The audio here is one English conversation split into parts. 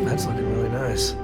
That's looking really nice.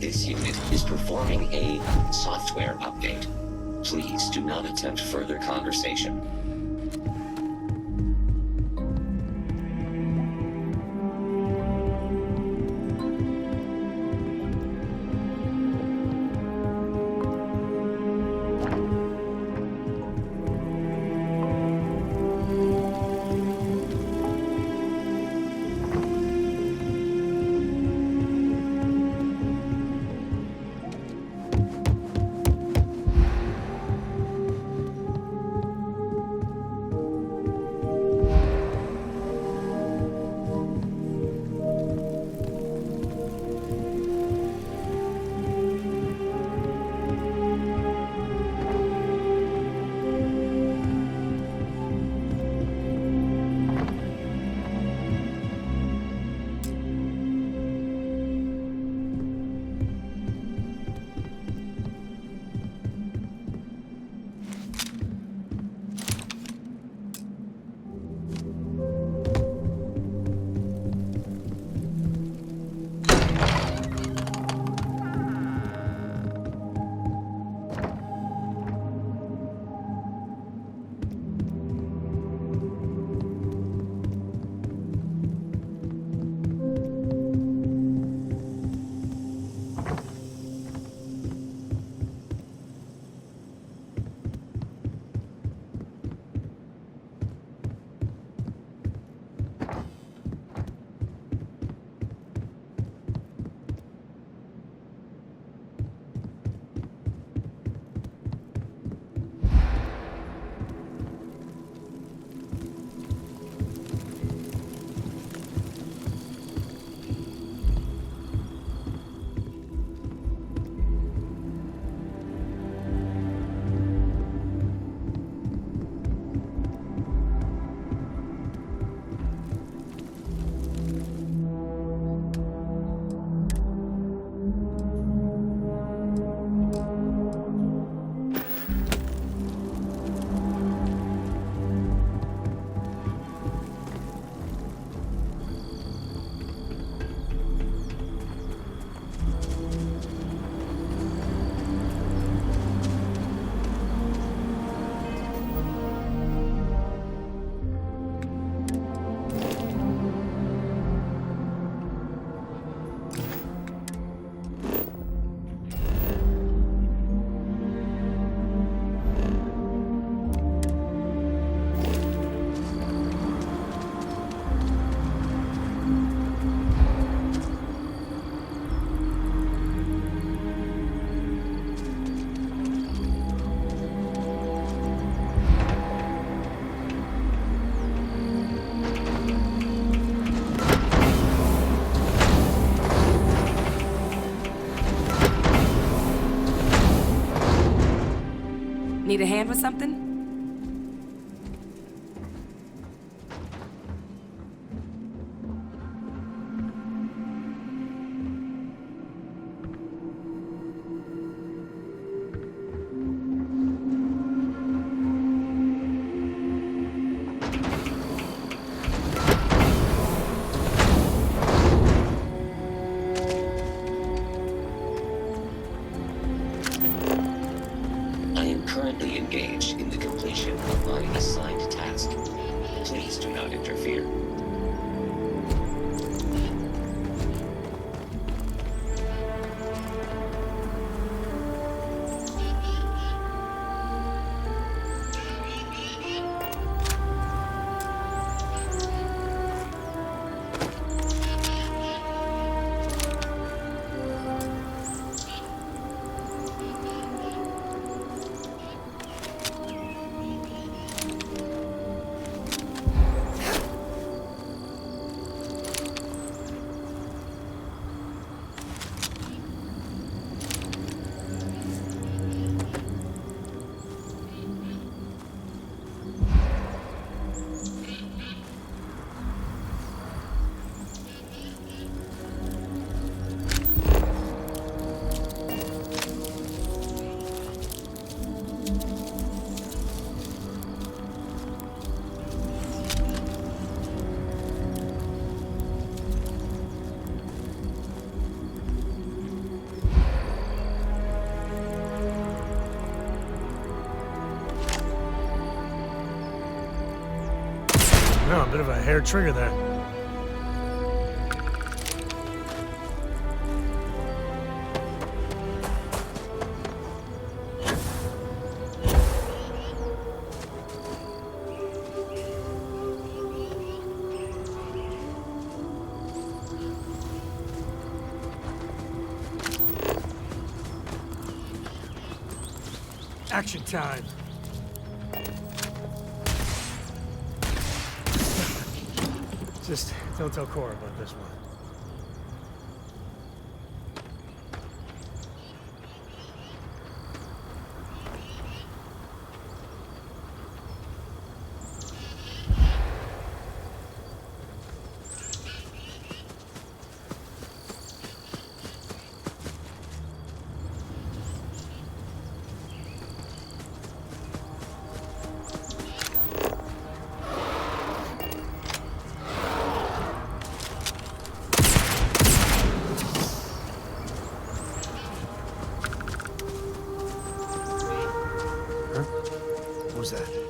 This unit is performing a software update. Please do not attempt further conversation. Need a hand with something? I am currently engaged in the completion of my assigned task. Please do not interfere. No, a bit of a hair trigger there. Action time. Just don't tell Cora about this one. What was that?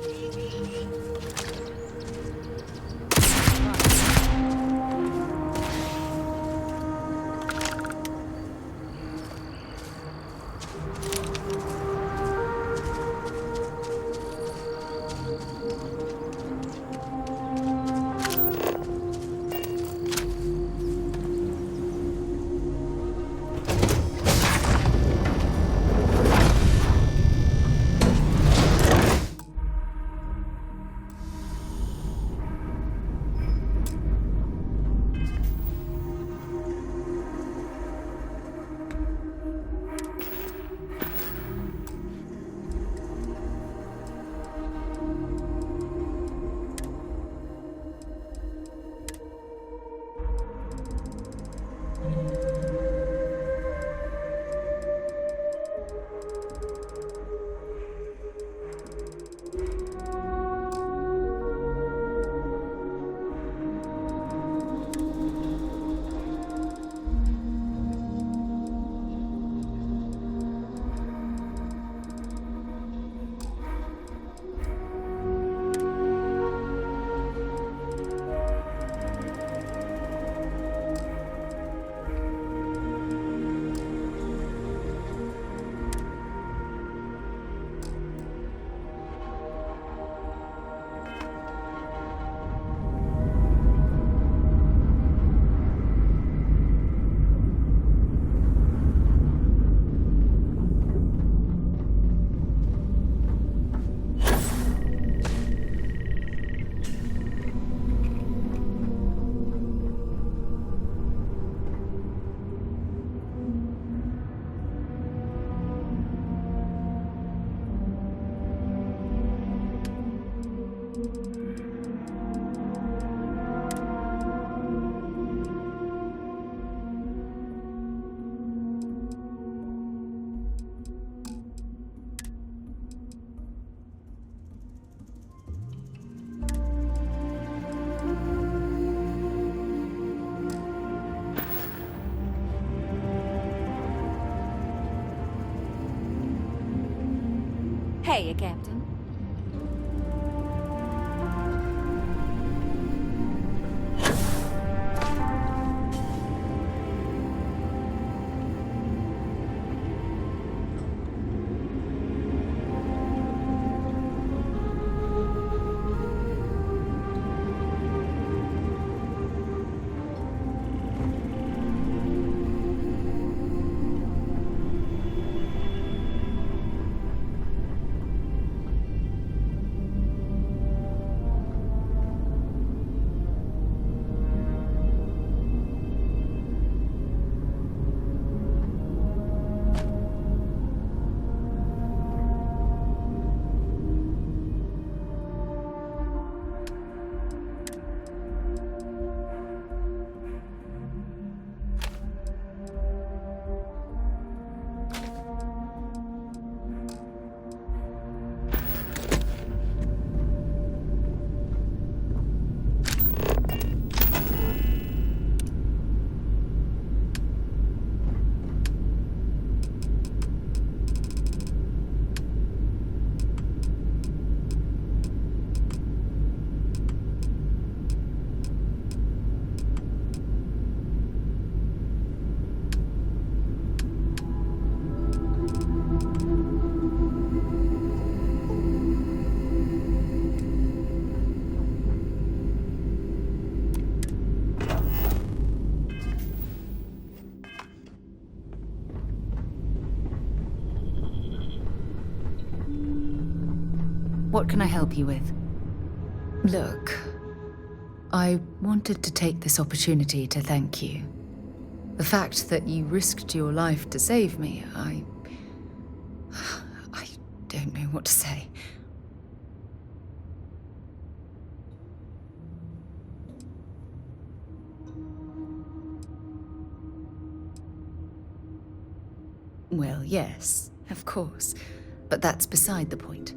Hey, Captain. What can I help you with? Look, I wanted to take this opportunity to thank you. The fact that you risked your life to save me, I don't know what to say. Well, yes, of course. But that's beside the point.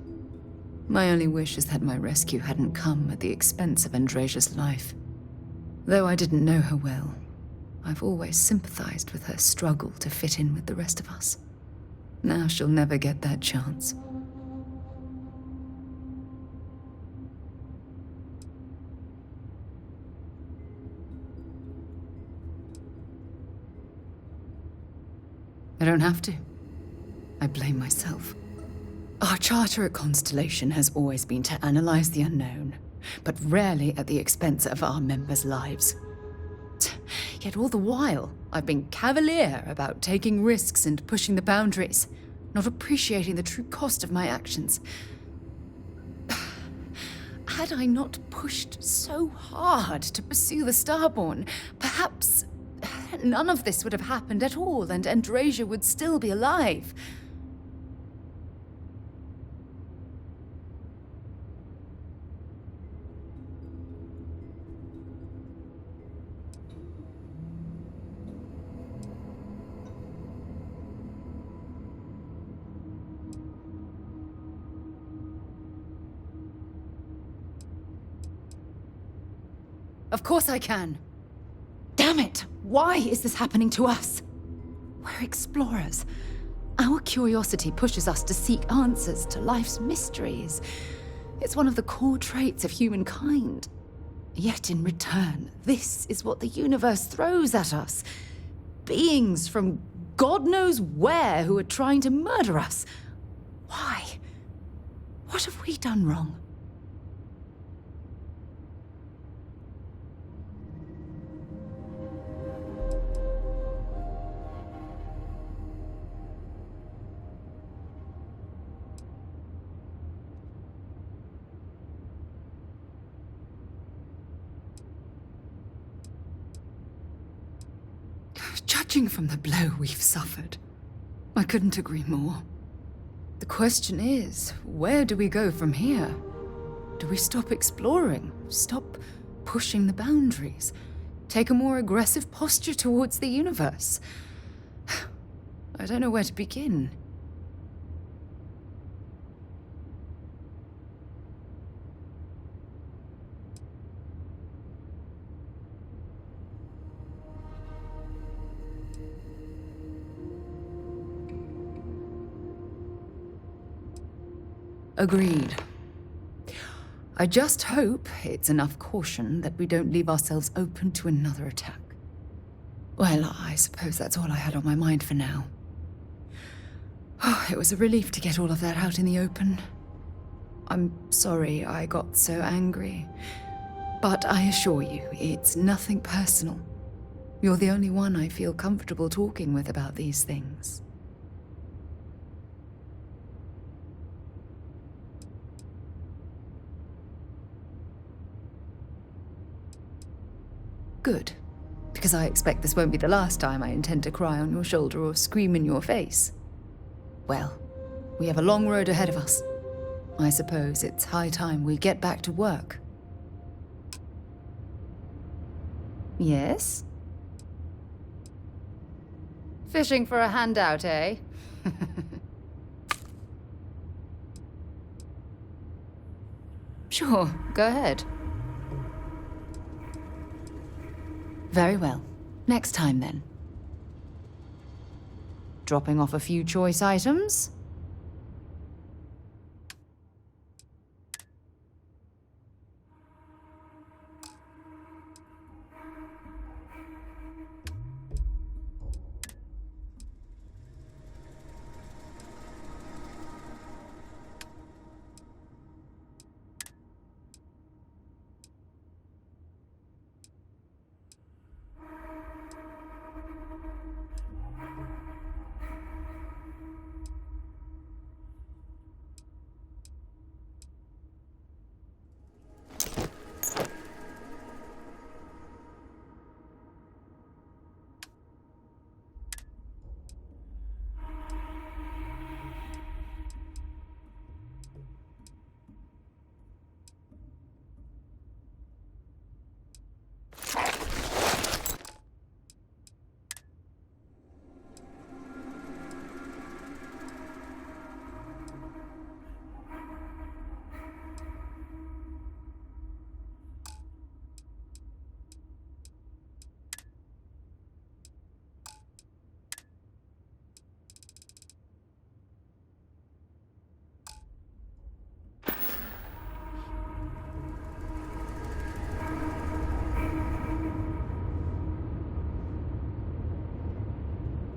My only wish is that my rescue hadn't come at the expense of Andresia's life. Though I didn't know her well, I've always sympathized with her struggle to fit in with the rest of us. Now she'll never get that chance. I don't have to. I blame myself. Our charter at Constellation has always been to analyze the unknown, but rarely at the expense of our members' lives. Yet all the while, I've been cavalier about taking risks and pushing the boundaries, not appreciating the true cost of my actions. Had I not pushed so hard to pursue the Starborn, perhaps none of this would have happened at all, and Andresia would still be alive. Of course I can. Damn it! Why is this happening to us? We're explorers. Our curiosity pushes us to seek answers to life's mysteries. It's one of the core traits of humankind. Yet in return, this is what the universe throws at us. Beings from God knows where who are trying to murder us. Why? What have we done wrong? Judging from the blow we've suffered, I couldn't agree more. The question is, where do we go from here? Do we stop exploring? Stop pushing the boundaries? Take a more aggressive posture towards the universe? I don't know where to begin. Agreed. I just hope it's enough caution that we don't leave ourselves open to another attack. Well, I suppose that's all I had on my mind for now. Oh, it was a relief to get all of that out in the open. I'm sorry I got so angry, but I assure you, it's nothing personal. You're the only one I feel comfortable talking with about these things. Good, because I expect this won't be the last time I intend to cry on your shoulder or scream in your face. Well, we have a long road ahead of us. I suppose it's high time we get back to work. Yes? Fishing for a handout, eh? Sure, go ahead. Very well. Next time, then. Dropping off a few choice items?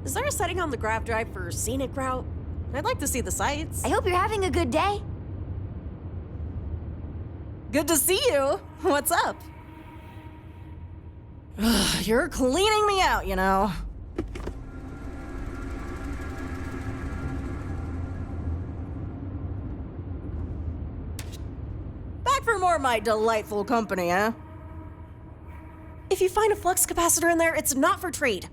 Is there a setting on the grav drive for scenic route? I'd like to see the sights. I hope you're having a good day. Good to see you. What's up? You're cleaning me out, you know. Back for more of my delightful company, huh? If you find a flux capacitor in there, it's not for trade.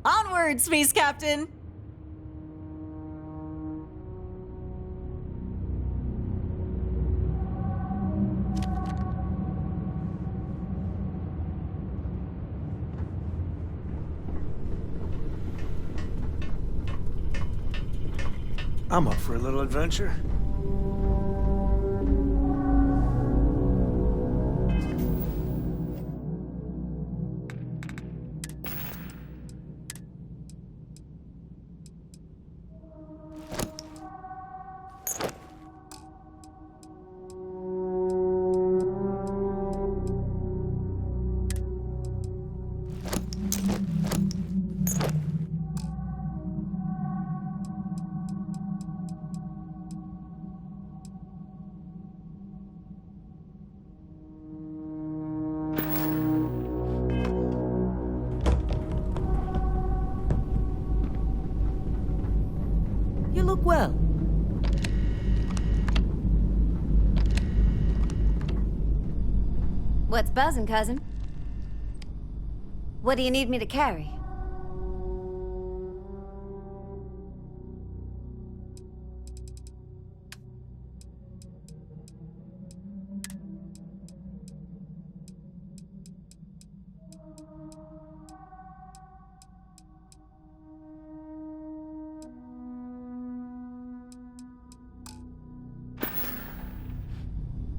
Onward, Space Captain! I'm up for a little adventure. What's buzzing, cousin? What do you need me to carry?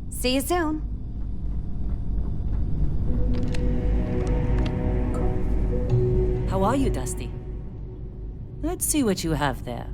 See you soon. How are you, Dusty? Let's see what you have there.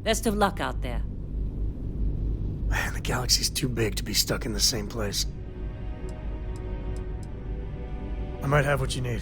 Best of luck out there. Man, the galaxy's too big to be stuck in the same place. I might have what you need.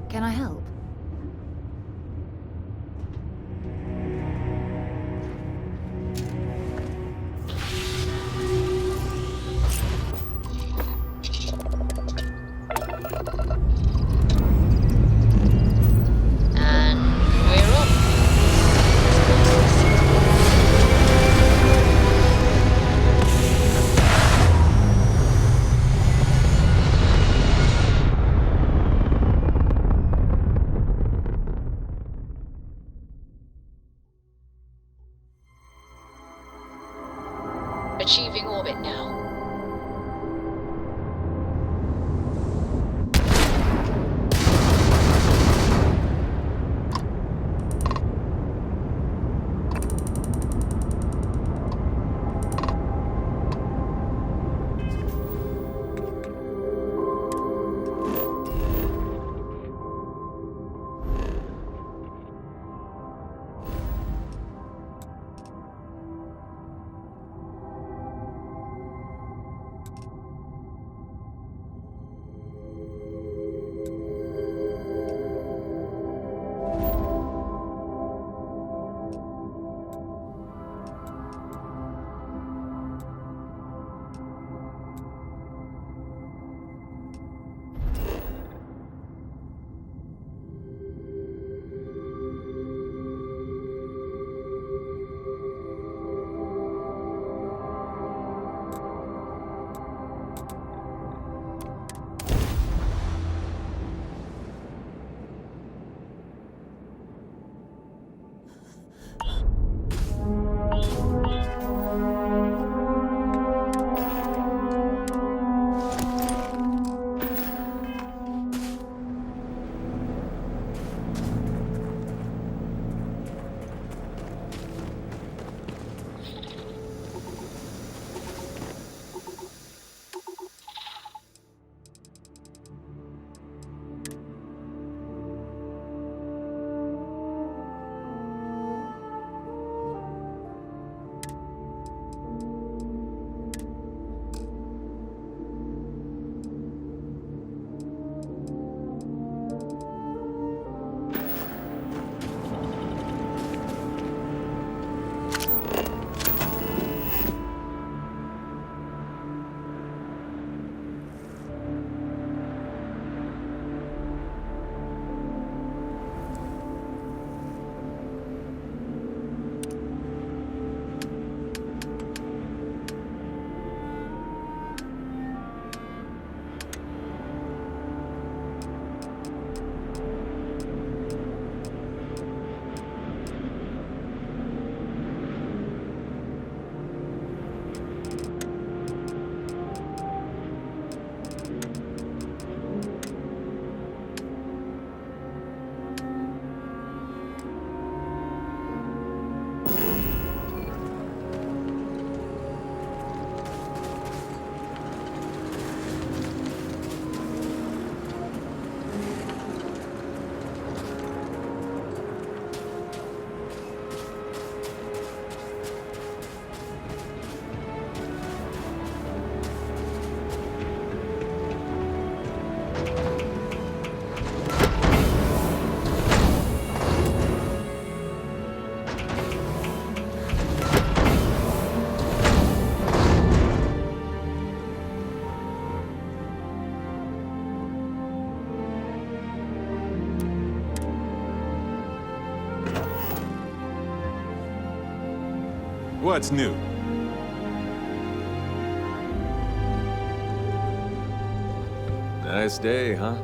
Can I help? Achieving orbit now. What's new? Nice day, huh?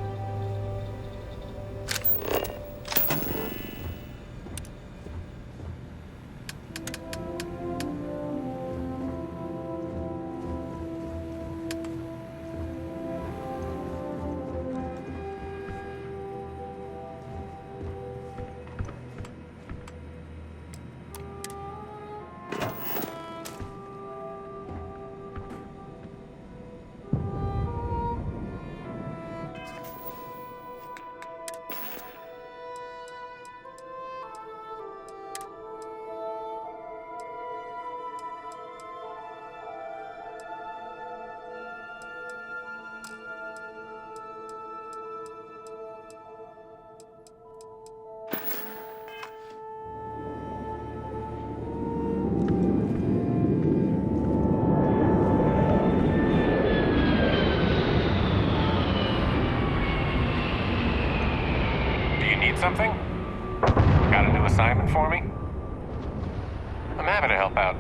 Something? Got a new assignment for me? I'm happy to help out.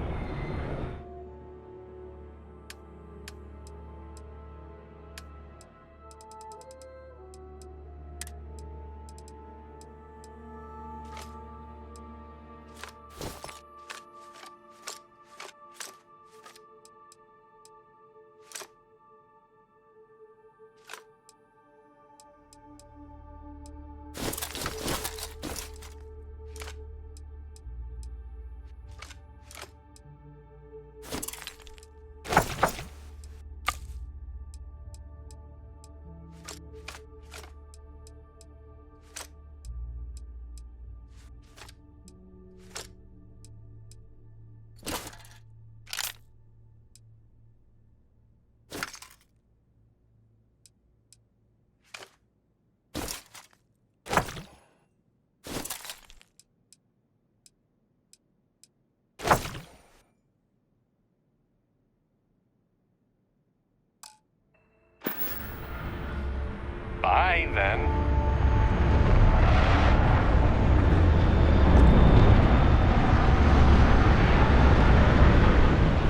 Bye, then.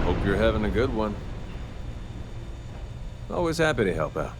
Hope you're having a good one. Always happy to help out.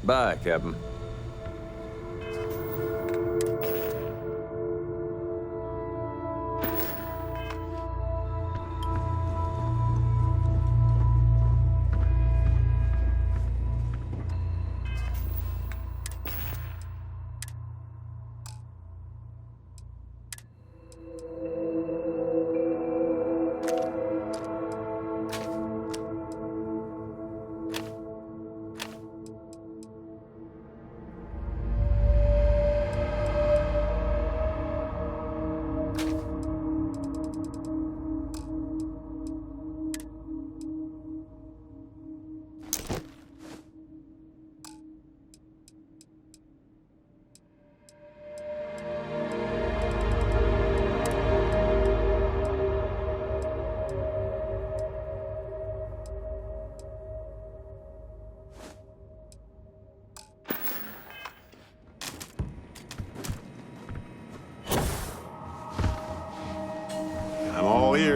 Bye, Captain.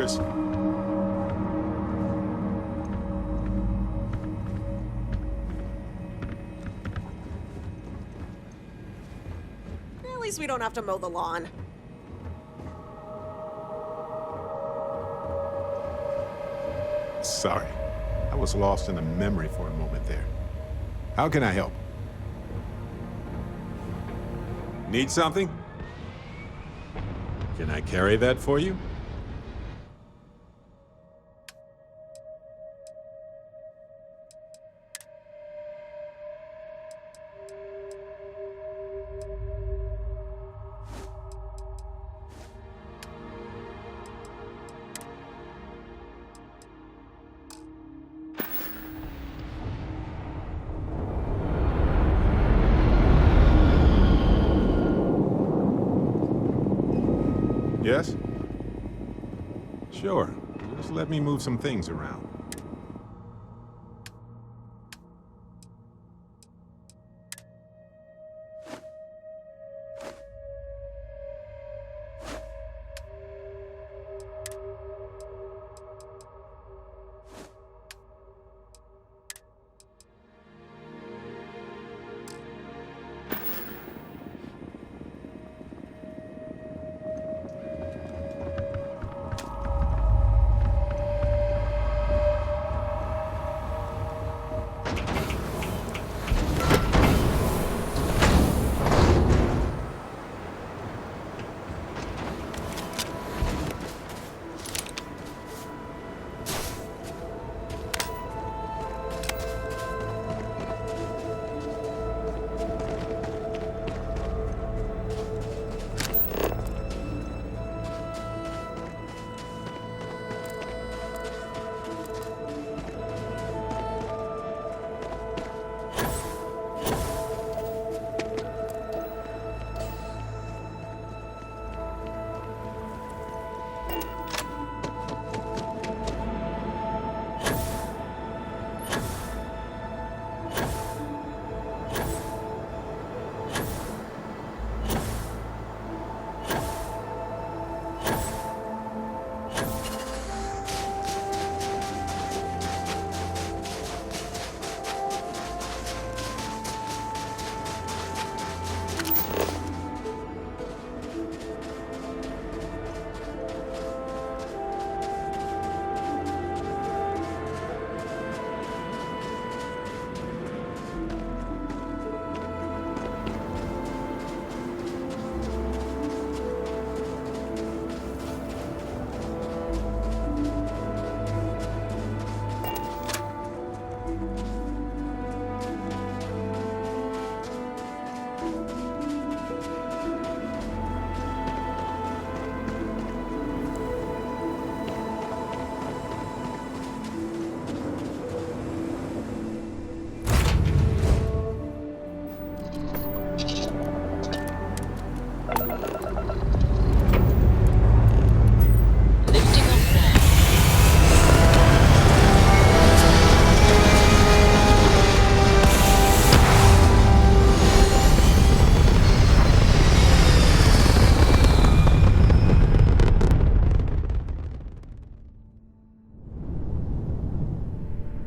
orders. At least we don't have to mow the lawn. Sorry. I was lost in a memory for a moment there. How can I help? Need something? Can I carry that for you? Yes? Sure. Just let me move some things around.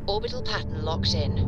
Orbital pattern locked in.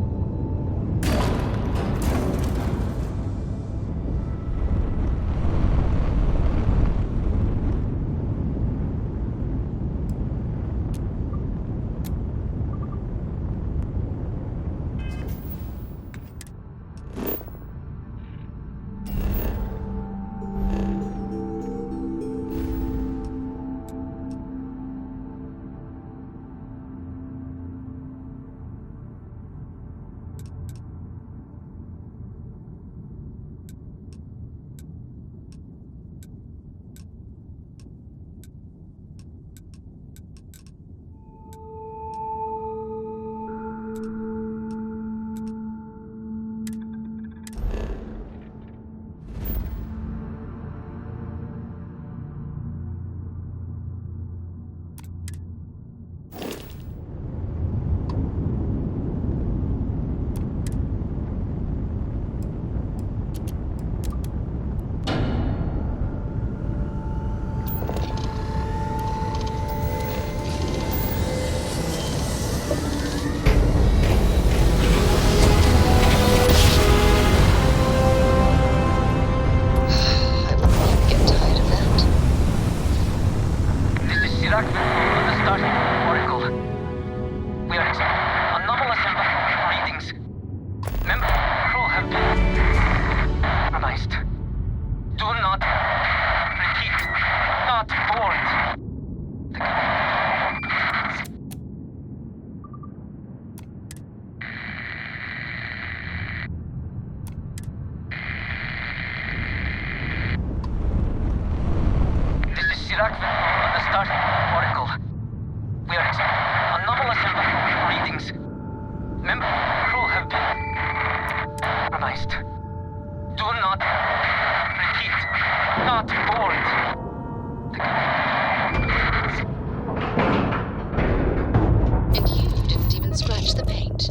Jackson on the Starfield Oracle. We are experiencing anomalous readings. Member crew have been compromised. Do not repeat. Not board. And you didn't even scratch the paint.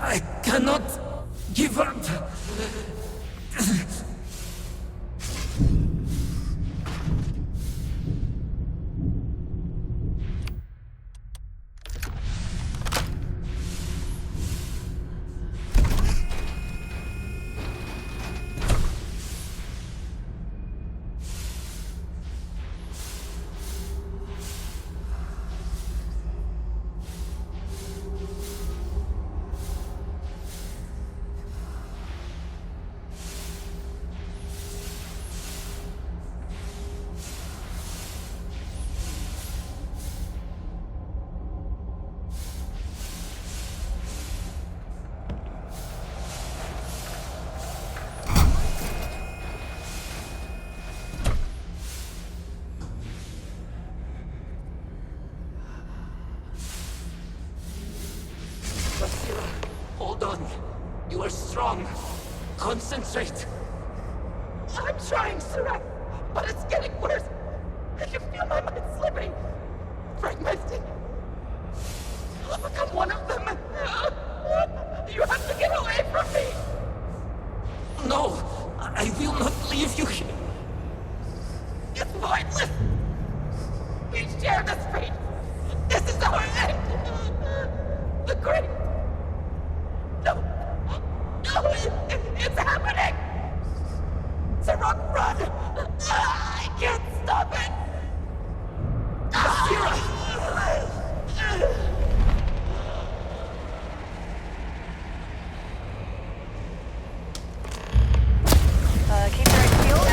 I cannot give up. Hold on. You are strong. Concentrate. I'm trying, Sarah, but it's getting worse. I can feel my mind slipping. Fragmenting. I'll become one of them. You have to get away from me. No, I will not leave you here. It's pointless. We share this fate. This is our end. The great... No! No! It's happening! Zarok, run! I can't stop it! Keep your eyes peeled.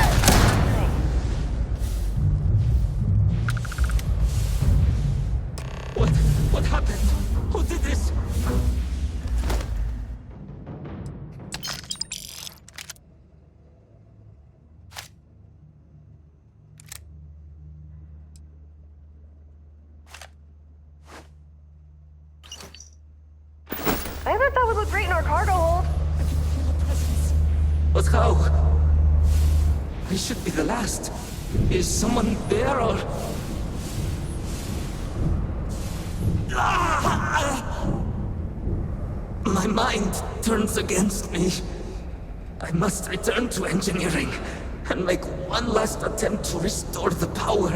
What happened? Who did this? our cargo hold. Let's go. I should be the last. Is someone there or... My mind turns against me. I must return to engineering and make one last attempt to restore the power.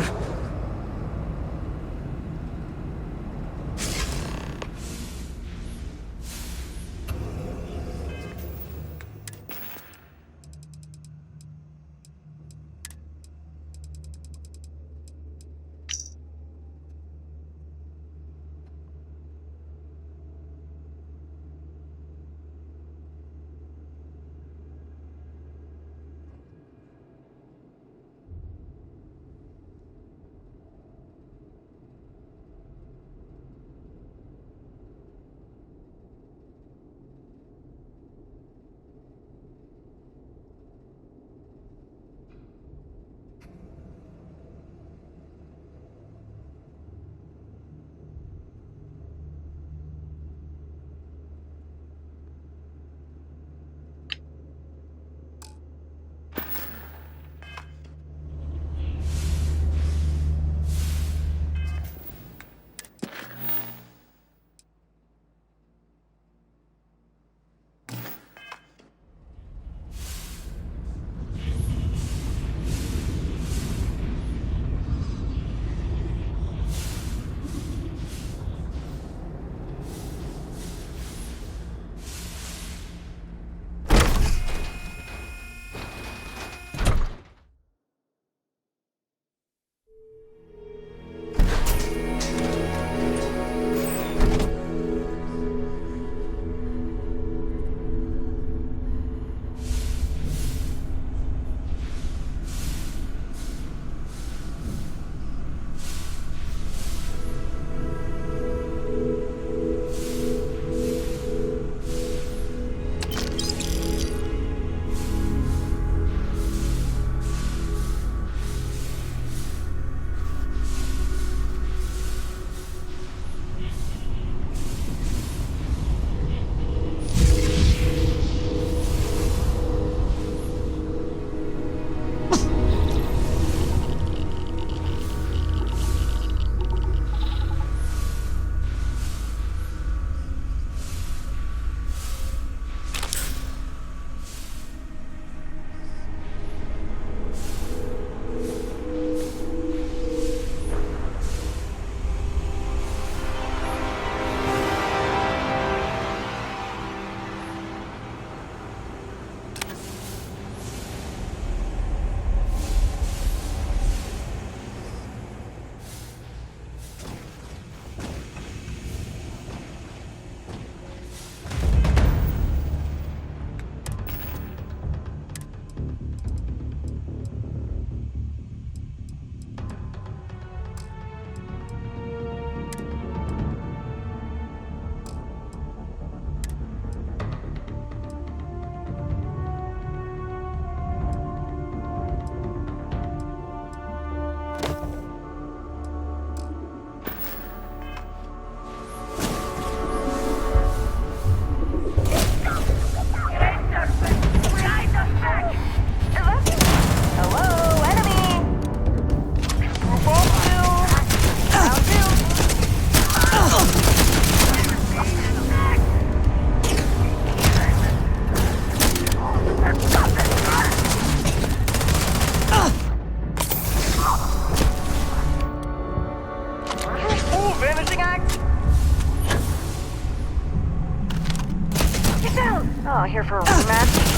Oh, here for a rematch?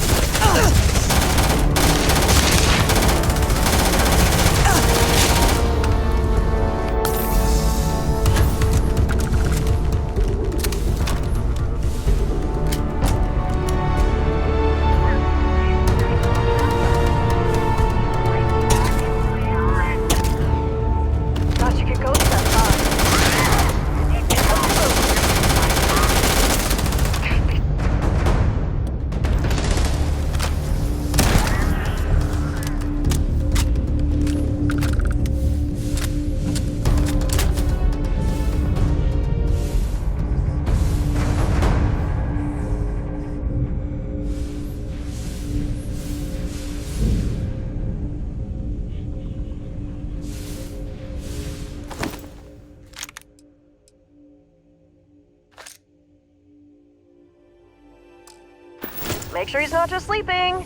Thought you could go stuff, huh? Make sure he's not just sleeping.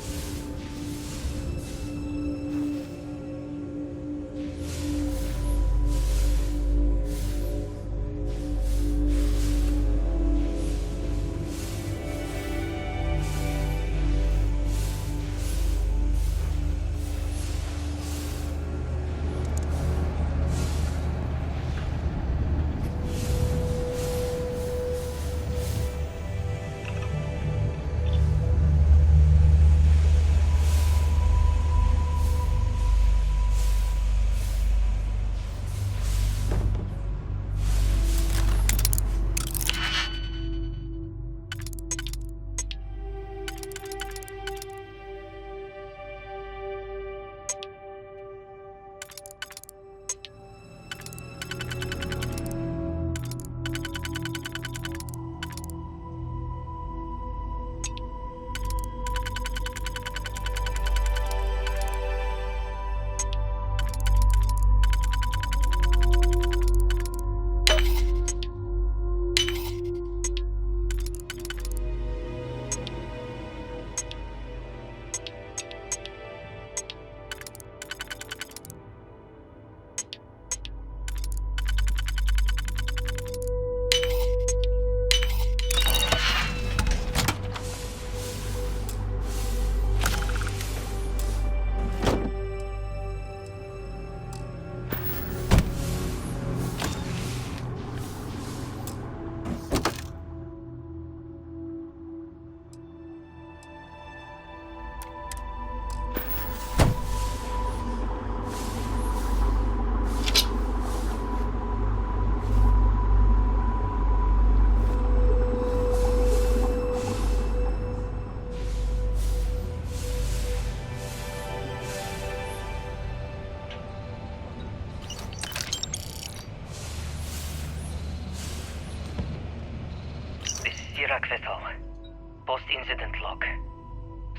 Post-incident log.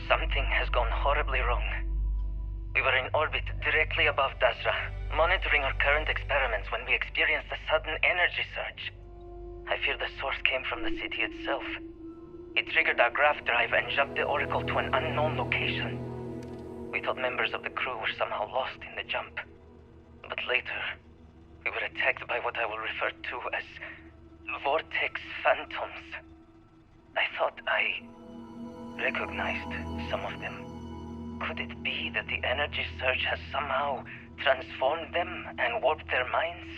Something has gone horribly wrong. We were in orbit directly above Dasra, monitoring our current experiments when we experienced a sudden energy surge. I fear the source came from the city itself. It triggered our grav drive and jumped the Oracle to an unknown location. We thought members of the crew were somehow lost in the jump. But later, we were attacked by what I will refer to as Vortex Phantoms. I thought I recognized some of them. Could it be that the energy surge has somehow transformed them and warped their minds?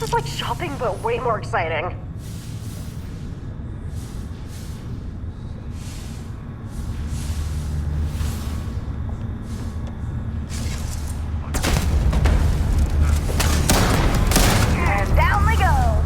is like shopping, but way more exciting. And down they go.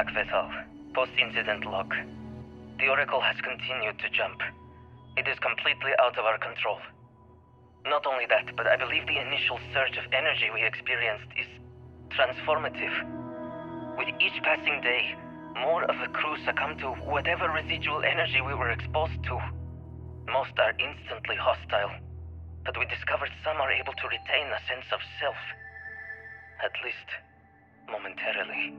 track Vethal. Post-incident log. The Oracle has continued to jump. It is completely out of our control. Not only that, but I believe the initial surge of energy we experienced is transformative. With each passing day, more of the crew succumb to whatever residual energy we were exposed to. Most are instantly hostile, but we discovered some are able to retain a sense of self. At least, momentarily.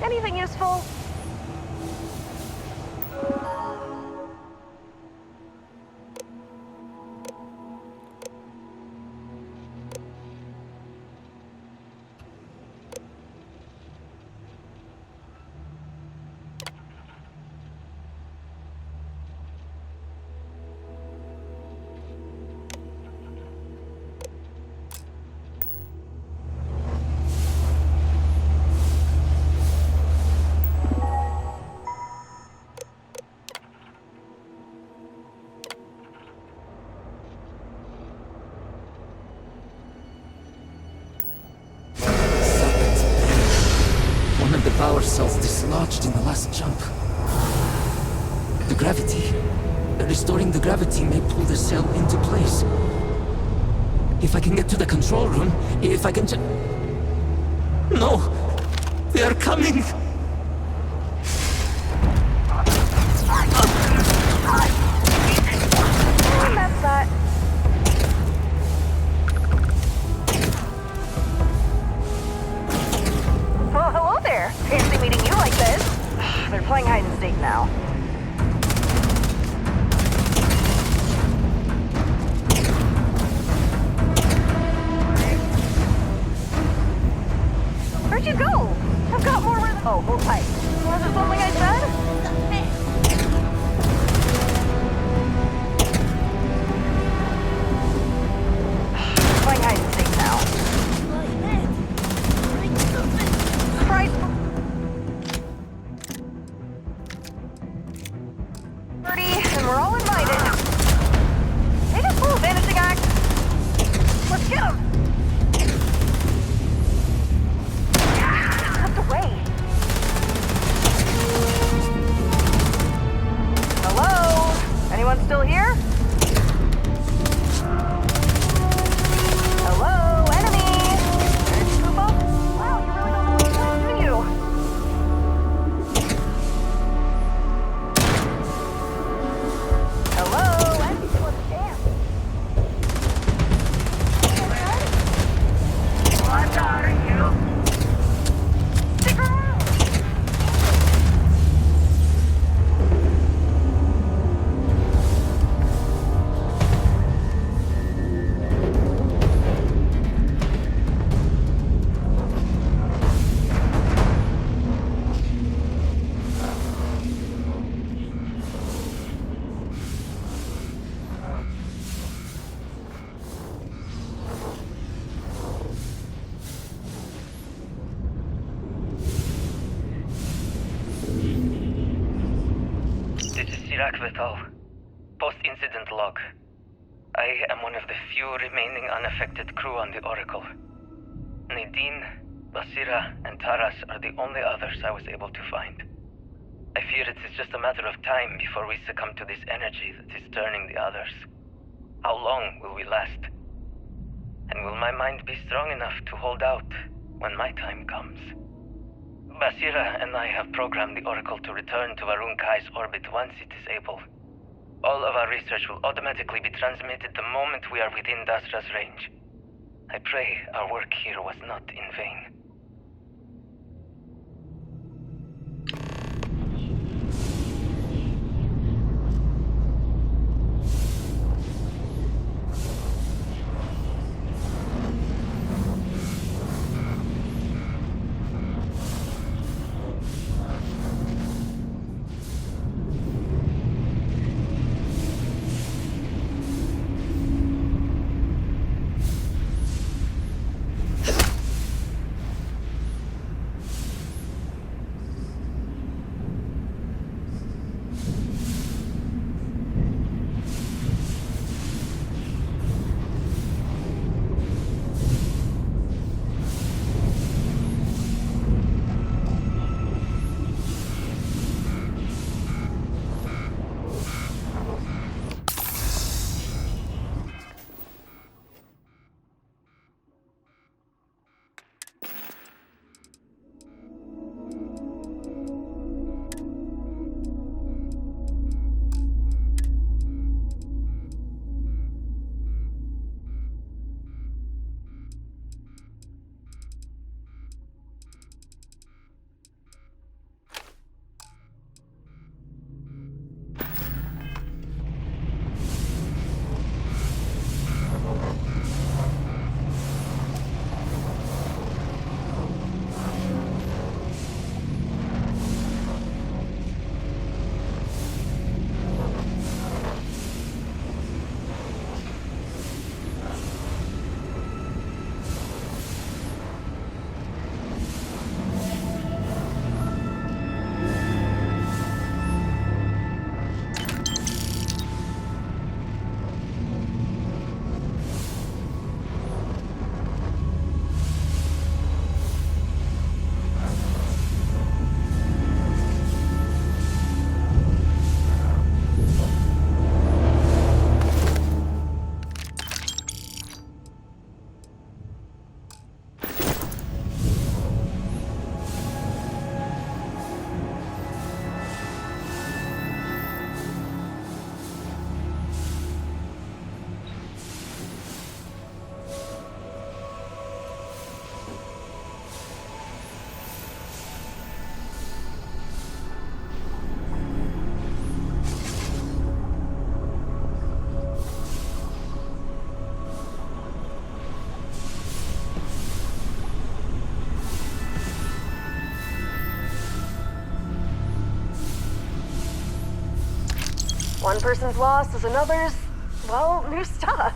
Anything useful? One of the power cells dislodged in the last jump. The gravity. Restoring the gravity may pull the cell into place. If I can get to the control room, if I can No! They are coming! That's that. Well, hello there. Fancy meeting you like this. They're playing hide and seek now. Where'd you go? I've got more rhythm. Oh, hold tight. Was it something I said? Playing hide and seek now. Surprise! Party, and we're all invited. They just pull a vanishing act. Let's get them. Tucked away. Hello? Anyone still here? Hello, enemy! Ready to move up? Wow, you really don't know what's going on, do you? Hello, enemy, let's dance. What are you? Stick around! Post-incident log. I am one of the few remaining unaffected crew on the Oracle. Nadine, Basira, and Taras are the only others I was able to find. I fear it is just a matter of time before we succumb to this energy that is turning the others. How long will we last? And will my mind be strong enough to hold out when my time comes? Basira and I have programmed the Oracle to return to Varun Kai's orbit once it is able. All of our research will automatically be transmitted the moment we are within Dasra's range. I pray our work here was not in vain. One person's loss is another's, well, new stuff.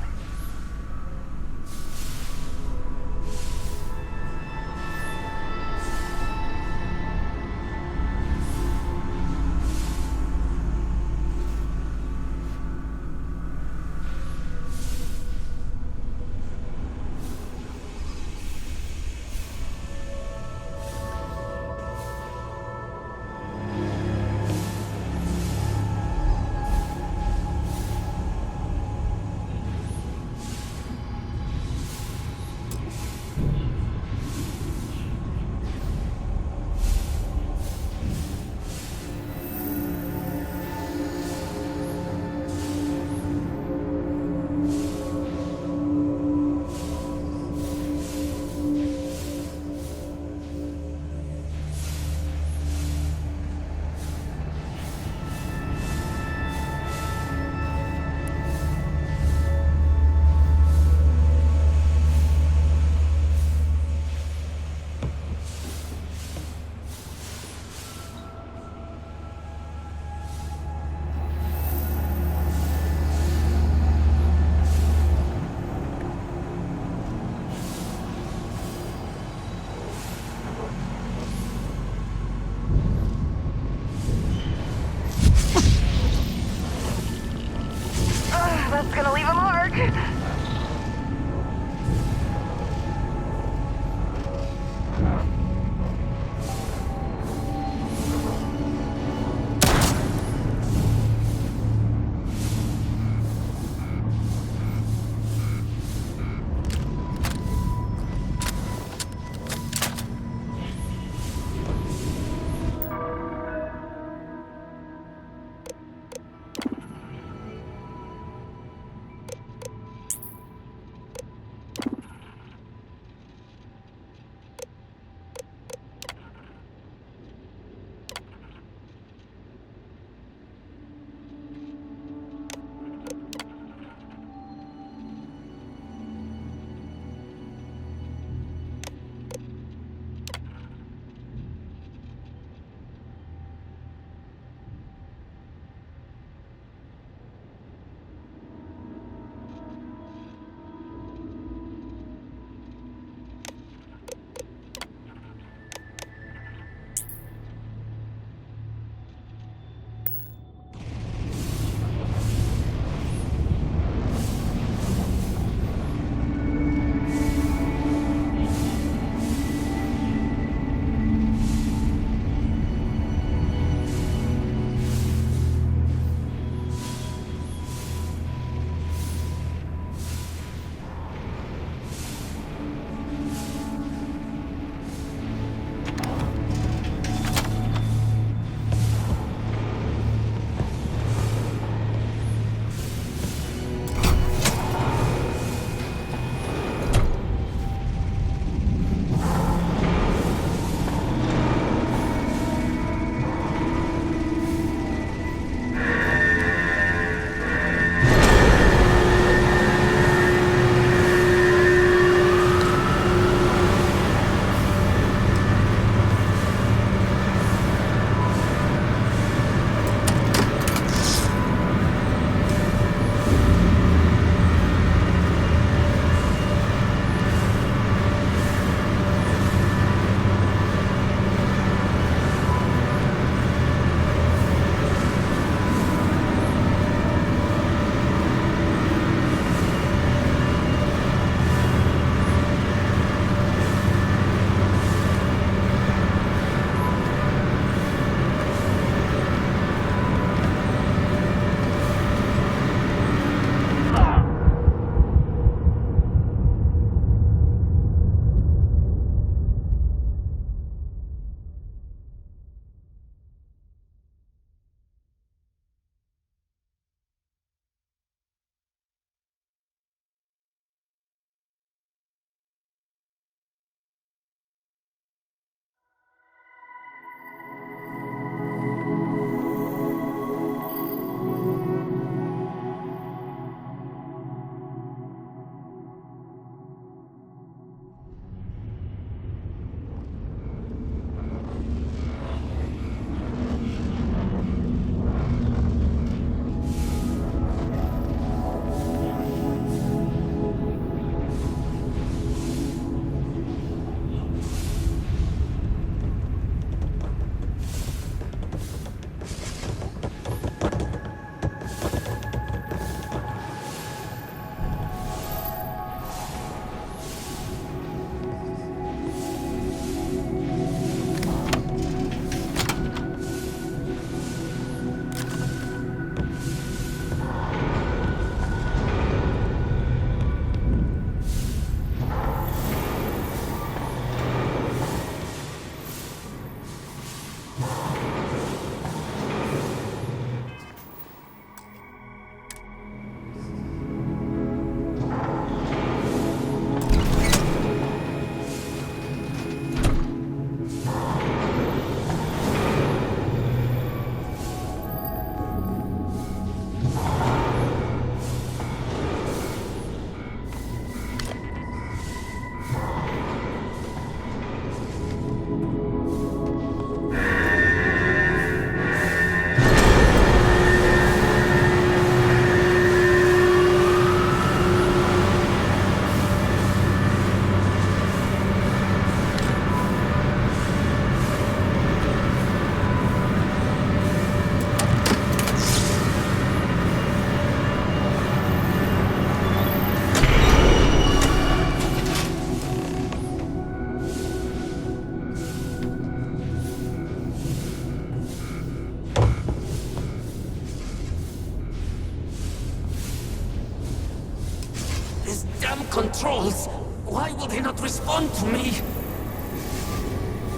patrols. Why will they not respond to me?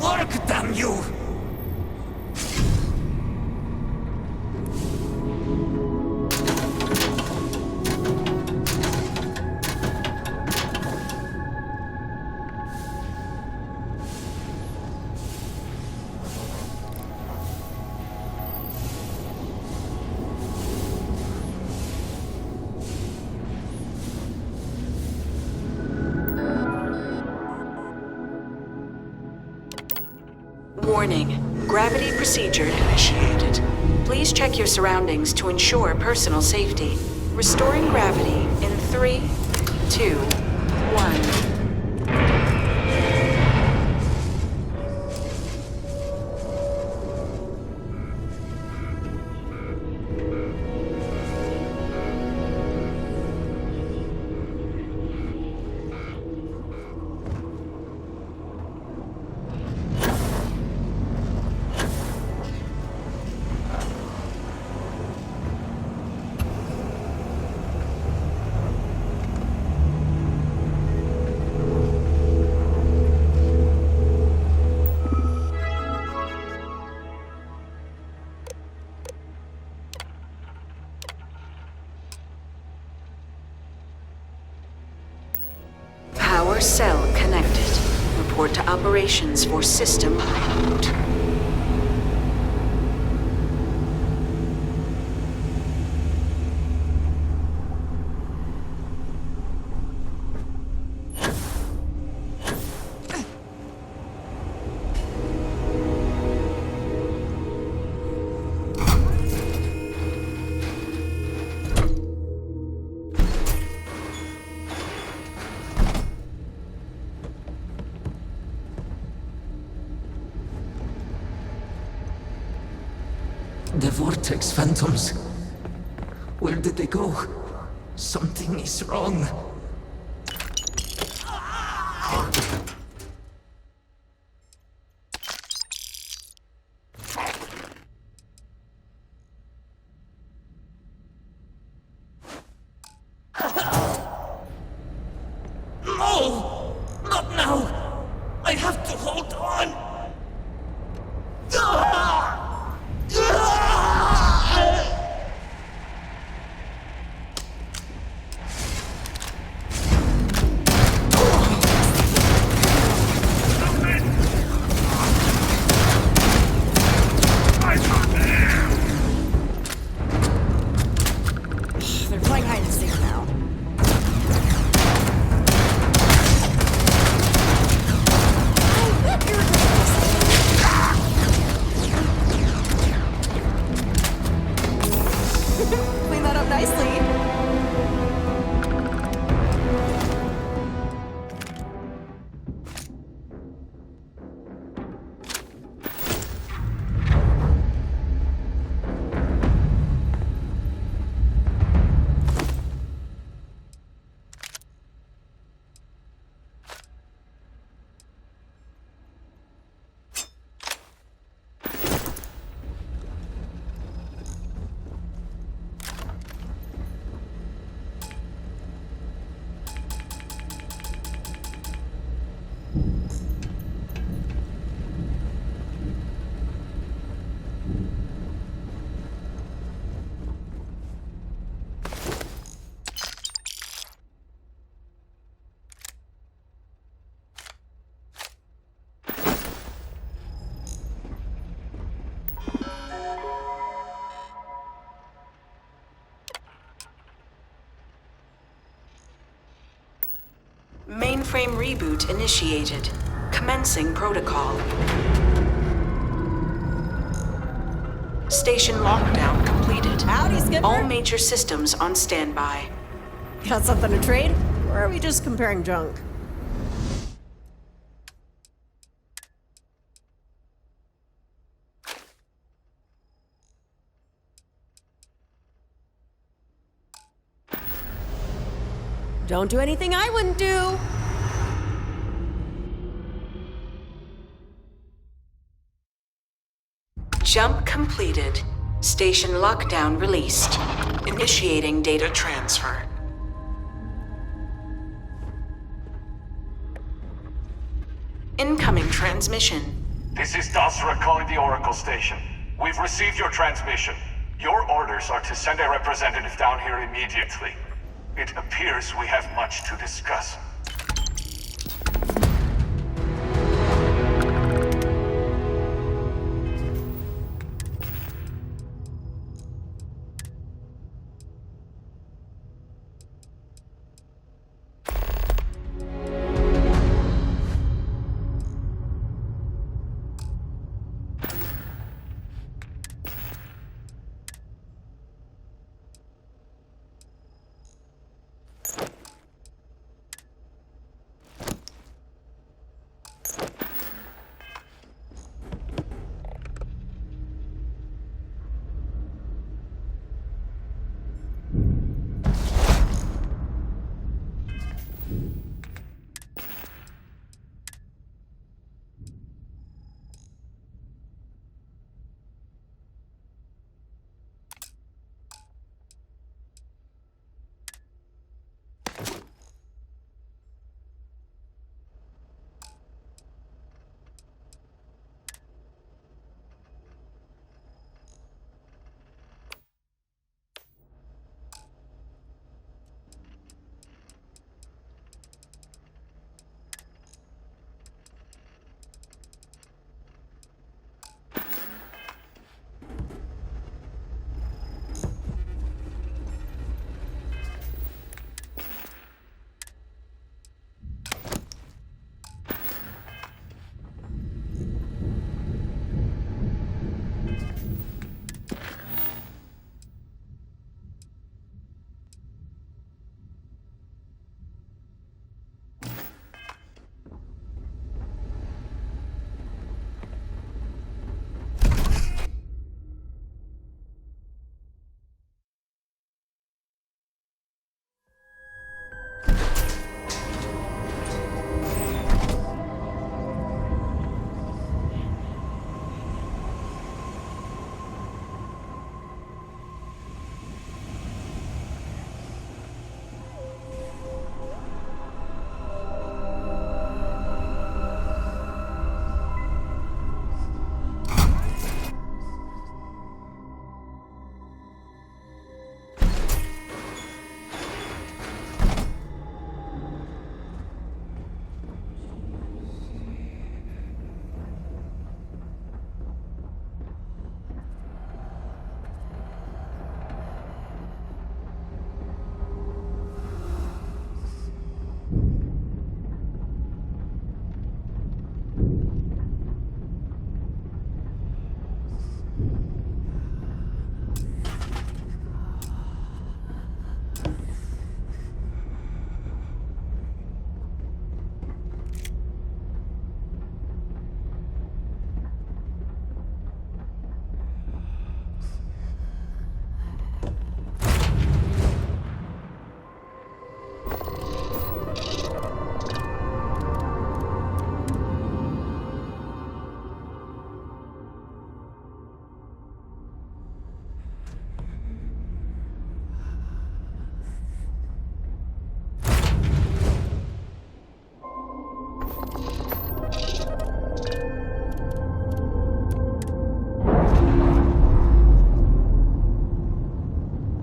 Work, damn you! Warning. Gravity procedure initiated. Please check your surroundings to ensure personal safety. Restoring gravity in 3, 2, 1. Power cell connected. Report to operations for system reboot. The Vortex Phantoms. Where did they go? Something is wrong. No! Not now! I have to hold on! They're playing hide and seek now. I bet you're clean that up nicely. Mainframe reboot initiated. Commencing protocol. Station lockdown completed. Howdy, Skipper. All major systems on standby. Got something to trade? Or are we just comparing junk? Don't do anything I wouldn't do. Jump completed. Station lockdown released. Initiating data transfer. transmission. This is Dasra calling the Oracle Station. We've received your transmission. Your orders are to send a representative down here immediately. It appears we have much to discuss.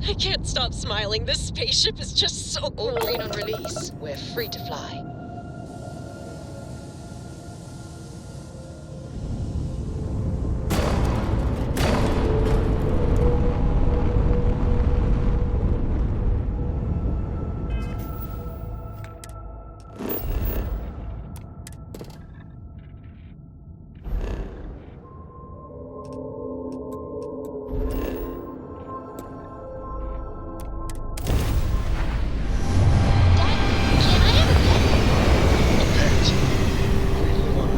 I can't stop smiling. This spaceship is just so cool. All green on release. We're free to fly.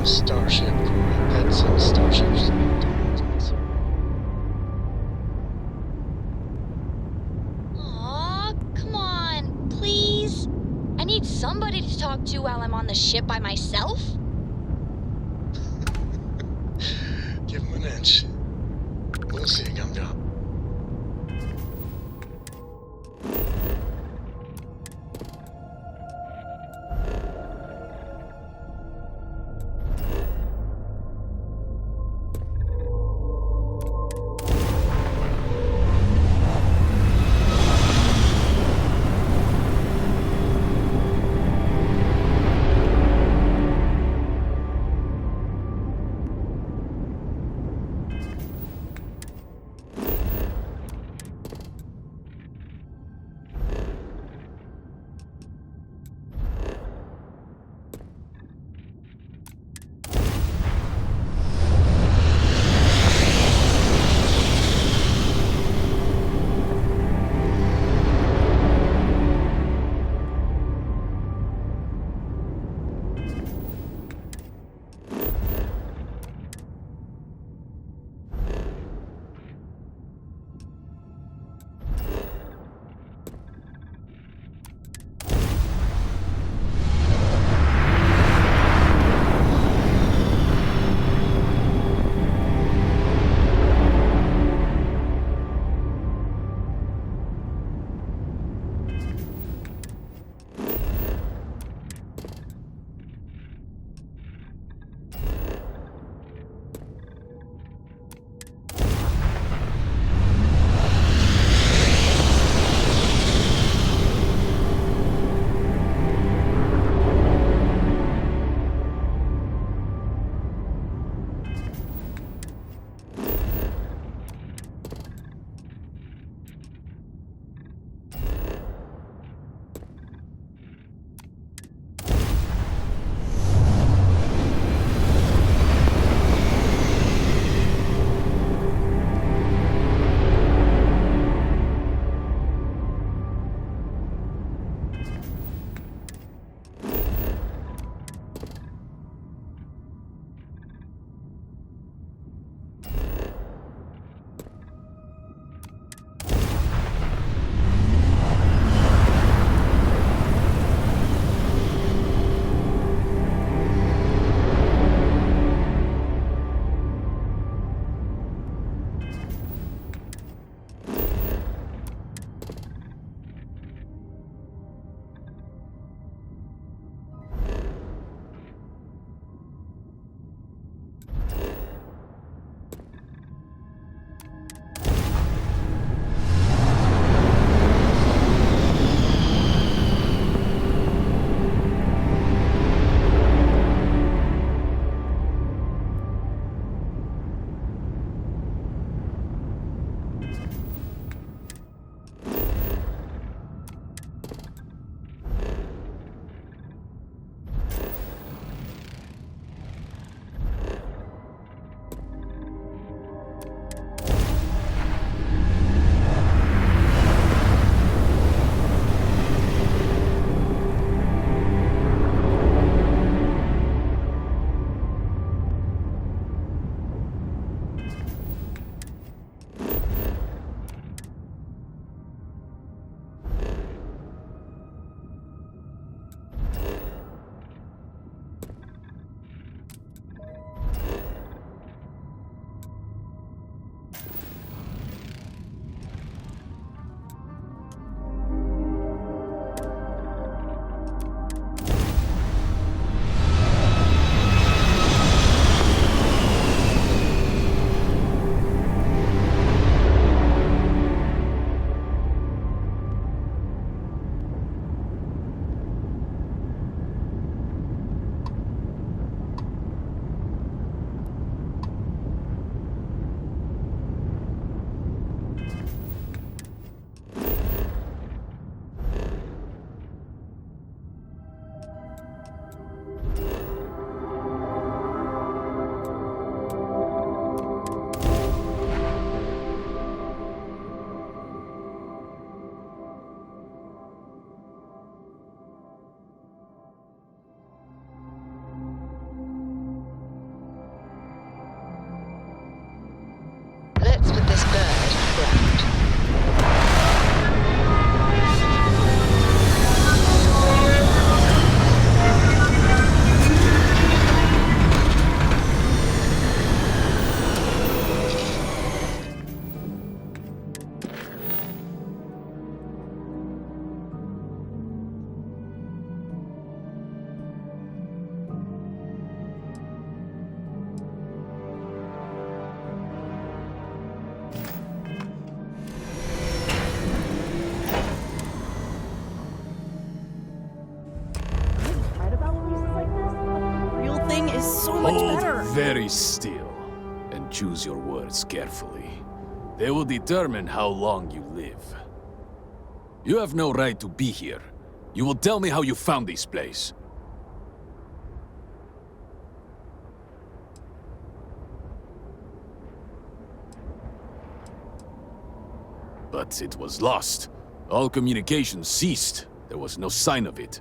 Starship. Pets and starships. Aw, come on, please. I need somebody to talk to while I'm on the ship by myself. Give him an inch. We'll see, Gumdrop. very still and choose your words carefully. They will determine how long you live. You have no right to be here. You will tell me how you found this place. But it was lost. All communication ceased. There was no sign of it.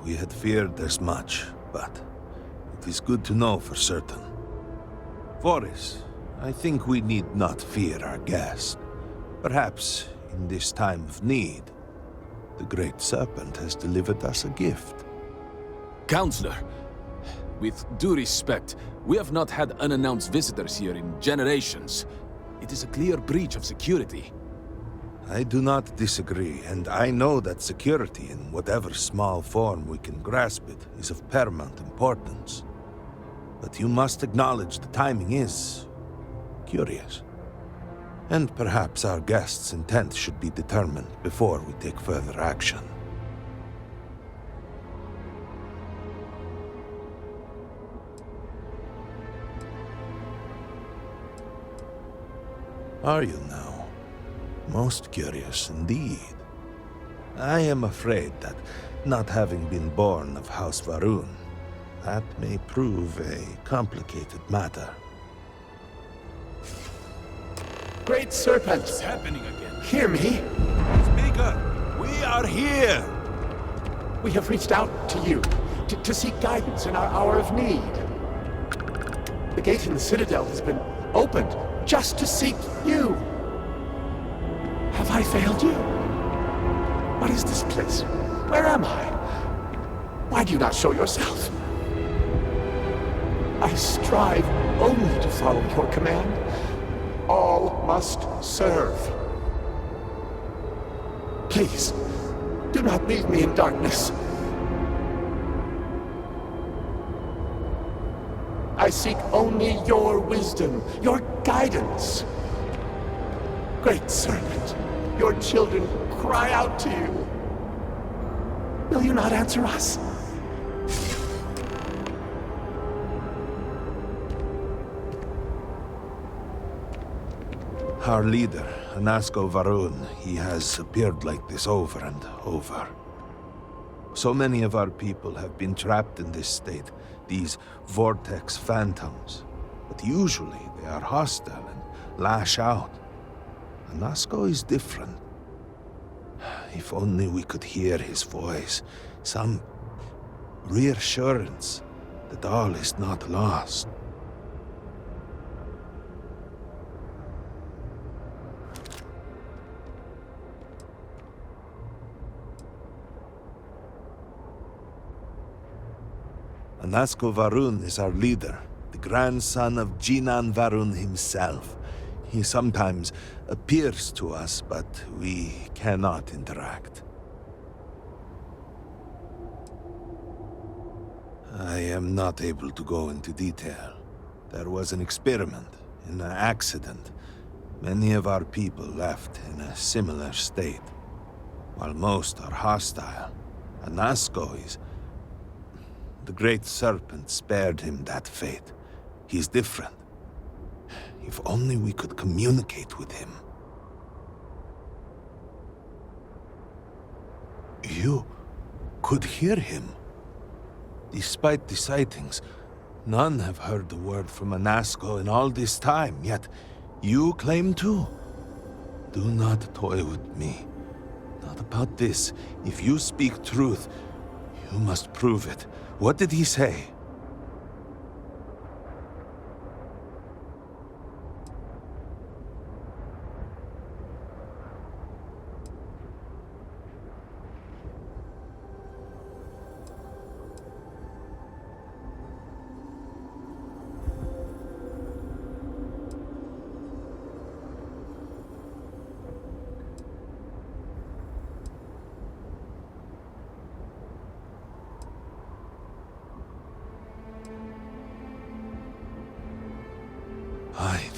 We had feared as much, but it is good to know for certain. Voris, I think we need not fear our guest. Perhaps, in this time of need, the Great Serpent has delivered us a gift. Counselor, with due respect, we have not had unannounced visitors here in generations. It is a clear breach of security. I do not disagree, and I know that security, in whatever small form we can grasp it, is of paramount importance. But you must acknowledge the timing is curious. And perhaps our guest's intent should be determined before we take further action. Are you now? Most curious indeed. I am afraid that, not having been born of House Varun, that may prove a complicated matter. Great Serpent! What's happening again? Hear me! Speaker, we are here! We have reached out to you to seek guidance in our hour of need. The gate in the Citadel has been opened just to seek you. Have I failed you? What is this place? Where am I? Why do you not show yourself? I strive only to follow your command. All must serve. Please, do not leave me in darkness. I seek only your wisdom, your guidance. Great Serpent, your children cry out to you. Will you not answer us? Our leader, Anasko Varun, he has appeared like this over and over. So many of our people have been trapped in this state, these vortex phantoms. But usually they are hostile and lash out. Anasko is different. If only we could hear his voice, some reassurance that all is not lost. Anasko Varun is our leader, the grandson of Jinan Varun himself. He sometimes appears to us, but we cannot interact. I am not able to go into detail. There was an experiment, an accident. Many of our people left in a similar state. While most are hostile, Anasko is... The Great Serpent spared him that fate. He's different. If only we could communicate with him. You could hear him. Despite the sightings, none have heard the word from Anasko in all this time, yet you claim to. Do not toy with me. Not about this. If you speak truth, you must prove it. What did he say?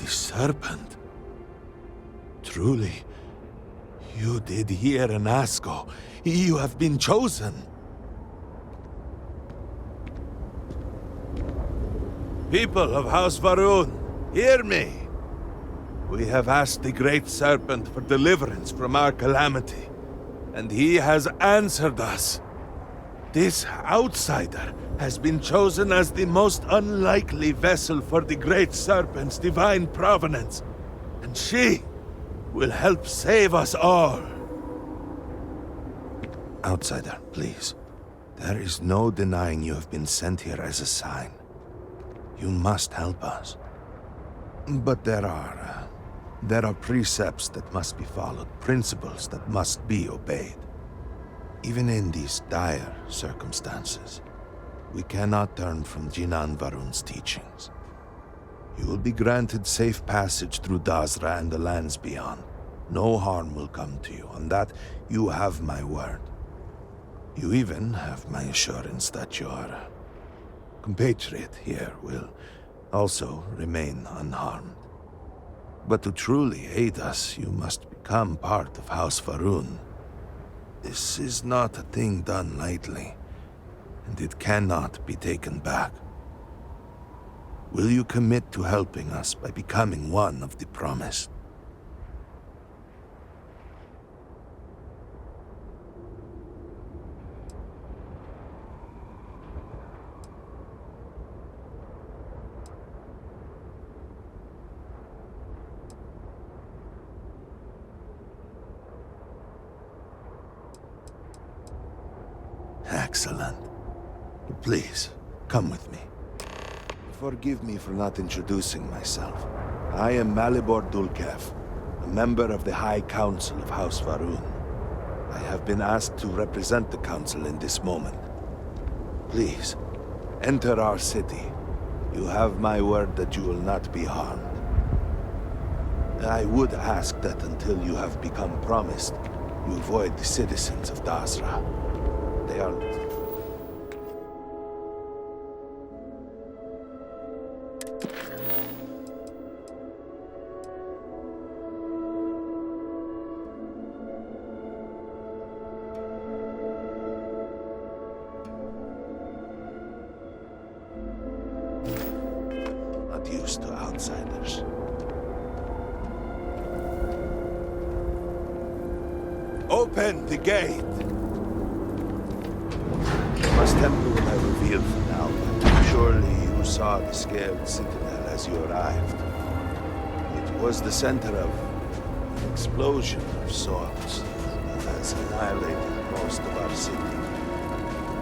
serpent. Truly, you did hear an Asco. You have been chosen. People of House Varun, hear me. We have asked the Great Serpent for deliverance from our calamity, and he has answered us. This outsider has been chosen as the most unlikely vessel for the Great Serpent's divine provenance, and she will help save us all. Outsider, please. There is no denying you have been sent here as a sign. You must help us. But there are precepts that must be followed, principles that must be obeyed. Even in these dire circumstances, we cannot turn from Jinan Varun's teachings. You will be granted safe passage through Dazra and the lands beyond. No harm will come to you. On that, you have my word. You even have my assurance that your compatriot here will also remain unharmed. But to truly aid us, you must become part of House Varun. This is not a thing done lightly, and it cannot be taken back. Will you commit to helping us by becoming one of the promised? Excellent. Please, come with me. Forgive me for not introducing myself. I am Malibor Dulkev, a member of the High Council of House Varun. I have been asked to represent the Council in this moment. Please, enter our city. You have my word that you will not be harmed. I would ask that until you have become promised, you avoid the citizens of Dazra. They are... not used to outsiders. Open the gate! I must tell you what I revealed for now, but surely you saw the scared citadel as you arrived. It was the center of an explosion of sorts that has annihilated most of our city.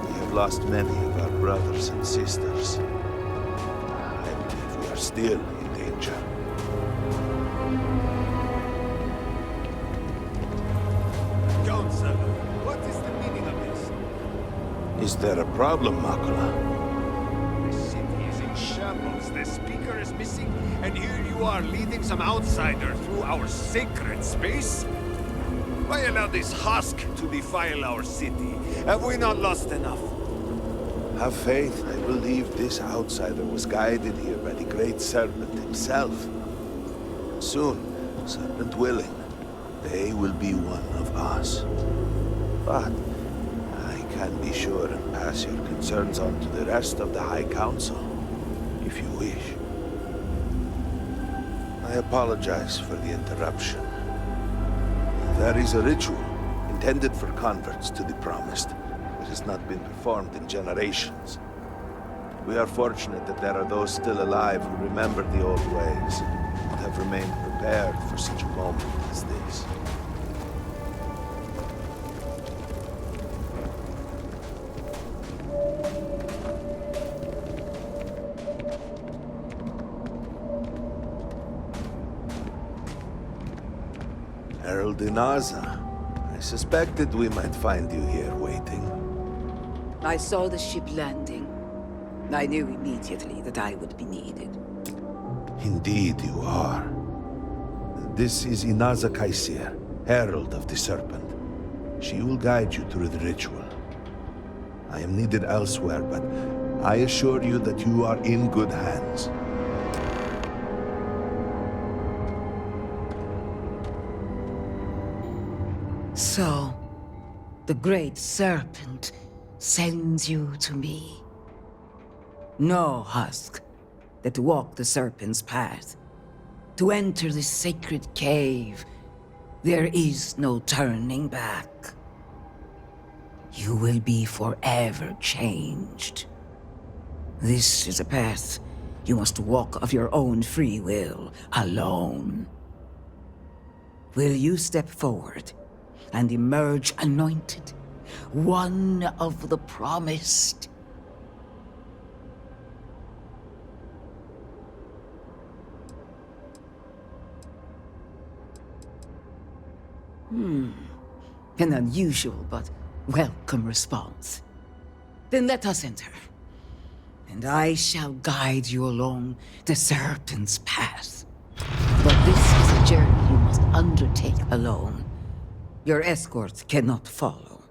We have lost many of our brothers and sisters. I believe we are still in danger. Council, what is the meaning of this? Is there a problem, Makula? The city is in shambles. The speaker is missing, and here you are leading some outsider through our sacred space? Why allow this husk to defile our city? Have we not lost enough? Have faith. I believe this outsider was guided here by the Great Serpent himself. Soon, Serpent willing, they will be one of us. But I can be sure and pass your concerns on to the rest of the High Council, if you wish. I apologize for the interruption. There is a ritual intended for converts to the Promised. It has not been performed in generations. We are fortunate that there are those still alive who remember the old ways and have remained prepared for such a moment as this. Herald Inaza. I suspected we might find you here waiting. I saw the ship landing. I knew immediately that I would be needed. Indeed you are. This is Inaza Kaisir, Herald of the Serpent. She will guide you through the ritual. I am needed elsewhere, but I assure you that you are in good hands. So, the Great Serpent sends you to me. Know, Husk, that to walk the Serpent's path, to enter this sacred cave, there is no turning back. You will be forever changed. This is a path you must walk of your own free will, alone. Will you step forward and emerge anointed, one of the promised? An unusual but welcome response. Then let us enter, and I shall guide you along the Serpent's path. But this is a journey you must undertake alone. Your escort cannot follow.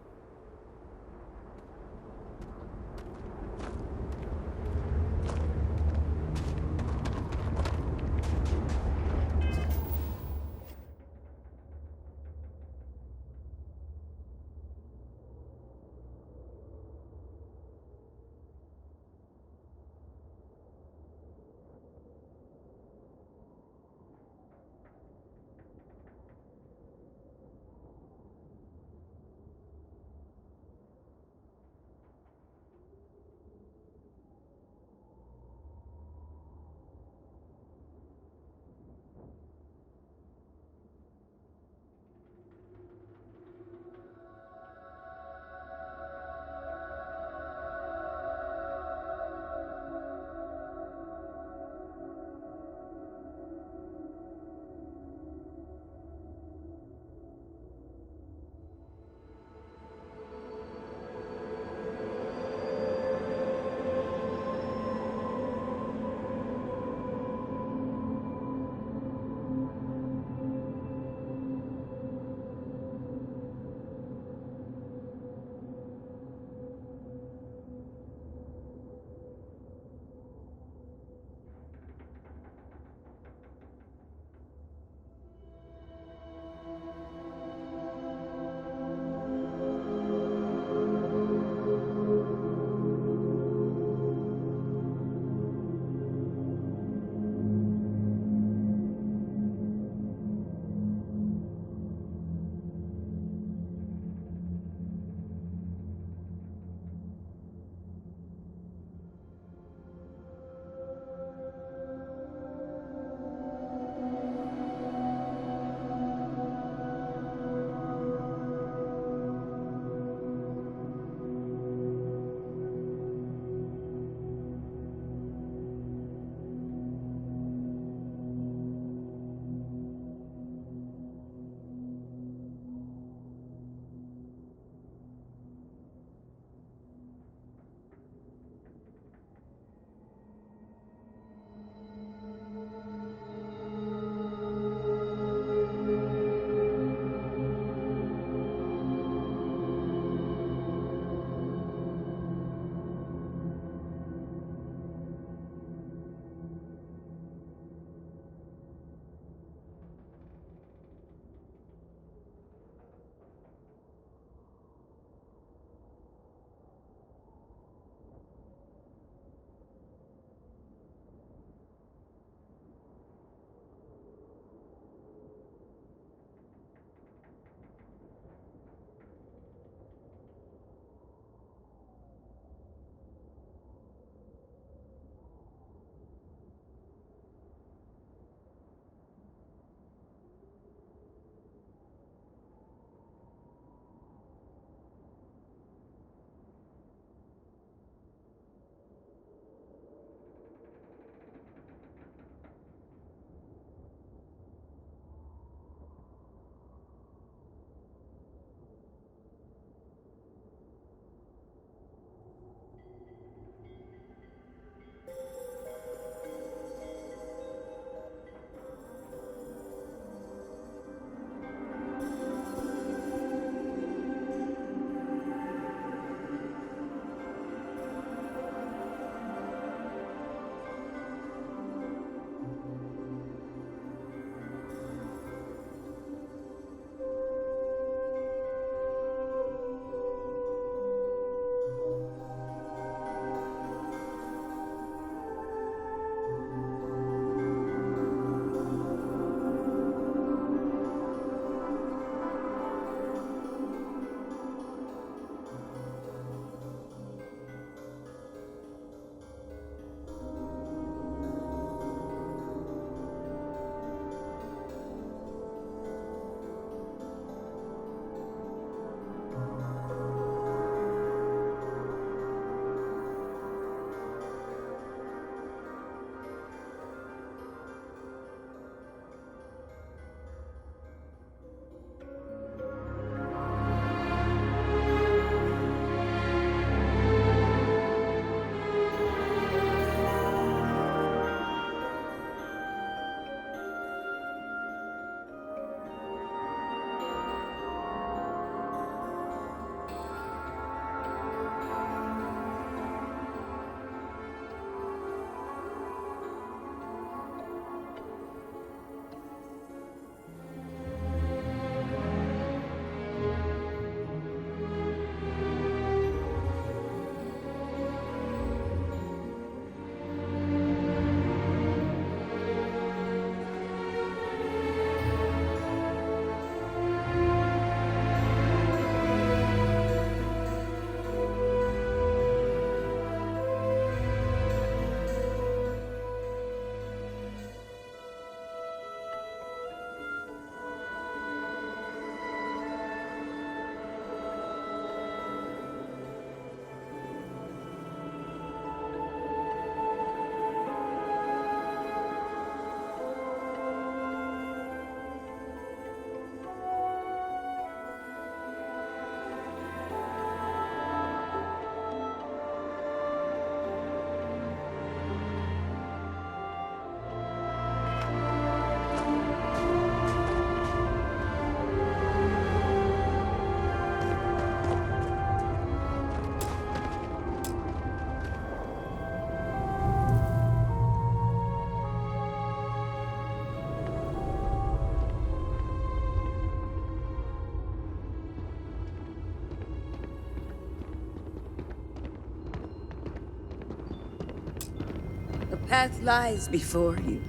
path lies before you,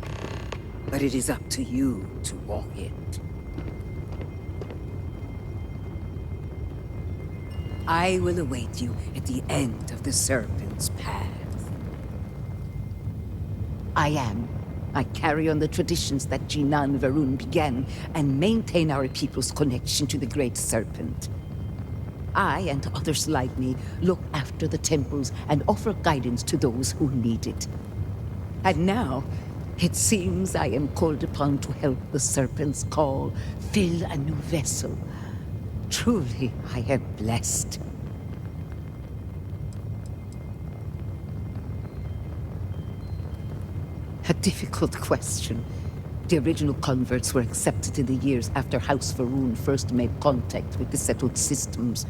but it is up to you to walk it. I will await you at the end of the Serpent's path. I carry on the traditions that Jinan Varun began and maintain our people's connection to the Great Serpent. I and others like me look after the temples and offer guidance to those who need it. And now, it seems I am called upon to help the Serpent's call fill a new vessel. Truly, I am blessed. A difficult question. The original converts were accepted in the years after House Varun first made contact with the settled systems.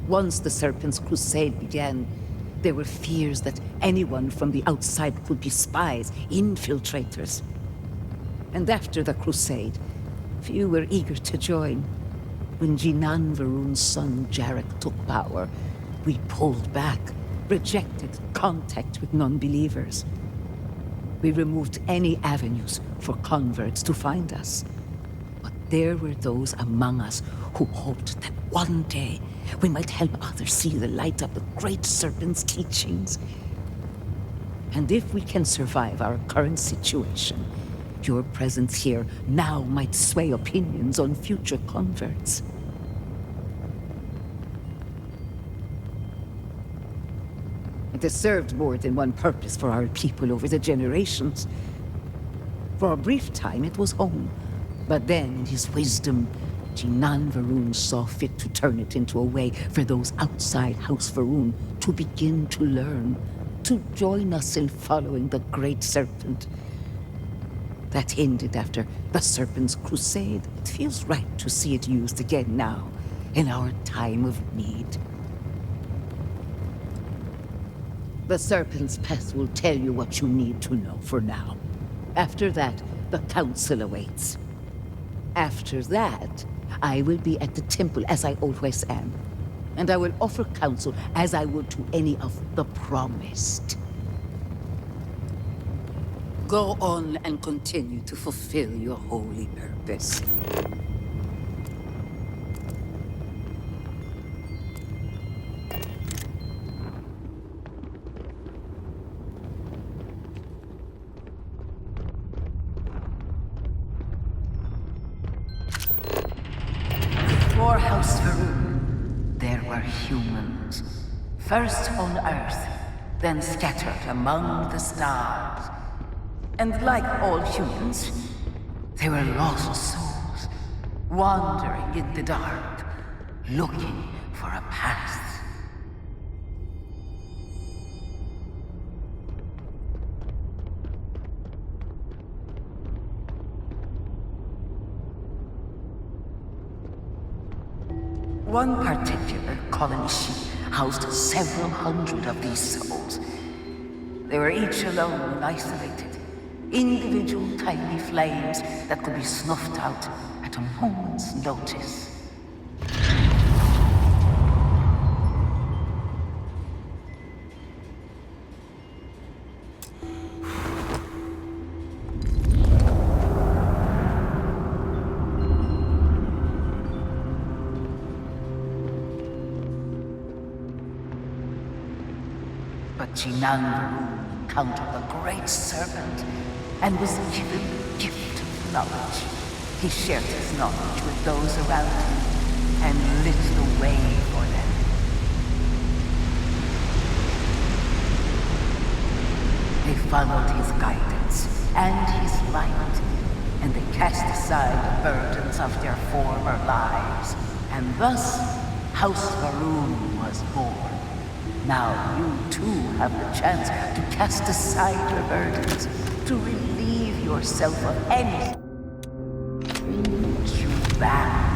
Once the Serpent's Crusade began, there were fears that anyone from the outside could be spies, infiltrators. And after the Crusade, few were eager to join. When Jinan Varun's son Jarek took power, we pulled back, rejected contact with non-believers. We removed any avenues for converts to find us. But there were those among us who hoped that one day we might help others see the light of the Great Serpent's teachings. And if we can survive our current situation, your presence here now might sway opinions on future converts. It has served more than one purpose for our people over the generations. For a brief time, it was home. But then, in his wisdom, Jinan Varun saw fit to turn it into a way for those outside House Varun to begin to learn, to join us in following the Great Serpent. That ended after the Serpent's Crusade. It feels right to see it used again now, in our time of need. The Serpent's Path will tell you what you need to know for now. After that, the Council awaits. After that, I will be at the temple as I always am. And I will offer counsel as I would to any of the promised. Go on and continue to fulfill your holy purpose. Before House Varun, there were humans. First on Earth, then scattered among the stars. And like all humans, they were lost souls, wandering in the dark, looking for a path. One particular colony ship housed several hundred of these souls. They were each alone and isolated, individual tiny flames that could be snuffed out at a moment's notice. But Jinan Varun encountered the Great Serpent and was given the gift of knowledge. He shared his knowledge with those around him and lit the way for them. They followed his guidance and his light, and they cast aside the burdens of their former lives. And thus, House Varun was born. Now you too have the chance to cast aside your burdens, to relieve yourself of anything. Bring you back.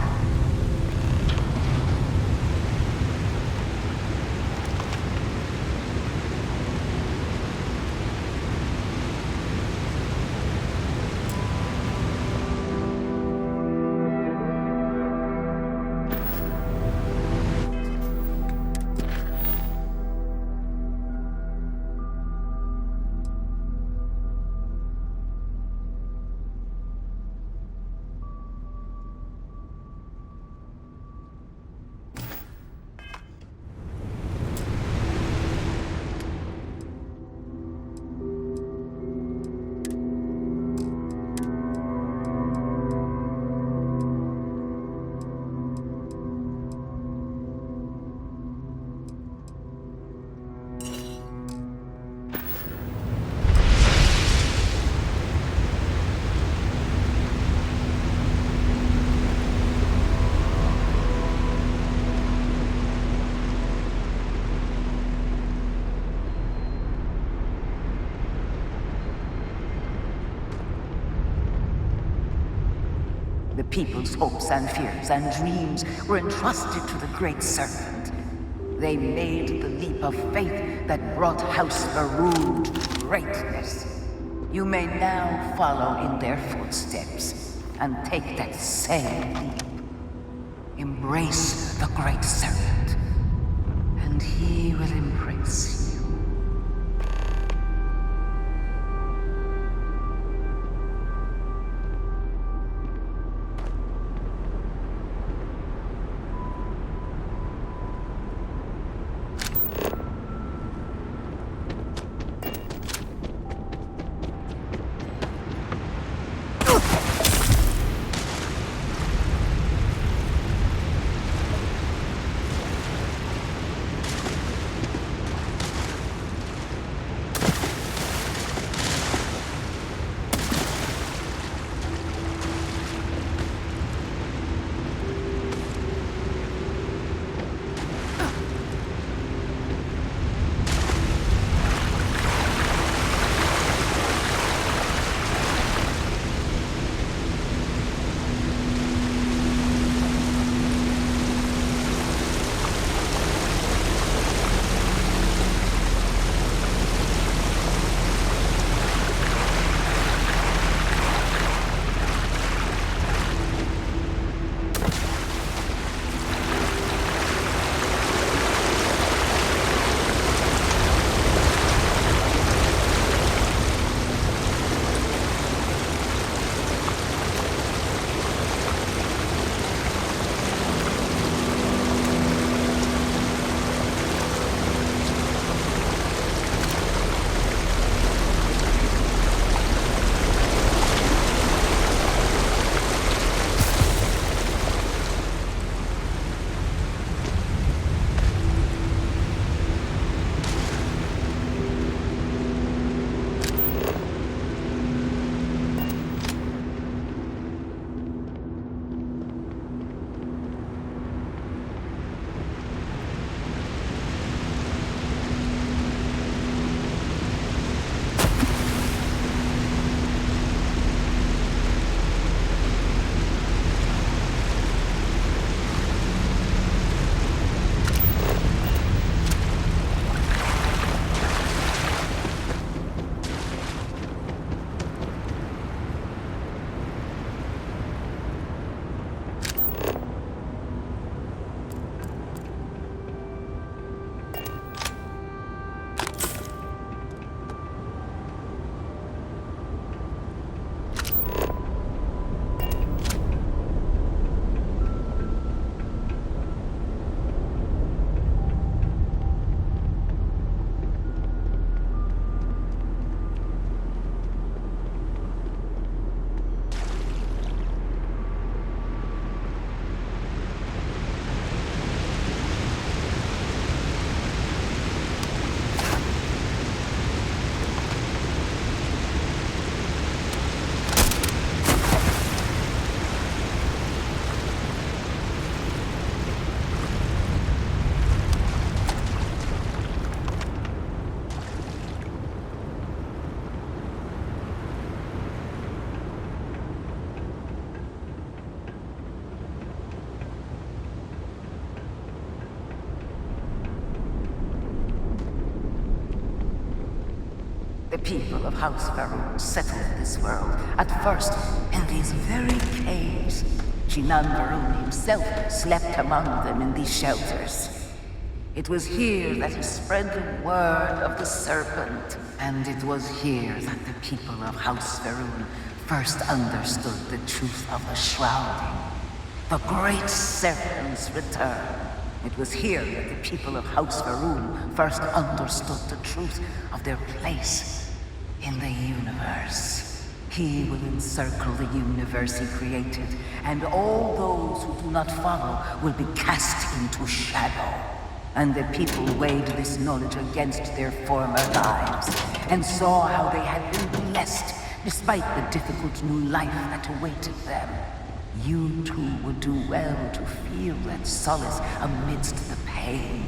people's hopes and fears and dreams were entrusted to the Great Serpent. They made the leap of faith that brought House Varun to greatness. You may now follow in their footsteps and take that same leap. Embrace the Great Serpent, and he will embrace you. The people of House Varun settled this world, at first in these very caves. Shinan Varun himself slept among them in these shelters. It was here that he spread the word of the serpent, and it was here that the people of House Varun first understood the truth of the shrouding, the great serpent's return. It was here that the people of House Varun first understood the truth of their place in the universe. He will encircle the universe he created, and all those who do not follow will be cast into shadow. And the people weighed this knowledge against their former lives, and saw how they had been blessed despite the difficult new life that awaited them. You too would do well to feel that solace amidst the pain.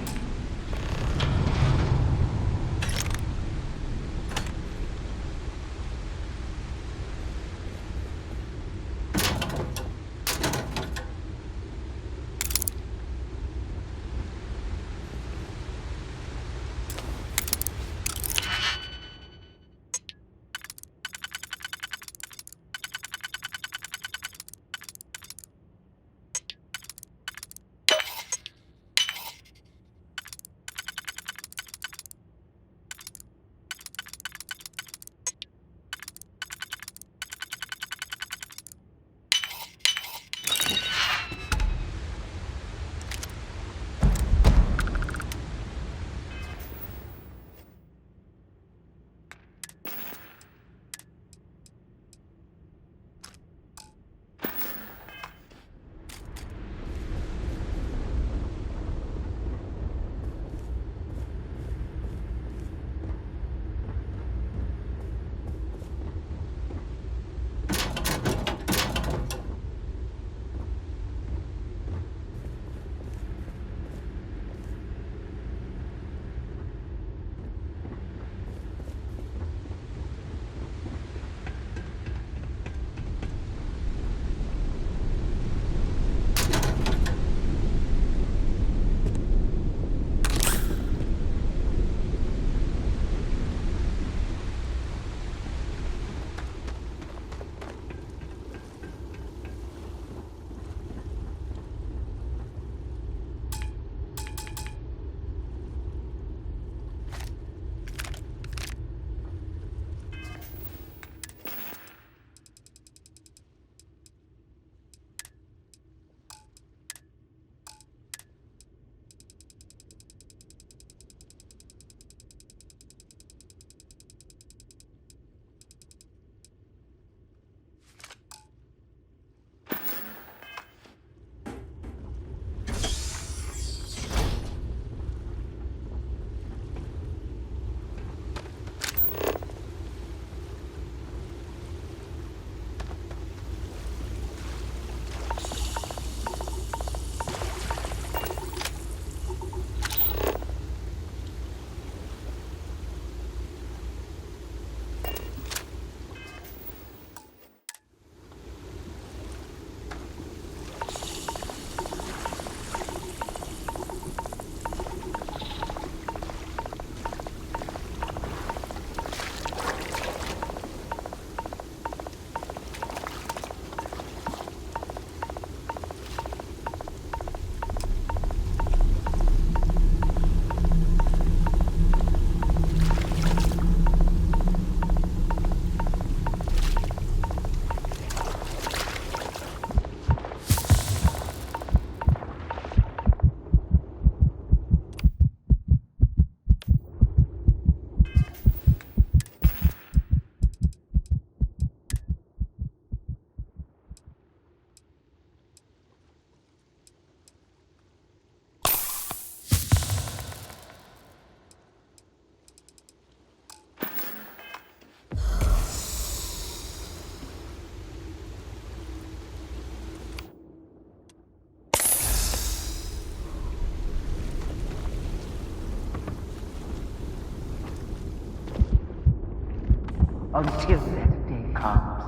Until that day comes,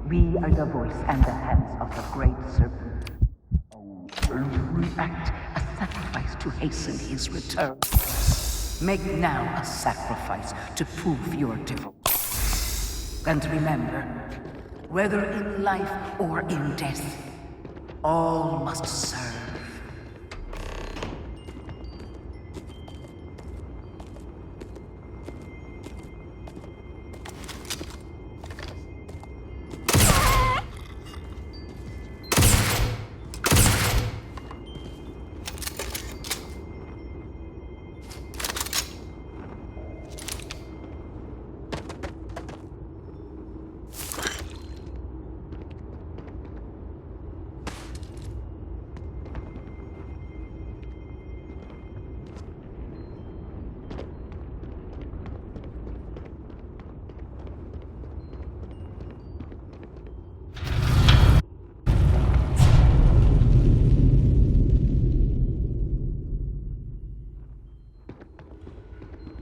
we are the voice and the hands of the Great Serpent. Every act a sacrifice to hasten his return. Make now a sacrifice to prove your devotion. And remember, whether in life or in death, all must serve.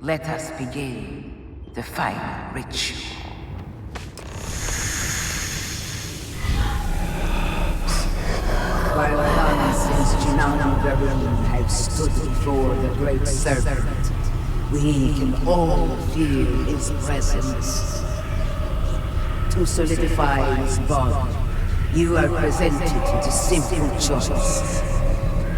Let us begin the final ritual. While none since Junan Varun have stood before the Great Serpent, we can all feel his presence. To solidify his bond, you are presented with a simple choice.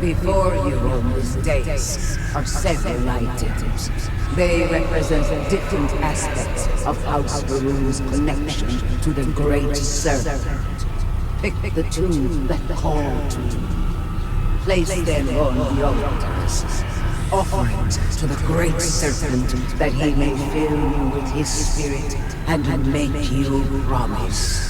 Before you on this dais are several items. They represent different aspects of House Varun's connection to the Great Serpent. Pick the two that call to you. Place them on the altars. Offerings to the Great Serpent that he may fill you with his spirit and make you promise.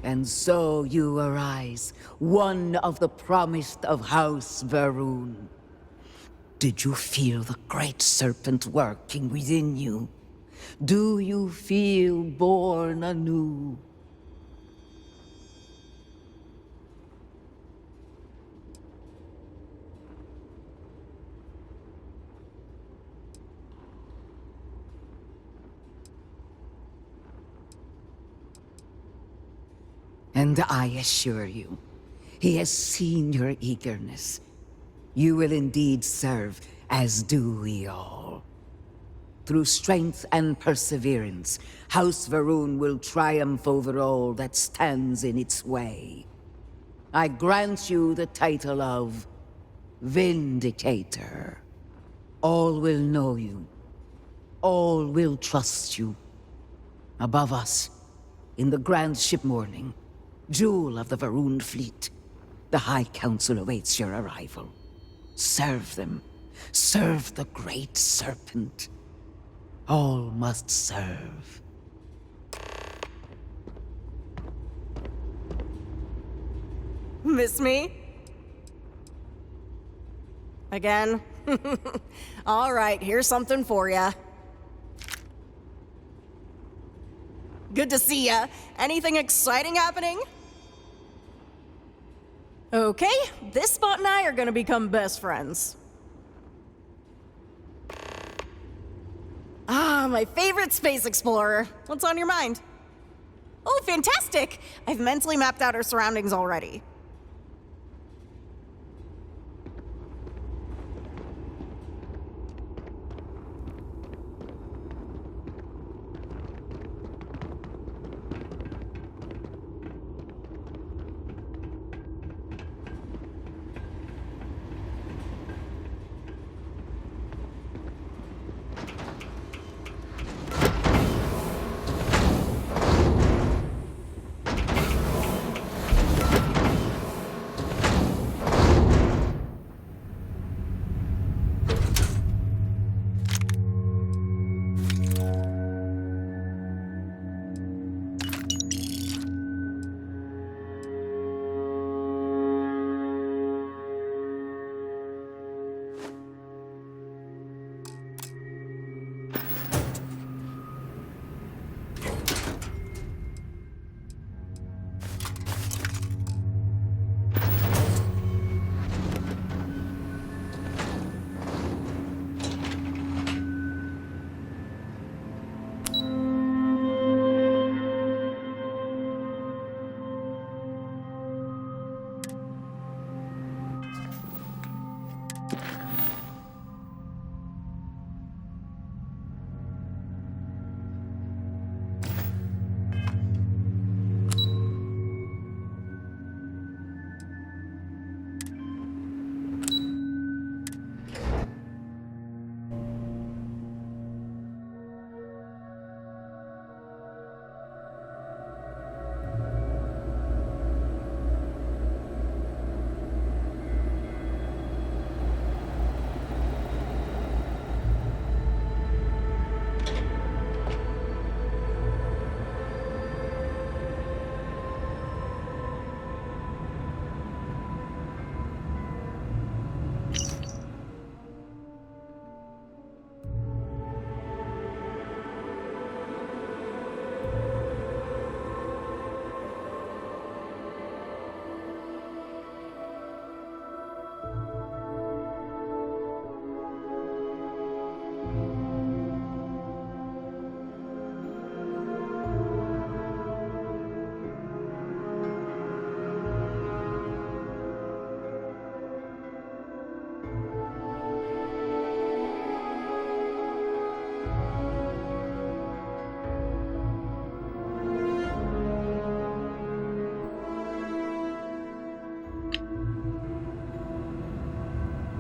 And so you arise, one of the promised of House Varun. Did you feel the Great Serpent working within you? Do you feel born anew? And I assure you, he has seen your eagerness. You will indeed serve, as do we all. Through strength and perseverance, House Varun will triumph over all that stands in its way. I grant you the title of Vindicator. All will know you. All will trust you. Above us, in the Grand Ship Morning, jewel of the Varun fleet, the High Council awaits your arrival. Serve them. Serve the Great Serpent. All must serve. Miss me? Again? All right, here's something for ya. Good to see ya. Anything exciting happening? Okay, this spot and I are gonna become best friends. Ah, my favorite space explorer. What's on your mind? Oh, fantastic! I've mentally mapped out our surroundings already.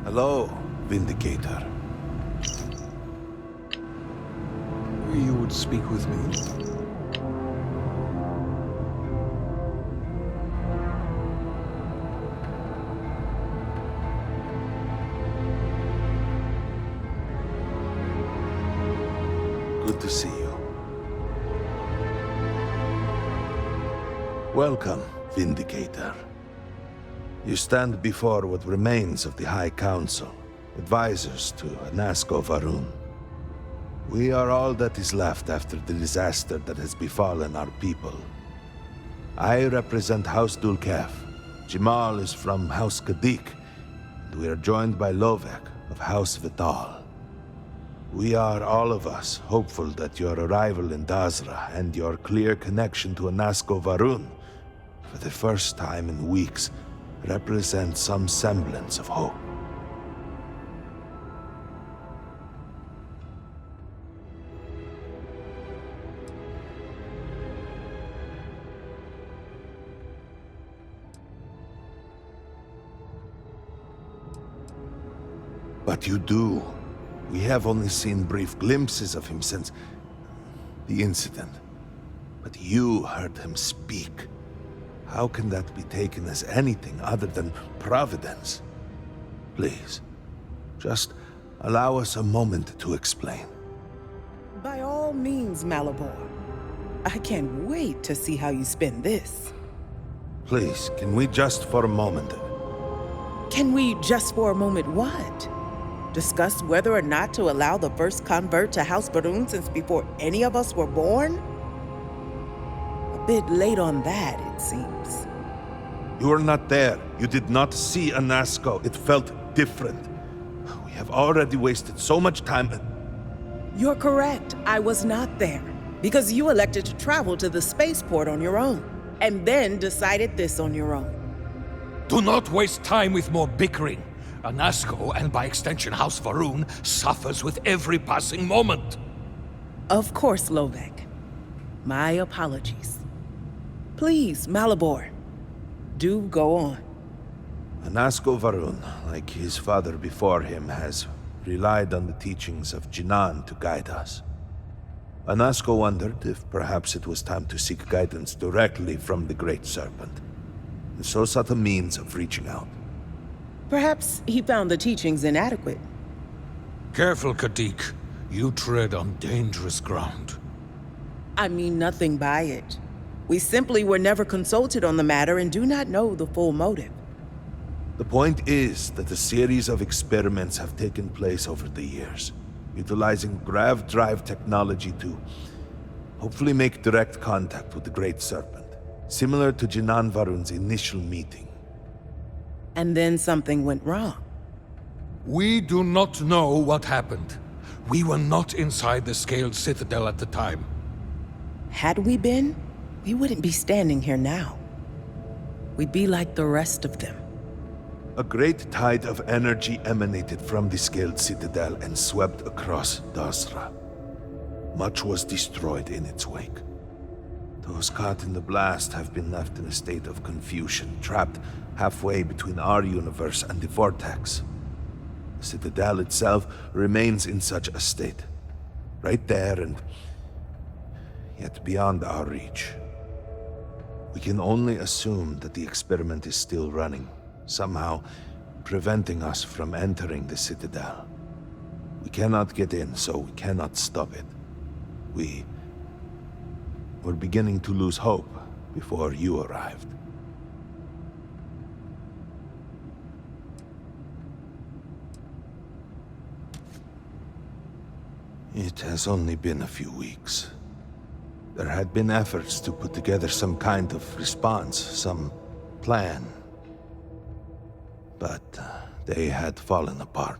Hello, Vindicator. You would speak with me. Good to see you. Welcome, Vindicator. You stand before what remains of the High Council, advisors to Anasko Varun. We are all that is left after the disaster that has befallen our people. I represent House Dulkef. Jamal is from House Kadik, and we are joined by Lovek of House Vital. We are, all of us, hopeful that your arrival in Dazra and your clear connection to Anasko Varun for the first time in weeks, represent some semblance of hope. But you do. We have only seen brief glimpses of him since the incident. But you heard him speak. How can that be taken as anything other than providence? Please, just allow us a moment to explain. By all means, Malibor. I can't wait to see how you spin this. Please, can we just for a moment... Can we just for a moment what? Discuss whether or not to allow the first convert to House Varun since before any of us were born? A bit late on that, it seems. You were not there. You did not see Anasco. It felt different. We have already wasted so much time. You're correct. I was not there. Because you elected to travel to the spaceport on your own. And then decided this on your own. Do not waste time with more bickering. Anasco, and by extension House Varun, suffers with every passing moment. Of course, Lovek. My apologies. Please, Malibor, do go on. Anasco Varun, like his father before him, has relied on the teachings of Jinan to guide us. Anasco wondered if perhaps it was time to seek guidance directly from the Great Serpent, and so sought a means of reaching out. Perhaps he found the teachings inadequate. Careful, Kadik. You tread on dangerous ground. I mean nothing by it. We simply were never consulted on the matter and do not know the full motive. The point is that a series of experiments have taken place over the years, utilizing grav drive technology to hopefully make direct contact with the Great Serpent, similar to Jinan Varun's initial meeting. And then something went wrong. We do not know what happened. We were not inside the Scaled Citadel at the time. Had we been, we wouldn't be standing here now. We'd be like the rest of them. A great tide of energy emanated from the Scaled Citadel and swept across Dasra. Much was destroyed in its wake. Those caught in the blast have been left in a state of confusion, trapped halfway between our universe and the Vortex. The Citadel itself remains in such a state. Right there and yet beyond our reach. We can only assume that the experiment is still running, somehow preventing us from entering the Citadel. We cannot get in, so we cannot stop it. We're beginning to lose hope before you arrived. It has only been a few weeks. There had been efforts to put together some kind of response, some plan. But they had fallen apart.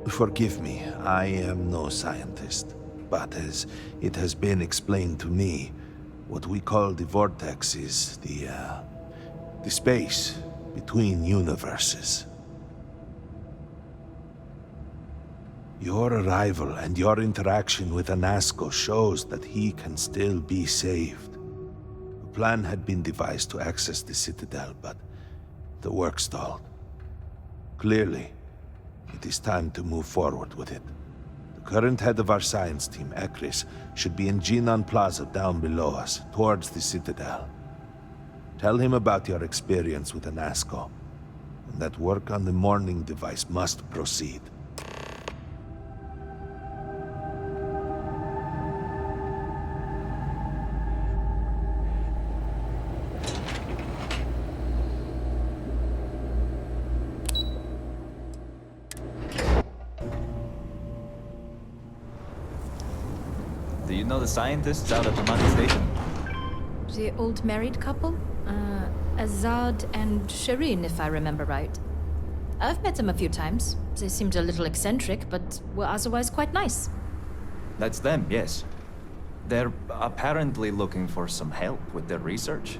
Forgive me, I am no scientist. But as it has been explained to me, what we call the Vortex is the space between universes. Your arrival and your interaction with Anasco shows that he can still be saved. A plan had been devised to access the Citadel, but the work stalled. Clearly, it is time to move forward with it. The current head of our science team, Ekris, should be in Jinan Plaza down below us, towards the Citadel. Tell him about your experience with Anasco, and that work on the morning device must proceed. Do you know the scientists out at the Mani station? The old married couple? Azad and Shireen, if I remember right. I've met them a few times. They seemed a little eccentric, but were otherwise quite nice. That's them, yes. They're apparently looking for some help with their research.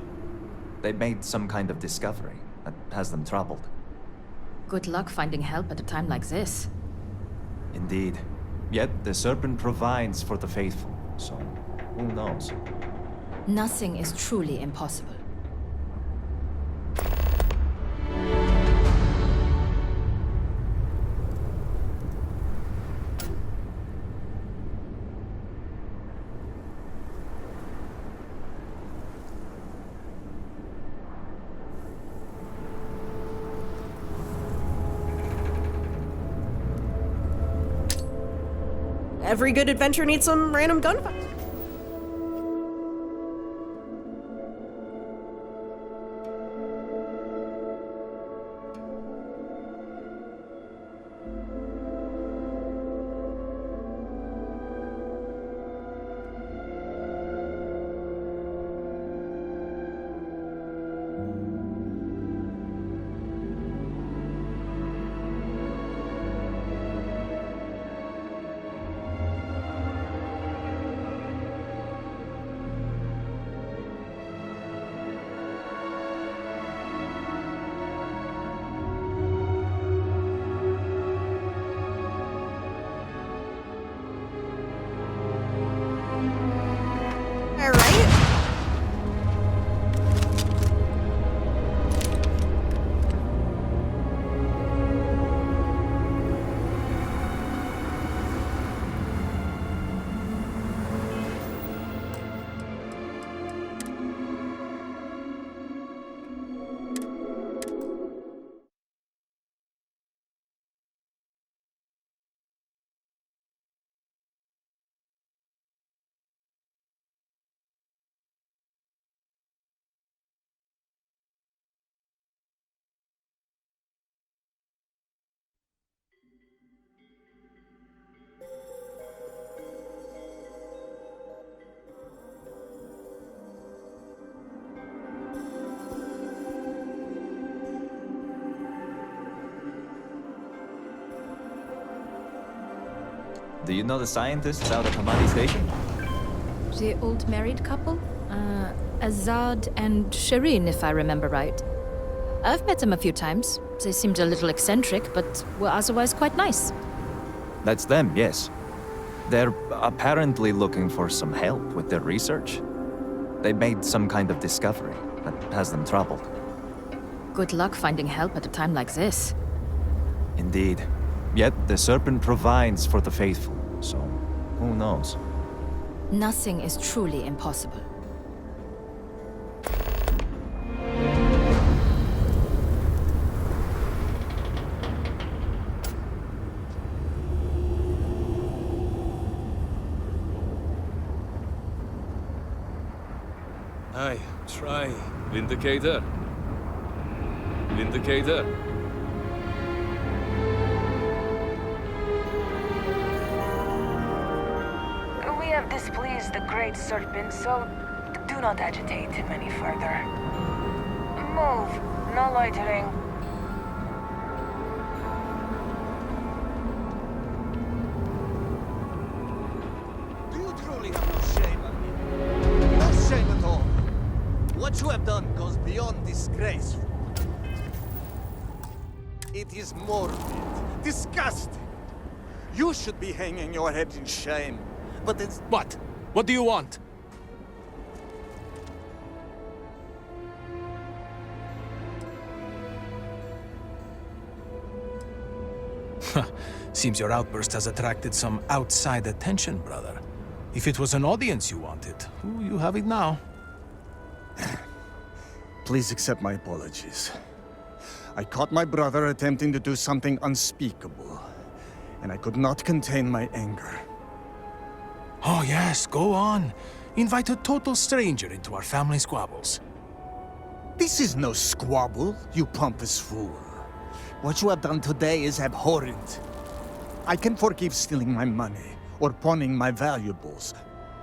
They made some kind of discovery that has them troubled. Good luck finding help at a time like this. Indeed. Yet the Serpent provides for the faithful, so who knows? Nothing is truly impossible. Every good adventure needs some random gunfire. All right. Do you know the scientists out at Hamadi Station? The old married couple? Azad and Shireen, if I remember right. I've met them a few times. They seemed a little eccentric, but were otherwise quite nice. That's them, yes. They're apparently looking for some help with their research. They made some kind of discovery that has them troubled. Good luck finding help at a time like this. Indeed. Yet the Serpent provides for the faithful, so who knows? Nothing is truly impossible. Aye, try. Vindicator. Vindicator. We have displeased the Great Serpent, so do not agitate him any further. Move, no loitering. Do you truly have no shame, Amir? No shame at all. What you have done goes beyond disgrace. It is morbid, disgusting. You should be hanging your head in shame, but it's... What? What do you want? Seems your outburst has attracted some outside attention, brother. If it was an audience you wanted, you have it now. Please accept my apologies. I caught my brother attempting to do something unspeakable, and I could not contain my anger. Oh yes, go on. Invite a total stranger into our family squabbles. This is no squabble, you pompous fool. What you have done today is abhorrent. I can forgive stealing my money or pawning my valuables.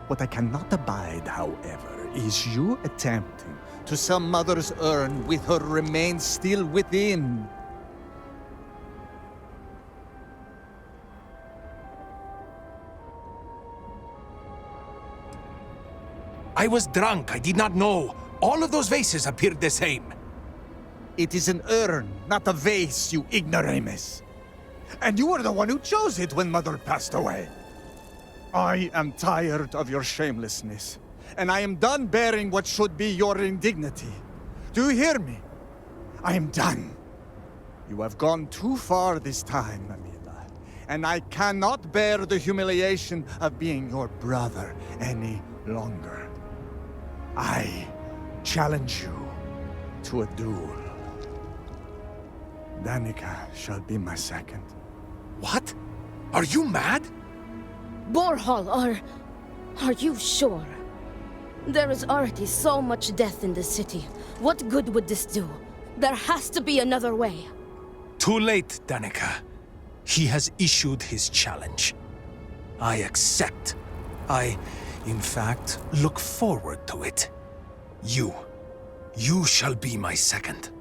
What I cannot abide, however, is you attempting to some mother's urn with her remains still within. I was drunk. I did not know. All of those vases appeared the same. It is an urn, not a vase, you ignoramus. And you were the one who chose it when Mother passed away. I am tired of your shamelessness, and I am done bearing what should be your indignity. Do you hear me? I am done. You have gone too far this time, Amila, and I cannot bear the humiliation of being your brother any longer. I challenge you to a duel. Danica shall be my second. What? Are you mad? Borhall, are you sure? There is already so much death in the city. What good would this do? There has to be another way. Too late, Danica. He has issued his challenge. I accept. In fact, look forward to it. You shall be my second.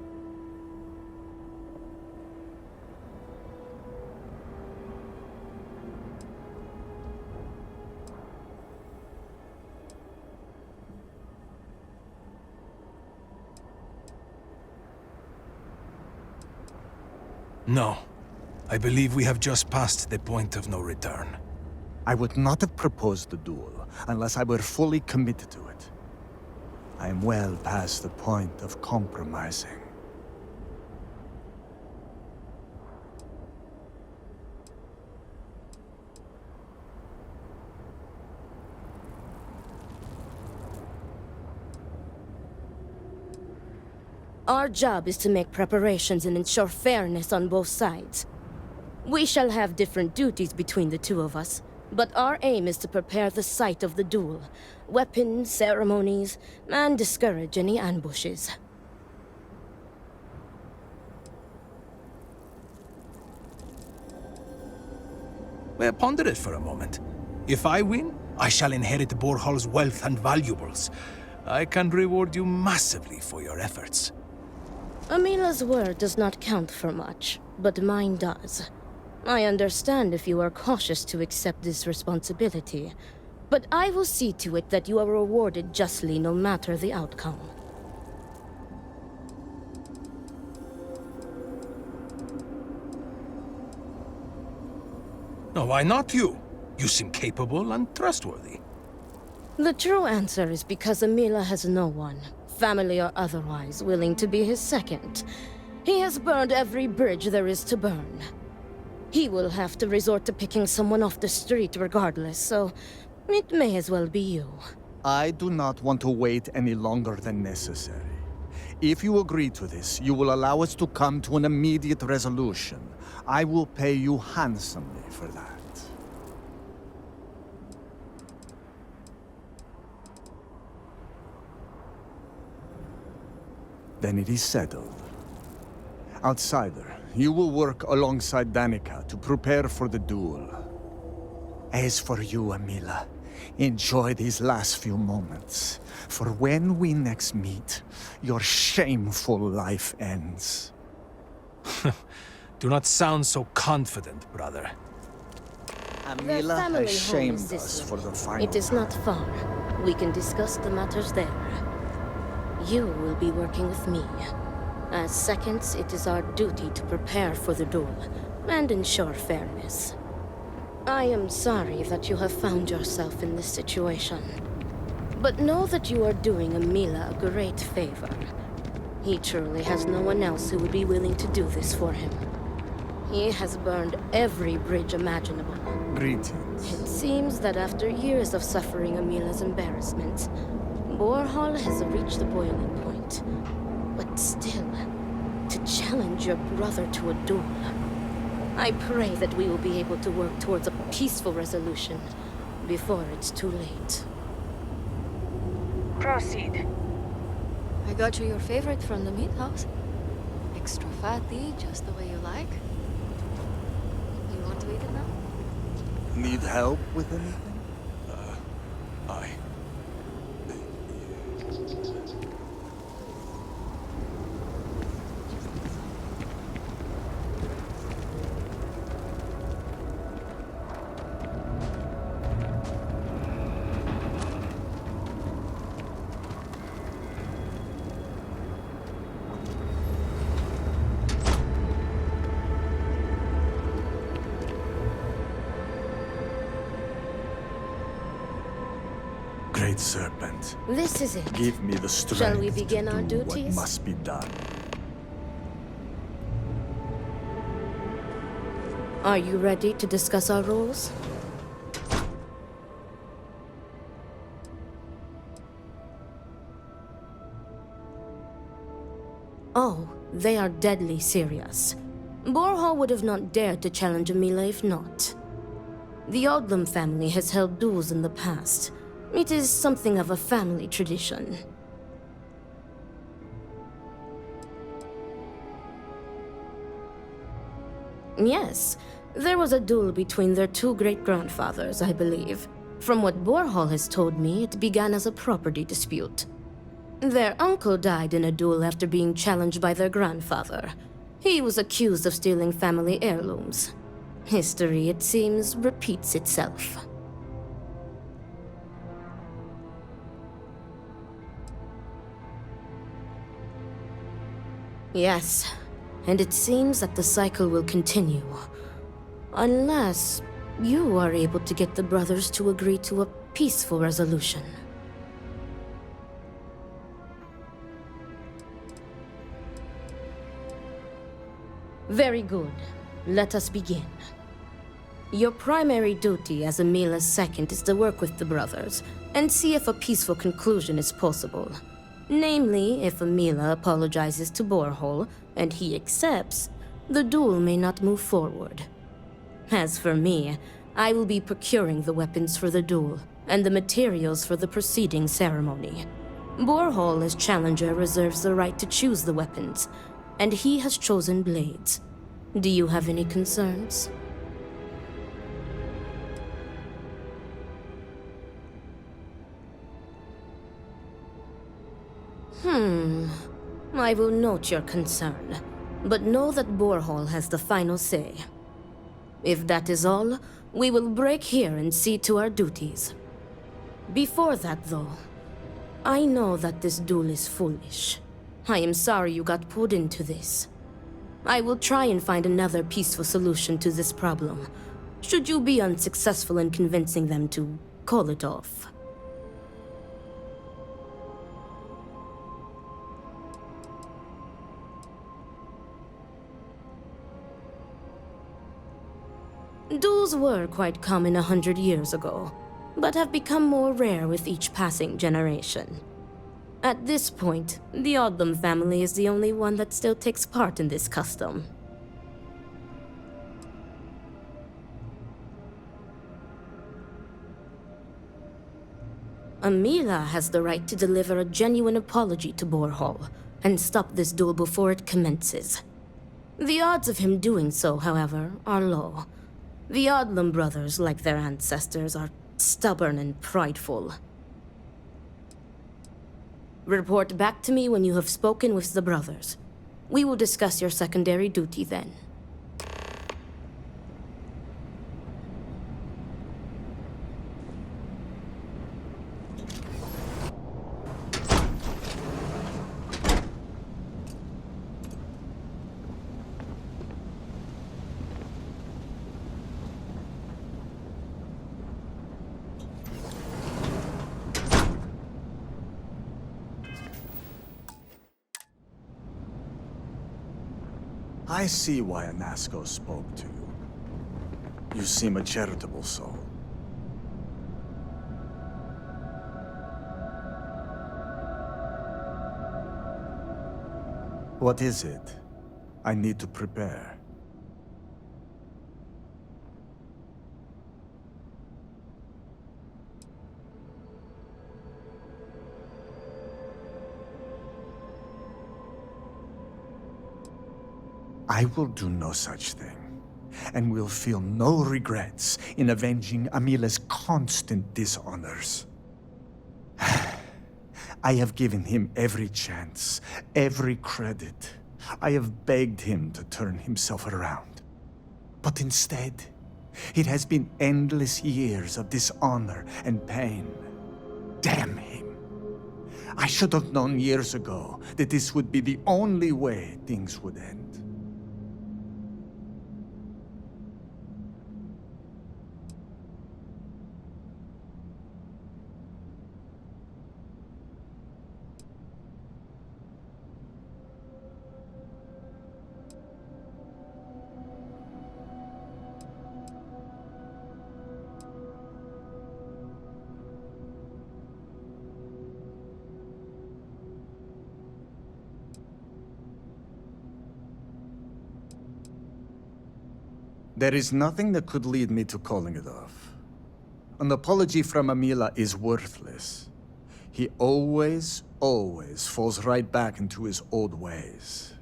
No. I believe we have just passed the point of no return. I would not have proposed the duel unless I were fully committed to it. I am well past the point of compromising. Our job is to make preparations and ensure fairness on both sides. We shall have different duties between the two of us, but our aim is to prepare the site of the duel, weapons, ceremonies, and discourage any ambushes. Well, ponder it for a moment. If I win, I shall inherit Borhall's wealth and valuables. I can reward you massively for your efforts. Amila's word does not count for much, but mine does. I understand if you are cautious to accept this responsibility, but I will see to it that you are rewarded justly no matter the outcome. No, why not you? You seem capable and trustworthy. The true answer is because Amila has no one, family or otherwise, willing to be his second. He has burned every bridge there is to burn. He will have to resort to picking someone off the street regardless, so it may as well be you. I do not want to wait any longer than necessary. If you agree to this, you will allow us to come to an immediate resolution. I will pay you handsomely for that. Then it is settled. Outsider, you will work alongside Danica to prepare for the duel. As for you, Amila, enjoy these last few moments. For when we next meet, your shameful life ends. Do not sound so confident, brother. Amila family has home shamed is this us way. for the final It is not far. We can discuss the matters there. You will be working with me. As seconds, it is our duty to prepare for the duel and ensure fairness. I am sorry that you have found yourself in this situation. But know that you are doing Amila a great favor. He truly has no one else who would be willing to do this for him. He has burned every bridge imaginable. Greetings. It seems that after years of suffering Amila's embarrassment, Borhall has reached the boiling point. But still, to challenge your brother to a duel. I pray that we will be able to work towards a peaceful resolution before it's too late. Proceed. I got you your favorite from the meat house. Extra fatty, just the way you like. You want to eat it now? Need help with anything? Great Serpent, This is it. give me the strength Shall we begin to our do duties? what must be done. Are you ready to discuss our roles? Oh, they are deadly serious. Borja would have not dared to challenge Amila if not. The Odlum family has held duels in the past. It is something of a family tradition. Yes, there was a duel between their two great-grandfathers, I believe. From what Borja has told me, it began as a property dispute. Their uncle died in a duel after being challenged by their grandfather. He was accused of stealing family heirlooms. History, it seems, repeats itself. Yes, and it seems that the cycle will continue. Unless you are able to get the brothers to agree to a peaceful resolution. Very good. Let us begin. Your primary duty as Amila's second is to work with the brothers and see if a peaceful conclusion is possible. Namely, if Amila apologizes to Borja and he accepts, the duel may not move forward. As for me, I will be procuring the weapons for the duel and the materials for the preceding ceremony. Borja as challenger reserves the right to choose the weapons, and he has chosen blades. Do you have any concerns? I will note your concern, but know that Borja has the final say. If that is all, we will break here and see to our duties. Before that, though, I know that this duel is foolish. I am sorry you got pulled into this. I will try and find another peaceful solution to this problem, should you be unsuccessful in convincing them to call it off. Duels were quite common 100 years ago, but have become more rare with each passing generation. At this point, the Odlum family is the only one that still takes part in this custom. Amila has the right to deliver a genuine apology to Borja and stop this duel before it commences. The odds of him doing so, however, are low. The Odlum brothers, like their ancestors, are stubborn and prideful. Report back to me when you have spoken with the brothers. We will discuss your secondary duty then. I see why Anasco spoke to you. You seem a charitable soul. What is it? I need to prepare. I will do no such thing, and will feel no regrets in avenging Amila's constant dishonors. I have given him every chance, every credit. I have begged him to turn himself around. But instead, it has been endless years of dishonor and pain. Damn him. I should have known years ago that this would be the only way things would end. There is nothing that could lead me to calling it off. An apology from Amila is worthless. He always falls right back into his old ways.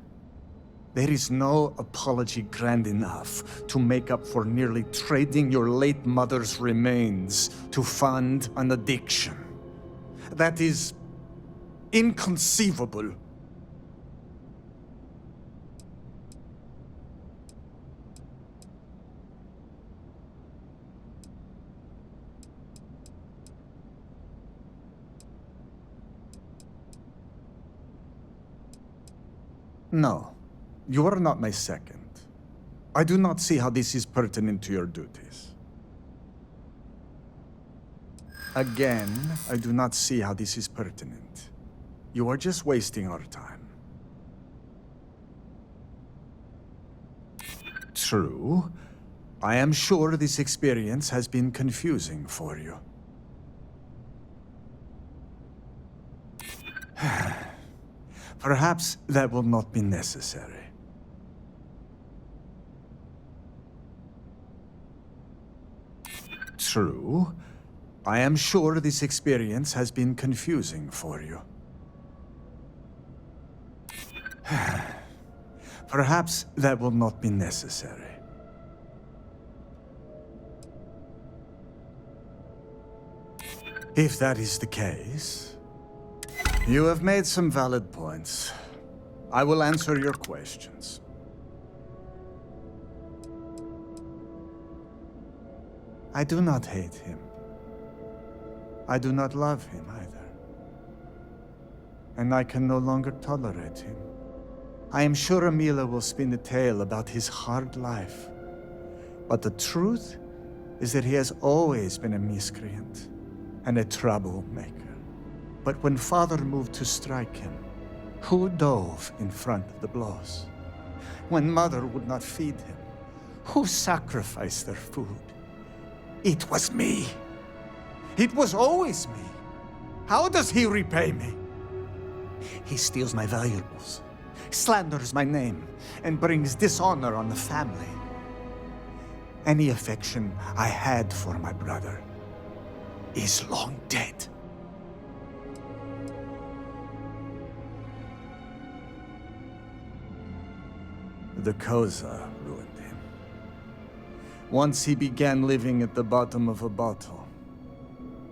There is no apology grand enough to make up for nearly trading your late mother's remains to fund an addiction. That is inconceivable. No, you are not my second. I do not see how this is pertinent to your duties. Again, I do not see how this is pertinent. You are just wasting our time. True. I am sure this experience has been confusing for you. Perhaps that will not be necessary. True. I am sure this experience has been confusing for you. Perhaps that will not be necessary. If that is the case, you have made some valid points. I will answer your questions. I do not hate him. I do not love him either. And I can no longer tolerate him. I am sure Amila will spin a tale about his hard life. But the truth is that he has always been a miscreant and a troublemaker. But when Father moved to strike him, who dove in front of the blows? When Mother would not feed him, who sacrificed their food? It was me. It was always me. How does he repay me? He steals my valuables, slanders my name, and brings dishonor on the family. Any affection I had for my brother is long dead. The Koza ruined him. Once he began living at the bottom of a bottle,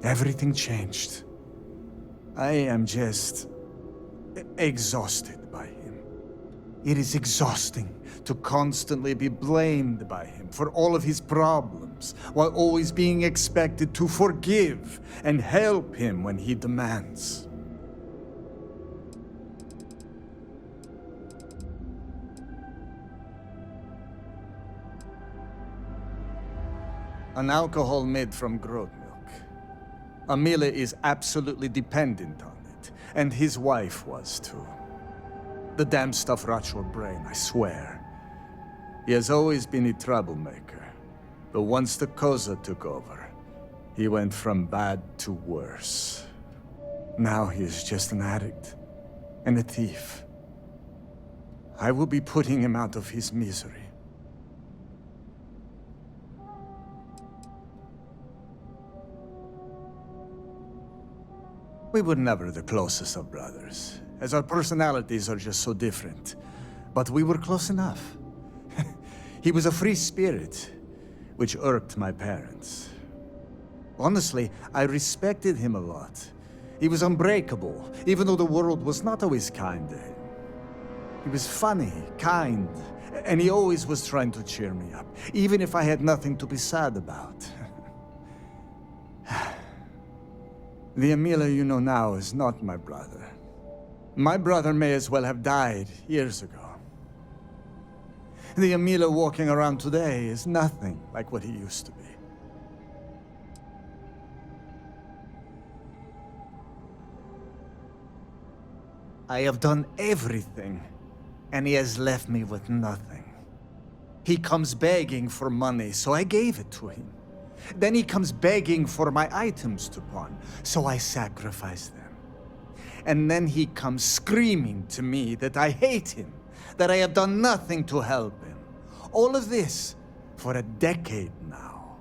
everything changed. I am just exhausted by him. It is exhausting to constantly be blamed by him for all of his problems, while always being expected to forgive and help him when he demands. An alcohol made from goat milk. Amila is absolutely dependent on it, and his wife was too. The damn stuff rots your brain, I swear. He has always been a troublemaker, but once the Koza took over, he went from bad to worse. Now he is just an addict and a thief. I will be putting him out of his misery. We were never the closest of brothers, as our personalities are just so different. But we were close enough. He was a free spirit, which irked my parents. Honestly, I respected him a lot. He was unbreakable, even though the world was not always kind to him. He was funny, kind, and he always was trying to cheer me up, even if I had nothing to be sad about. The Amila you know now is not my brother. My brother may as well have died years ago. The Amila walking around today is nothing like what he used to be. I have done everything, and he has left me with nothing. He comes begging for money, so I gave it to him. Then he comes begging for my items to pawn, so I sacrifice them. And then he comes screaming to me that I hate him, that I have done nothing to help him. All of this For a decade now,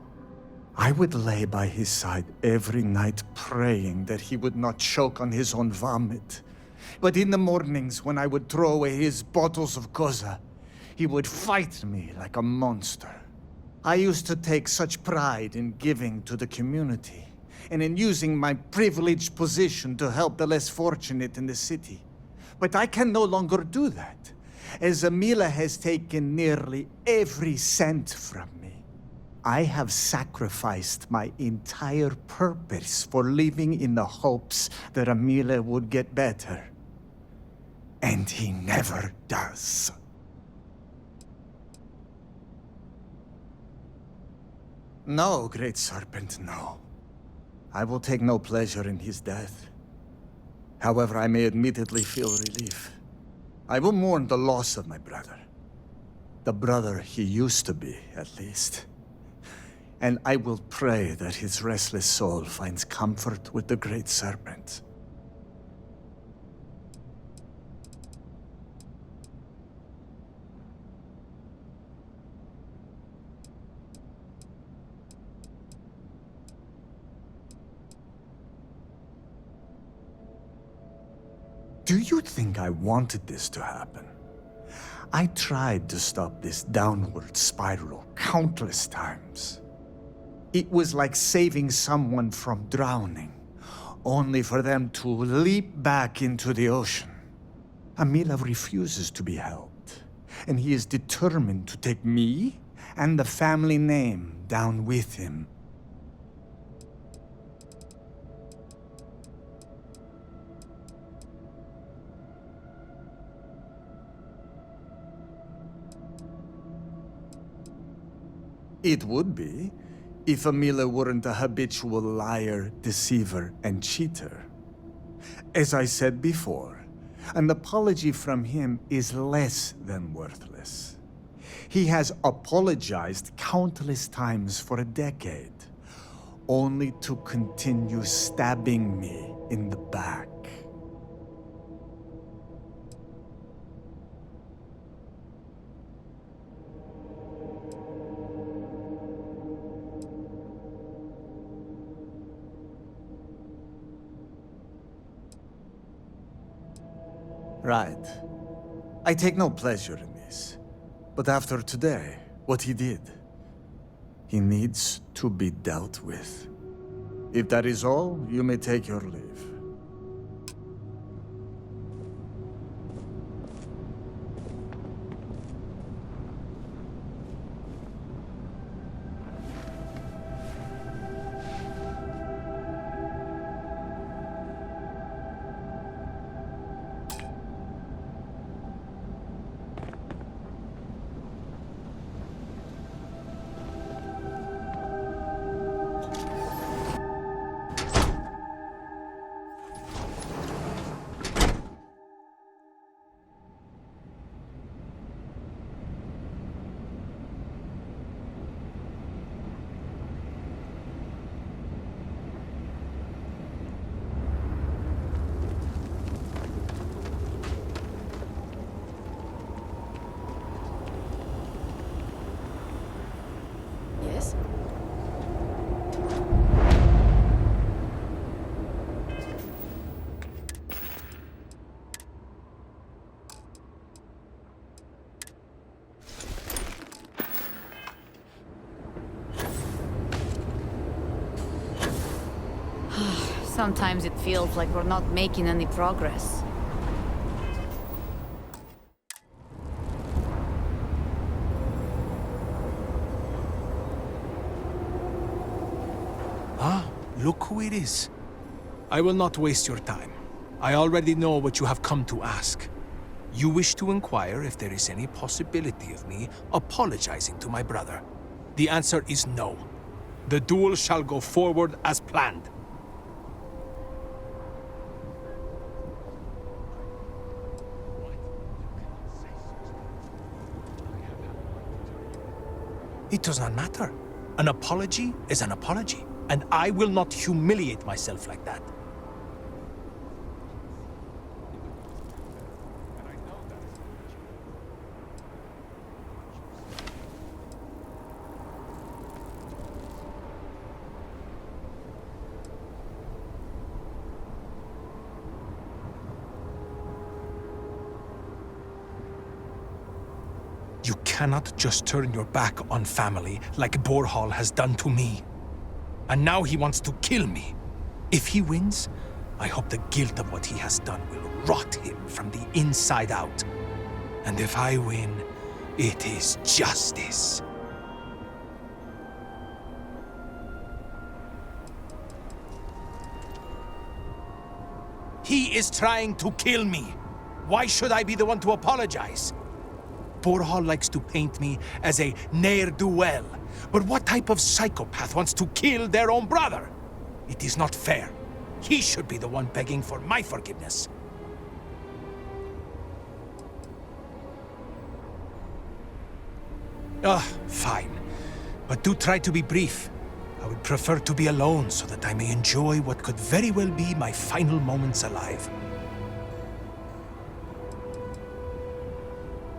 I would lay by his side every night praying that he would not choke on his own vomit. But in the mornings when I would throw away his bottles of Koza, he would fight me like a monster. I used to take such pride in giving to the community and in using my privileged position to help the less fortunate in the city. But I can no longer do that, as Amila has taken nearly every cent from me. I have sacrificed my entire purpose for living in the hopes that Amila would get better. And he never does. No, Great Serpent, no. I will take no pleasure in his death. However, I may admittedly feel relief. I will mourn the loss of my brother. The brother he used to be, at least. And I will pray that his restless soul finds comfort with the Great Serpent. Do you think I wanted this to happen? I tried to stop this downward spiral countless times. It was like saving someone from drowning, only for them to leap back into the ocean. Amila refuses to be helped, and he is determined to take me and the family name down with him. It would be, if Amila weren't a habitual liar, deceiver, and cheater. As I said before, an apology from him is less than worthless. He has apologized countless times for a decade, only to continue stabbing me in the back. Right. I take no pleasure in this. But after today, what he did, he needs to be dealt with. If that is all, you may take your leave. Yes? Sometimes it feels like we're not making any progress. Look who it is. I will not waste your time. I already know what you have come to ask. You wish to inquire if there is any possibility of me apologizing to my brother. The answer is no. The duel shall go forward as planned. It does not matter. An apology is an apology. And I will not humiliate myself like that. You cannot just turn your back on family like Borhall has done to me. And now he wants to kill me. If he wins, I hope the guilt of what he has done will rot him from the inside out. And if I win, it is justice. He is trying to kill me. Why should I be the one to apologize? Borhall likes to paint me as a ne'er-do-well. But what type of psychopath wants to kill their own brother? It is not fair. He should be the one begging for my forgiveness. Fine. But do try to be brief. I would prefer to be alone so that I may enjoy what could very well be my final moments alive.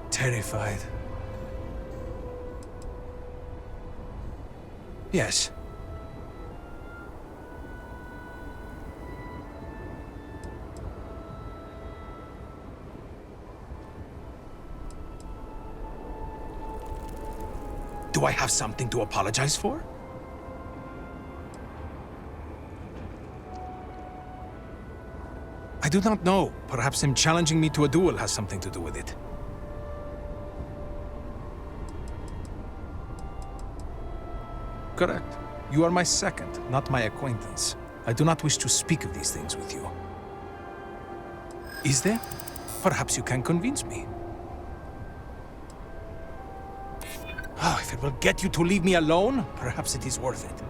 Terrified. Yes. Do I have something to apologize for? I do not know. Perhaps him challenging me to a duel has something to do with it. Correct. You are my second, not my acquaintance. I do not wish to speak of these things with you. Is there? Perhaps you can convince me. Oh, if it will get you to leave me alone, perhaps it is worth it.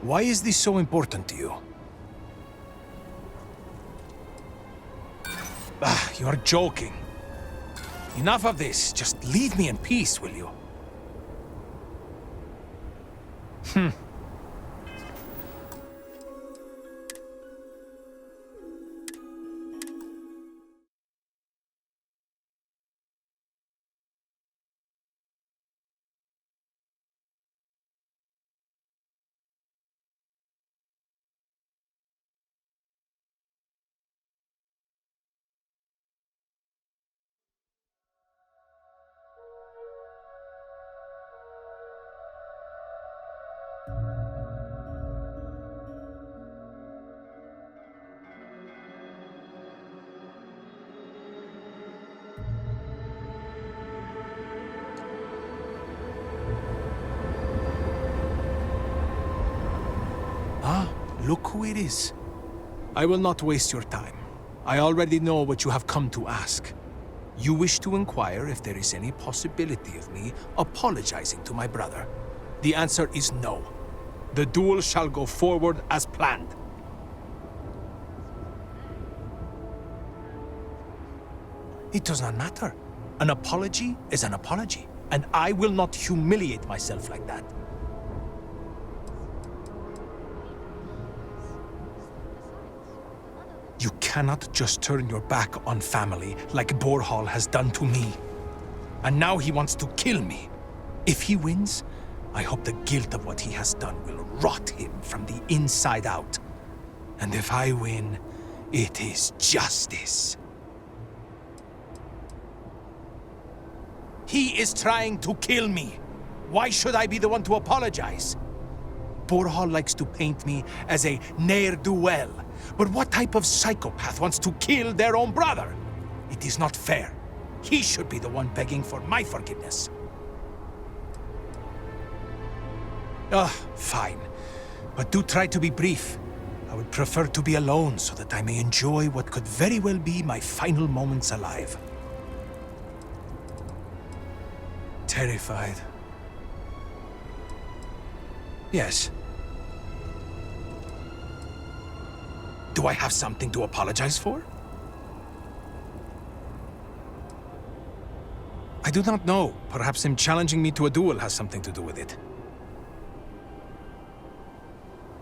Why is this so important to you? You are joking. Enough of this. Just leave me in peace, will you? Look who it is. I will not waste your time. I already know what you have come to ask. You wish to inquire if there is any possibility of me apologizing to my brother. The answer is no. The duel shall go forward as planned. It does not matter. An apology is an apology, and I will not humiliate myself like that. You cannot just turn your back on family like Borhall has done to me. And now he wants to kill me. If he wins, I hope the guilt of what he has done will rot him from the inside out. And if I win, it is justice. He is trying to kill me. Why should I be the one to apologize? Borhall likes to paint me as a ne'er-do-well. But what type of psychopath wants to kill their own brother? It is not fair. He should be the one begging for my forgiveness. Fine. But do try to be brief. I would prefer to be alone so that I may enjoy what could very well be my final moments alive. Terrified. Yes. Do I have something to apologize for? I do not know. Perhaps him challenging me to a duel has something to do with it.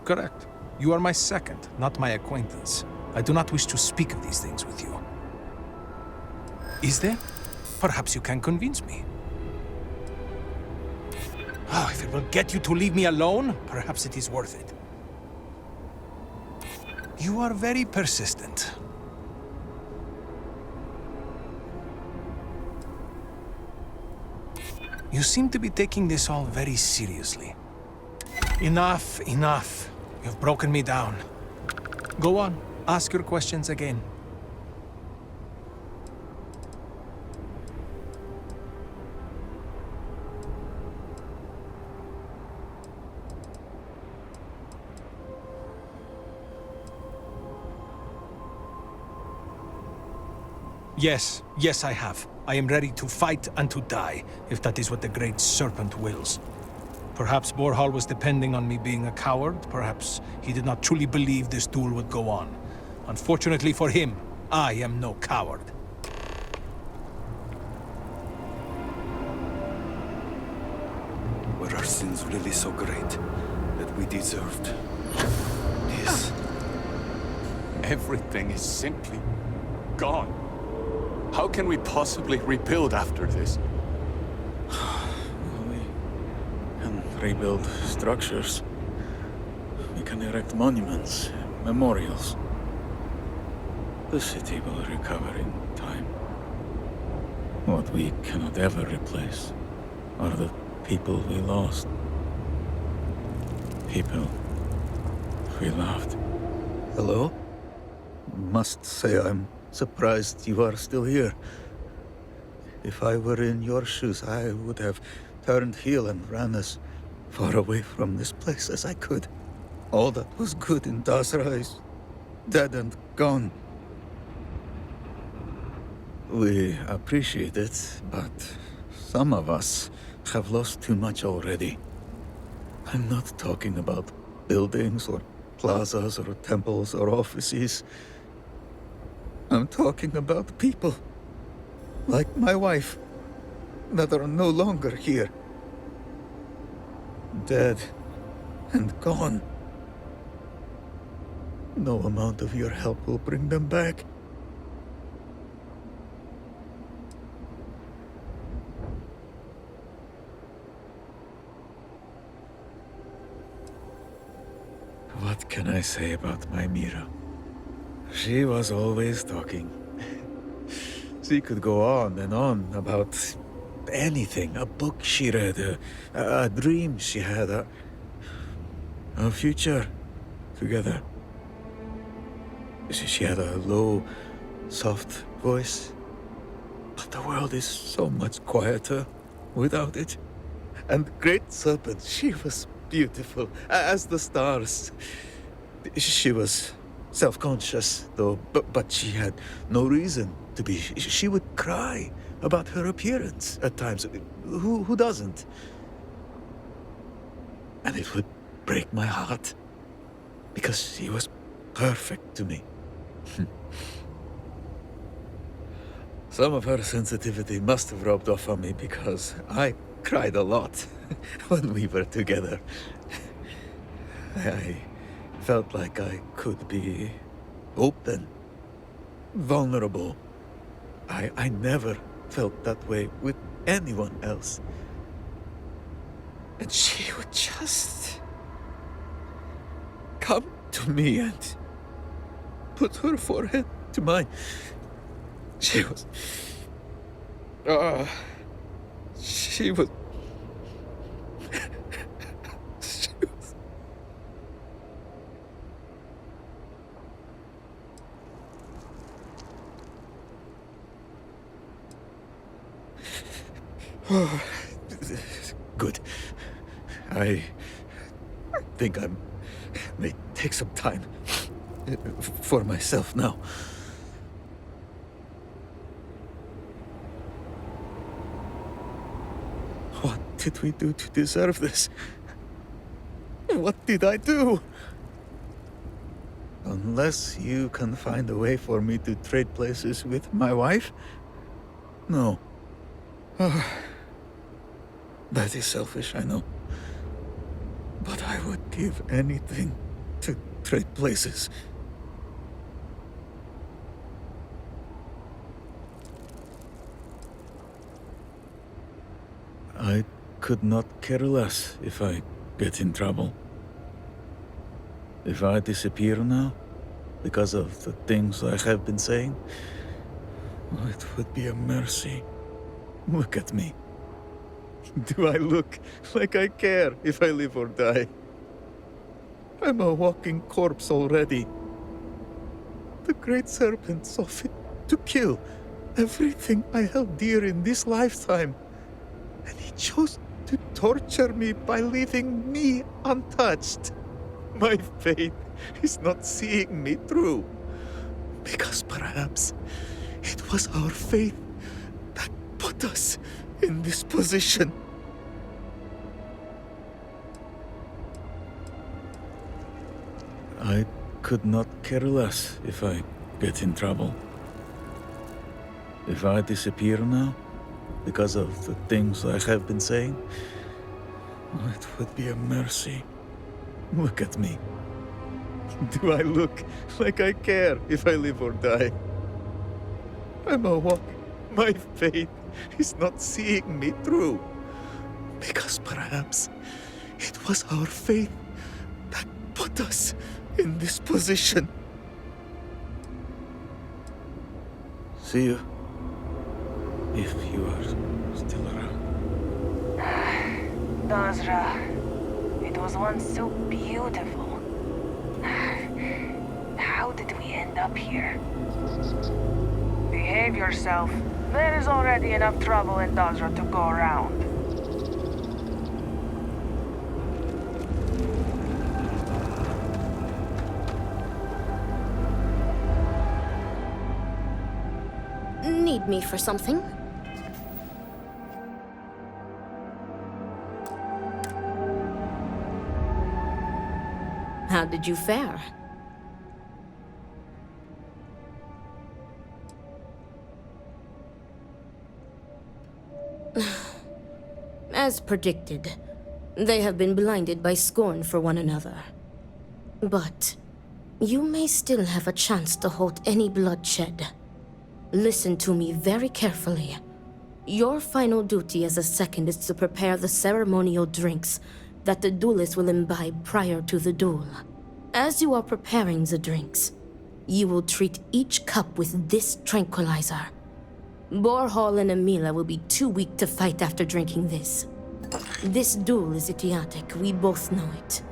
Correct. You are my second, not my acquaintance. I do not wish to speak of these things with you. Is there? Perhaps you can convince me. Oh, if it will get you to leave me alone, perhaps it is worth it. You are very persistent. You seem to be taking this all very seriously. Enough, enough. You've broken me down. Go on, ask your questions again. Yes, I have. I am ready to fight and to die, if that is what the Great Serpent wills. Perhaps Borhal was depending on me being a coward. Perhaps he did not truly believe this duel would go on. Unfortunately for him, I am no coward. Were our sins really so great that we deserved this? Everything is simply gone. How can we possibly rebuild after this? We can rebuild structures. We can erect monuments, memorials. The city will recover in time. What we cannot ever replace are the people we lost. People we loved. Hello? Must say I'm surprised you are still here. If I were in your shoes, I would have turned heel and ran as far away from this place as I could. All that was good in Dasra is dead and gone. We appreciate it, but some of us have lost too much already. I'm not talking about buildings or plazas or temples or offices. I'm talking about people, like my wife, that are no longer here. Dead and gone. No amount of your help will bring them back. What can I say about my Mira? She was always talking. She could go on and on about anything. A book she read, a dream she had, a future together. She had a low, soft voice. But the world is so much quieter without it. And Great Serpent, she was beautiful as the stars. She was self-conscious, though, but she had no reason to be. She would cry about her appearance at times. Who doesn't? And it would break my heart, because she was perfect to me. Some of her sensitivity must have rubbed off on me, because I cried a lot when we were together. I felt like I could be open, vulnerable. I never felt that way with anyone else. And she would just come to me and put her forehead to mine. She was... she was... Good. I think I may take some time for myself now. What did we do to deserve this? What did I do? Unless you can find a way for me to trade places with my wife? No. That is selfish, I know. But I would give anything to trade places. I could not care less if I get in trouble. If I disappear now, because of the things I have been saying, it would be a mercy. Look at me. Do I look like I care if I live or die? I'm a walking corpse already. The Great Serpent saw fit to kill everything I held dear in this lifetime. And he chose to torture me by leaving me untouched. My fate is not seeing me through. Because perhaps it was our faith that put us in this position. I could not care less if I get in trouble. If I disappear now, because of the things I have been saying, it would be a mercy. Look at me. Do I look like I care if I live or die? I'm a walk. My faith is not seeing me through. Because perhaps it was our faith that put us in this position. See you. If you are still around. Dazra, it was once so beautiful. How did we end up here? Behave yourself. There is already enough trouble in Dazra to go around. Need me for something? How did you fare? As predicted, they have been blinded by scorn for one another. But you may still have a chance to halt any bloodshed. Listen to me very carefully. Your final duty as a second is to prepare the ceremonial drinks that the duelist will imbibe prior to the duel. As you are preparing the drinks, you will treat each cup with this tranquilizer. Borhall and Emila will be too weak to fight after drinking this. This duel is idiotic, we both know it.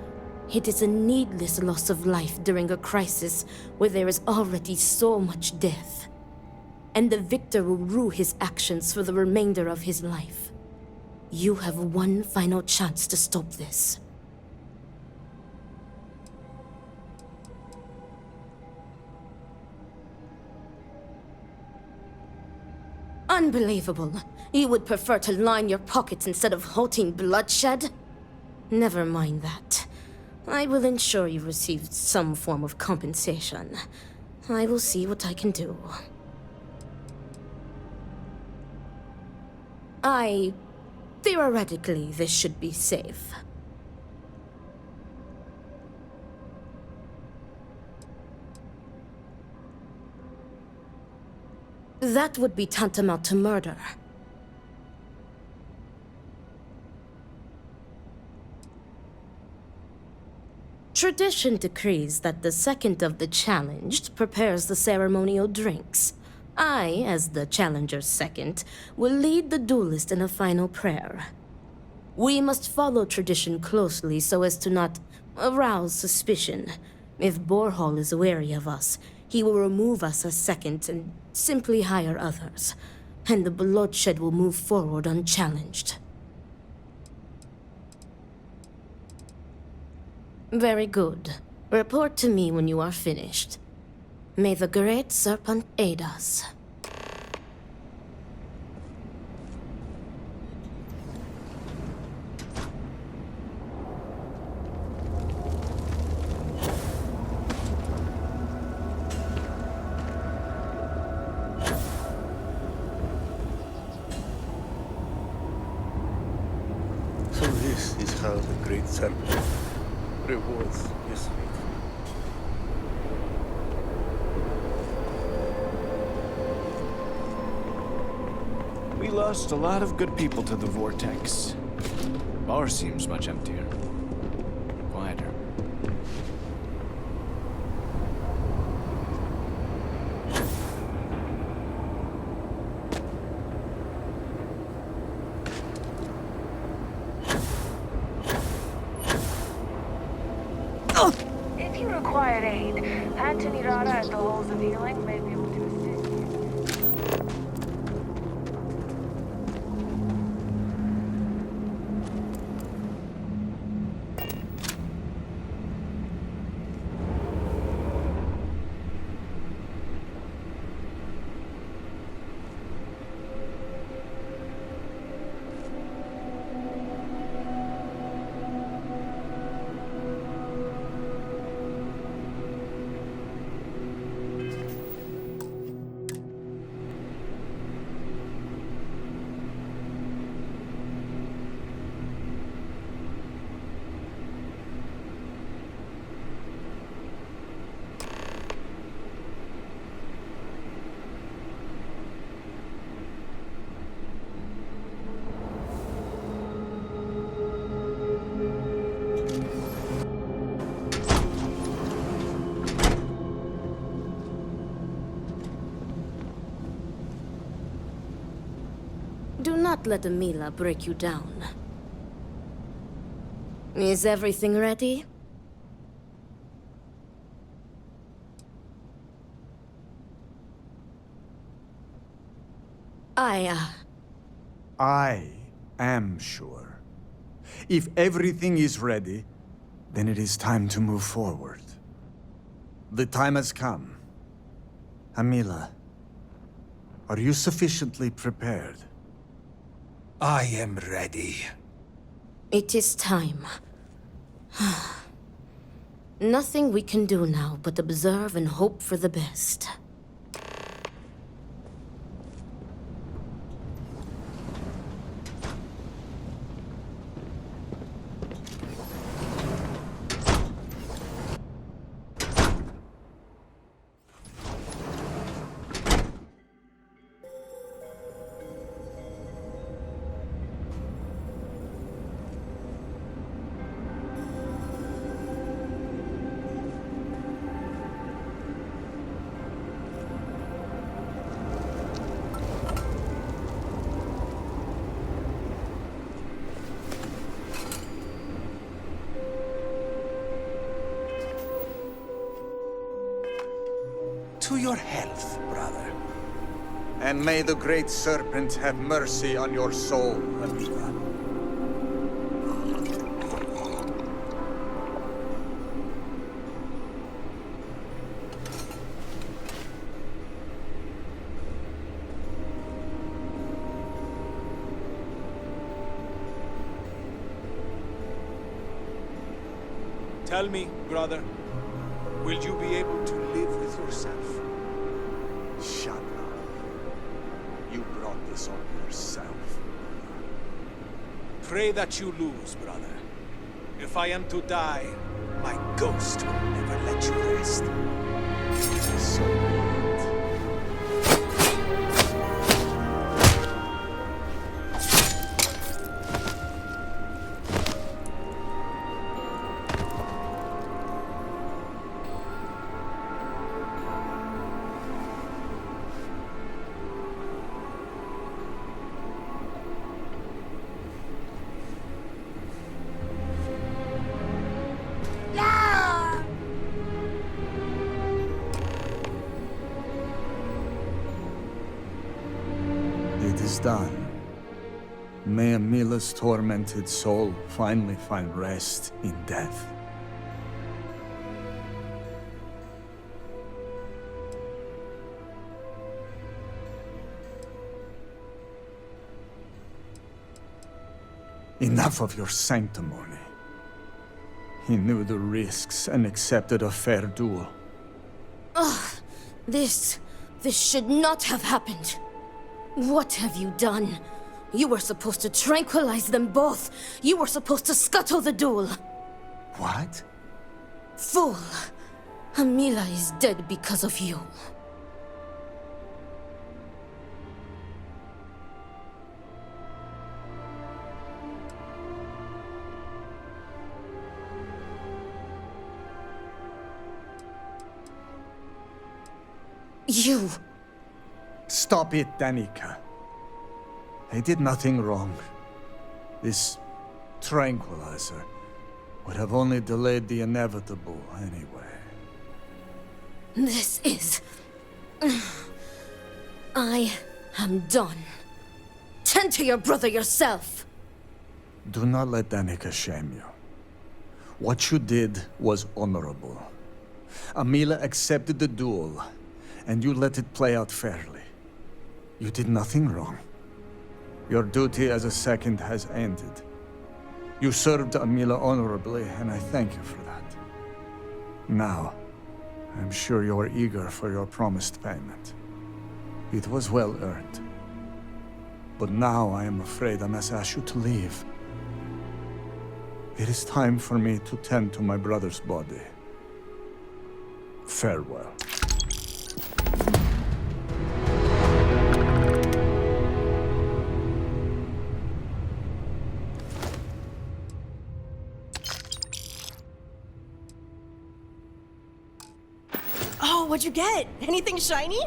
It is a needless loss of life during a crisis where there is already so much death. And the victor will rue his actions for the remainder of his life. You have one final chance to stop this. Unbelievable. You would prefer to line your pockets instead of halting bloodshed? Never mind that. I will ensure you receive some form of compensation. I will see what I can do. Theoretically, this should be safe. That would be tantamount to murder. Tradition decrees that the second of the challenged prepares the ceremonial drinks. I, as the challenger's second, will lead the duelist in a final prayer. We must follow tradition closely so as to not arouse suspicion. If Borhall is wary of us, he will remove us as second and simply hire others, and the bloodshed will move forward unchallenged. Very good. Report to me when you are finished. May the Great Serpent aid us. So this is how the Great Serpent rewards his faithful. We lost a lot of good people to the Vortex. Bar seems much emptier. Quieter. If you require aid, Antony Rara at the Halls of Healing may be able to assist you. Do not let Amila break you down. Is everything ready? I am sure. If everything is ready, then it is time to move forward. The time has come. Amila, are you sufficiently prepared? I am ready. It is time. Nothing we can do now but observe and hope for the best. To your health, brother. And may the Great Serpent have mercy on your soul, Amila. Tell me, brother, will you be able to live with yourself? Shut up. You brought this on yourself. Pray that you lose, brother. If I am to die, my ghost will never let you rest. So be it. It is done. May Amila's tormented soul finally find rest in death. Enough of your sanctimony. He knew the risks and accepted a fair duel. Ugh! This should not have happened. What have you done? You were supposed to tranquilize them both. You were supposed to scuttle the duel. What? Fool! Amila is dead because of you. You... Stop it, Danica. I did nothing wrong. This tranquilizer, would have only delayed the inevitable anyway. This is... I am done. Tend to your brother yourself. Do not let Danica shame you. What you did was honorable. Amila accepted the duel, and you let it play out fairly. You did nothing wrong. Your duty as a second has ended. You served Amila honorably, and I thank you for that. Now, I'm sure you are eager for your promised payment. It was well earned. But now I am afraid I must ask you to leave. It is time for me to tend to my brother's body. Farewell. Oh, what'd you get? Anything shiny?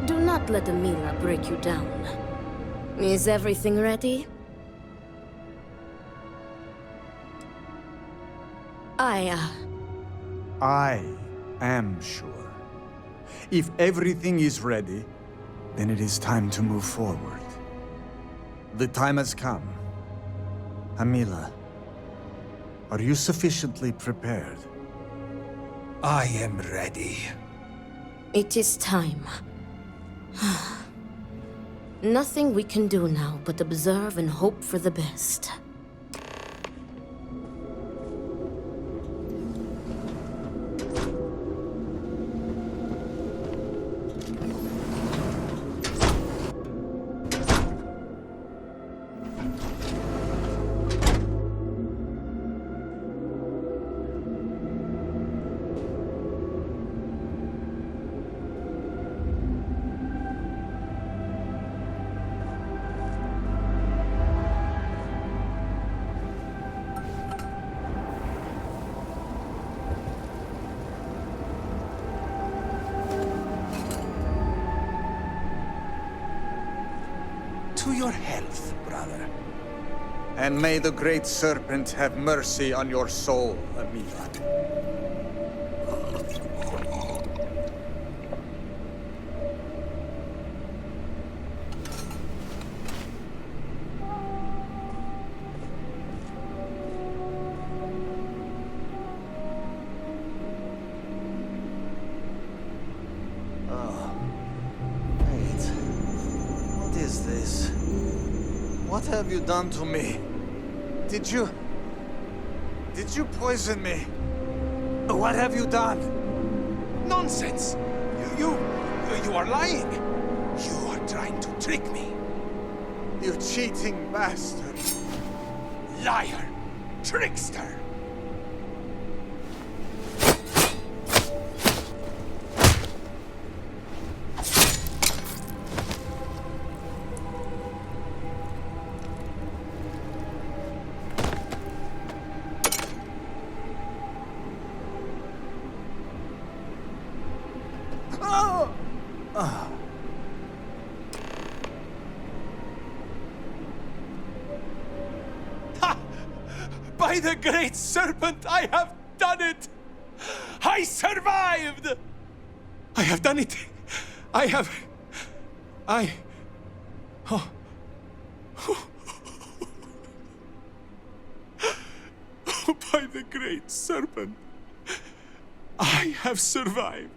Do not let Amila break you down. Is everything ready? I am sure. If everything is ready, then it is time to move forward. The time has come. Amila, are you sufficiently prepared? I am ready. It is time. Nothing we can do now but observe and hope for the best. To your health, brother. And may the great serpent have mercy on your soul, Amila. What have you done to me? Did you poison me? What have you done? Nonsense! You are lying! You are trying to trick me! You cheating bastard! Liar! Trickster! By the Great Serpent, I have done it! I survived! I have done it! Oh. By the Great Serpent, I have survived.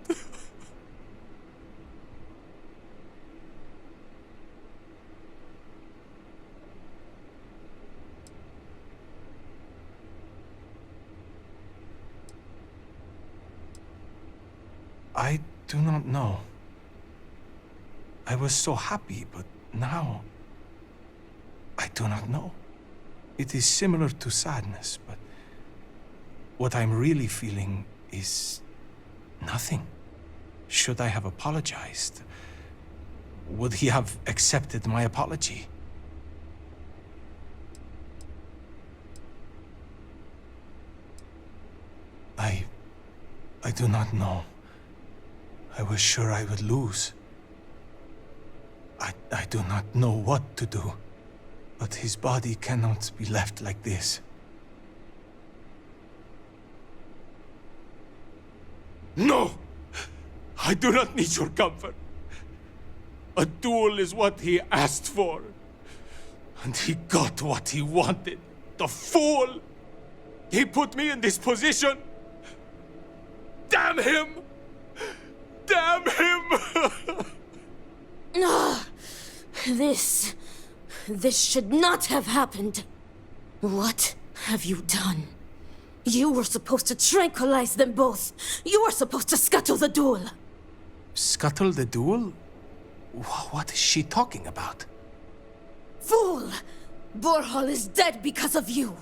I do not know. I was so happy, but now I do not know. It is similar to sadness, but what I'm really feeling is nothing. Should I have apologized? Would he have accepted my apology? I do not know. I was sure I would lose. I do not know what to do. But his body cannot be left like this. No! I do not need your comfort. A duel is what he asked for. And he got what he wanted. The fool! He put me in this position. Damn him! Damn him! This should not have happened. What have you done? You were supposed to tranquilize them both. You were supposed to scuttle the duel. Scuttle the duel? What is she talking about? Fool! Borhall is dead because of you.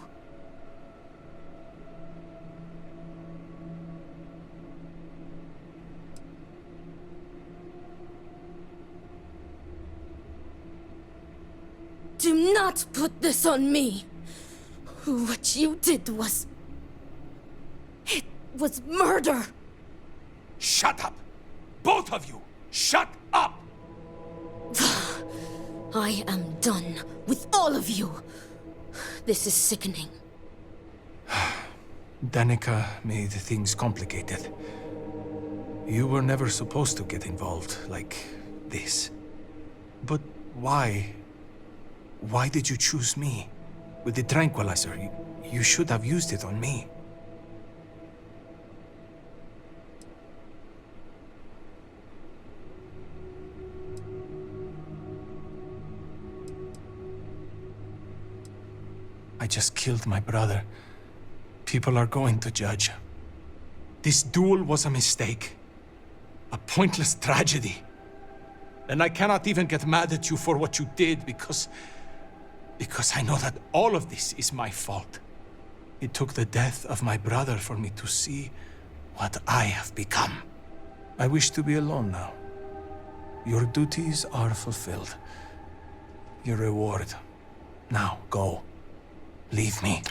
Do not put this on me. What you did was... It was murder. Shut up! Both of you! Shut up! I am done with all of you. This is sickening. Danica made things complicated. You were never supposed to get involved like this. But why? Why did you choose me? With the tranquilizer, you should have used it on me. I just killed my brother. People are going to judge. This duel was a mistake. A pointless tragedy. And I cannot even get mad at you for what you did because I know that all of this is my fault. It took the death of my brother for me to see what I have become. I wish to be alone now. Your duties are fulfilled. Your reward. Now, go. Leave me.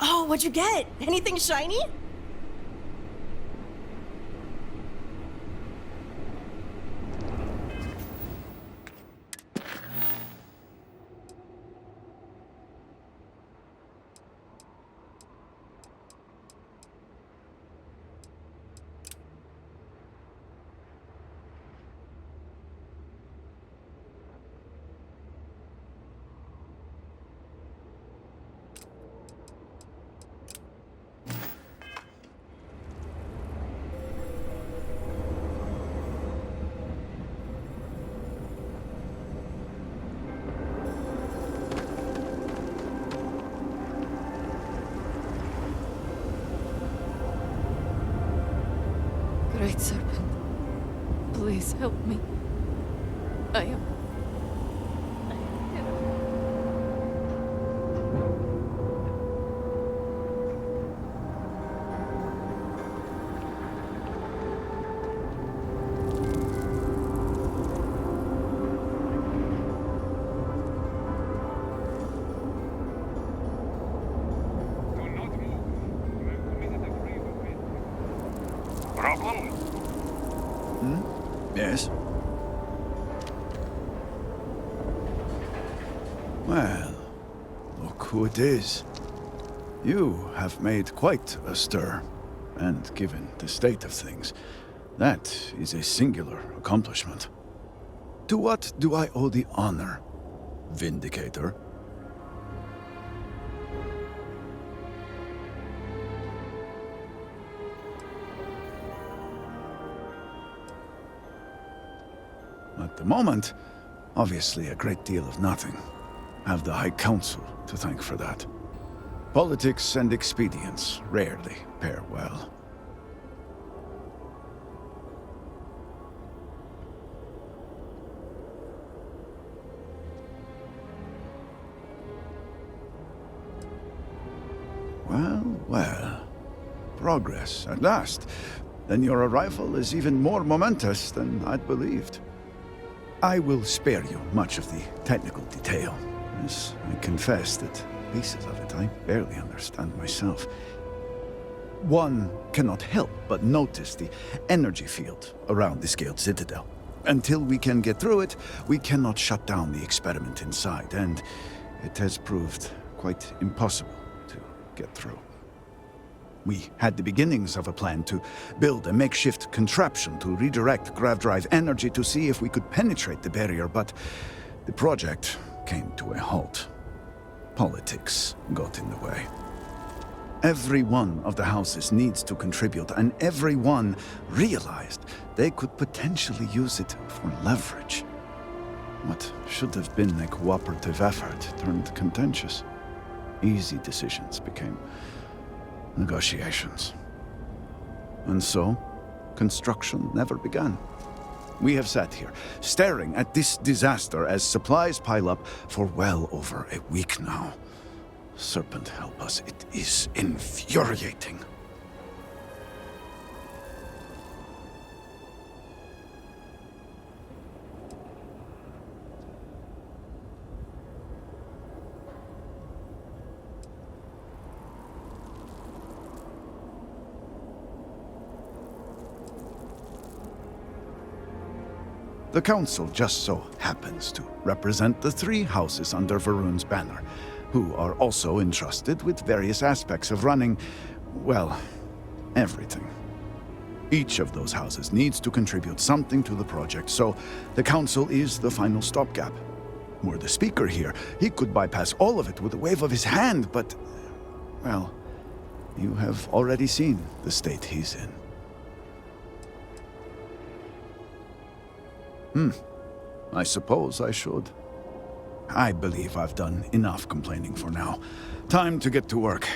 Oh, what'd you get? Anything shiny? Great Serpent, please help me. I am... Problem? Yes? Well, look who it is. You have made quite a stir, and given the state of things, that is a singular accomplishment. To what do I owe the honor, Vindicator? At the moment, obviously a great deal of nothing. Have the High Council to thank for that. Politics and expedience rarely pair well. Well, well. Progress, at last. Then your arrival is even more momentous than I'd believed. I will spare you much of the technical detail, as I confess that pieces of it I barely understand myself. One cannot help but notice the energy field around the Scaled Citadel. Until we can get through it, we cannot shut down the experiment inside, and it has proved quite impossible to get through. We had the beginnings of a plan to build a makeshift contraption to redirect grav drive energy to see if we could penetrate the barrier, but the project came to a halt. Politics got in the way. Every one of the houses needs to contribute, and every one realized they could potentially use it for leverage. What should have been a cooperative effort turned contentious. Easy decisions became negotiations. And so, construction never began. We have sat here, staring at this disaster as supplies pile up for well over a week now. Serpent help us, it is infuriating. The Council just so happens to represent the three houses under Varun's banner, who are also entrusted with various aspects of running, well, everything. Each of those houses needs to contribute something to the project, so the Council is the final stopgap. Were the Speaker here, he could bypass all of it with a wave of his hand, but, well, you have already seen the state he's in. I suppose I should. I believe I've done enough complaining for now. Time to get to work.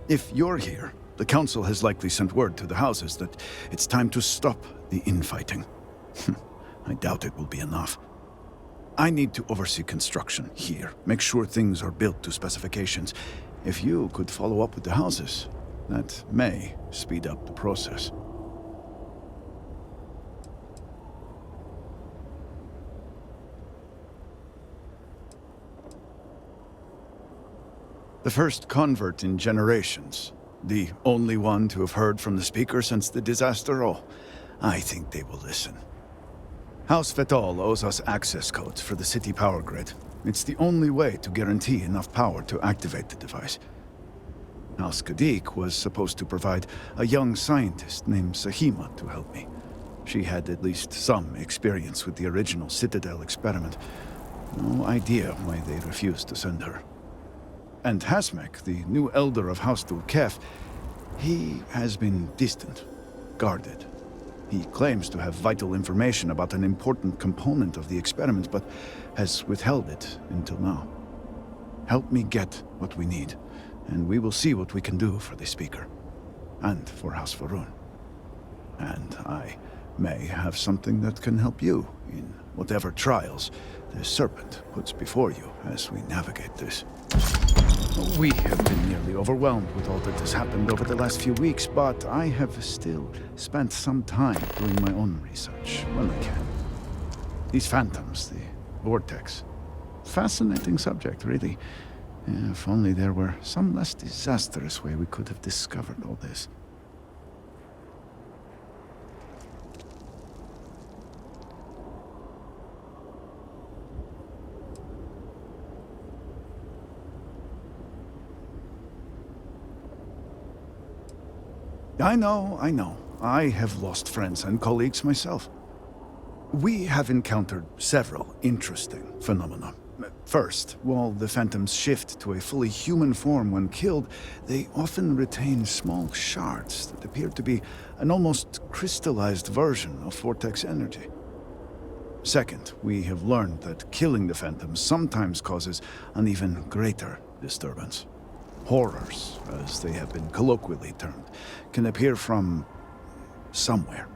If you're here, the Council has likely sent word to the houses that it's time to stop the infighting. I doubt it will be enough. I need to oversee construction here, make sure things are built to specifications. If you could follow up with the houses, that may speed up the process. The first convert in generations. The only one to have heard from the Speaker since the disaster. Oh, I think they will listen. House Vetol owes us access codes for the city power grid. It's the only way to guarantee enough power to activate the device. House Kadik was supposed to provide a young scientist named Sahima to help me. She had at least some experience with the original Citadel experiment. No idea why they refused to send her. And Hasmek, the new elder of House Dulkef, he has been distant, guarded. He claims to have vital information about an important component of the experiment, but has withheld it until now. Help me get what we need, and we will see what we can do for the Speaker, and for House Varun. And I may have something that can help you in whatever trials the Serpent puts before you as we navigate this. We have been nearly overwhelmed with all that has happened over the last few weeks, but I have still spent some time doing my own research when I can. These phantoms, the vortex. Fascinating subject, really. If only there were some less disastrous way we could have discovered all this. I know. I have lost friends and colleagues myself. We have encountered several interesting phenomena. First, while the phantoms shift to a fully human form when killed, they often retain small shards that appear to be an almost crystallized version of vortex energy. Second, we have learned that killing the phantoms sometimes causes an even greater disturbance. Horrors, as they have been colloquially termed, can appear from somewhere.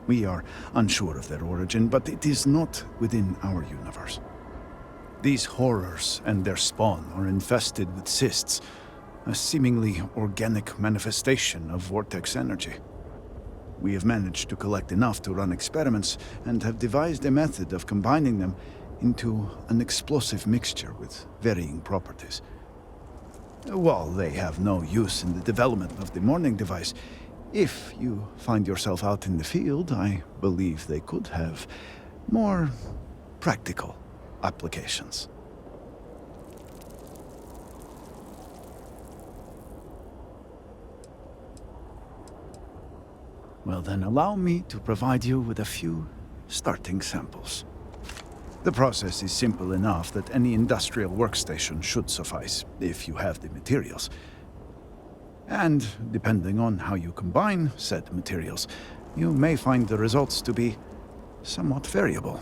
We are unsure of their origin, but it is not within our universe. These horrors and their spawn are infested with cysts, a seemingly organic manifestation of vortex energy. We have managed to collect enough to run experiments and have devised a method of combining them into an explosive mixture with varying properties. While they have no use in the development of the morning device, if you find yourself out in the field, I believe they could have more practical applications. Well then, allow me to provide you with a few starting samples. The process is simple enough that any industrial workstation should suffice, if you have the materials. And depending on how you combine said materials, you may find the results to be somewhat variable.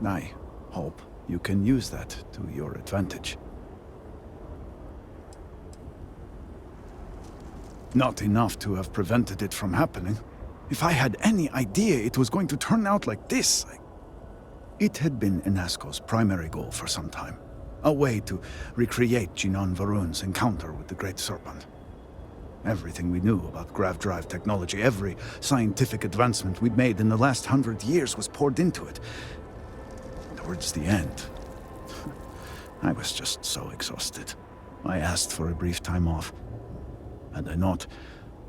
I hope you can use that to your advantage. Not enough to have prevented it from happening. If I had any idea it was going to turn out like this, It had been Inasco's primary goal for some time. A way to recreate Jinan Varun's encounter with the Great Serpent. Everything we knew about grav drive technology, every scientific advancement we'd made in the last 100 years was poured into it. Towards the end, I was just so exhausted. I asked for a brief time off. Had I not,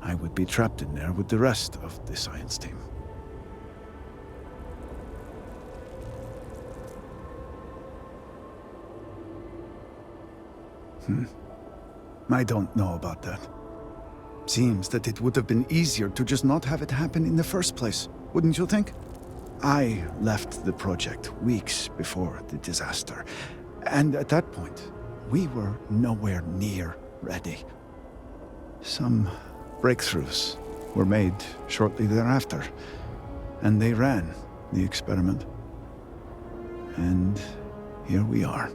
I would be trapped in there with the rest of the science team. I don't know about that. Seems that it would have been easier to just not have it happen in the first place, wouldn't you think? I left the project weeks before the disaster, and at that point, we were nowhere near ready. Some breakthroughs were made shortly thereafter, and they ran the experiment. And here we are.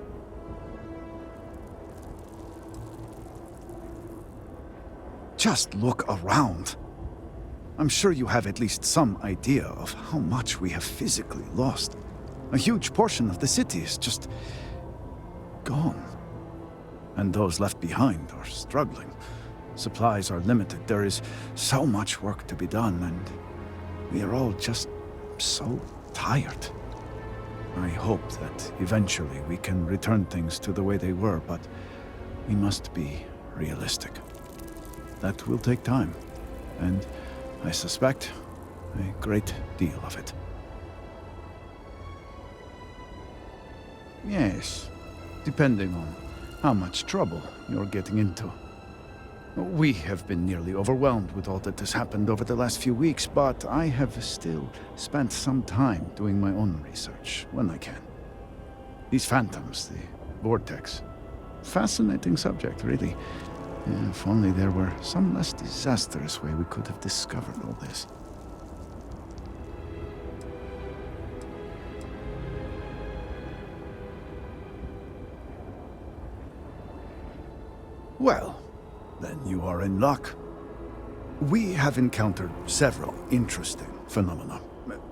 Just look around. I'm sure you have at least some idea of how much we have physically lost. A huge portion of the city is just gone. And those left behind are struggling. Supplies are limited. There is so much work to be done, and we are all just so tired. I hope that eventually we can return things to the way they were, but we must be realistic. That will take time, and I suspect a great deal of it. Yes, depending on how much trouble you're getting into. We have been nearly overwhelmed with all that has happened over the last few weeks, but I have still spent some time doing my own research when I can. These phantoms, the vortex. Fascinating subject, really. If only there were some less disastrous way we could have discovered all this. Well, then you are in luck. We have encountered several interesting phenomena.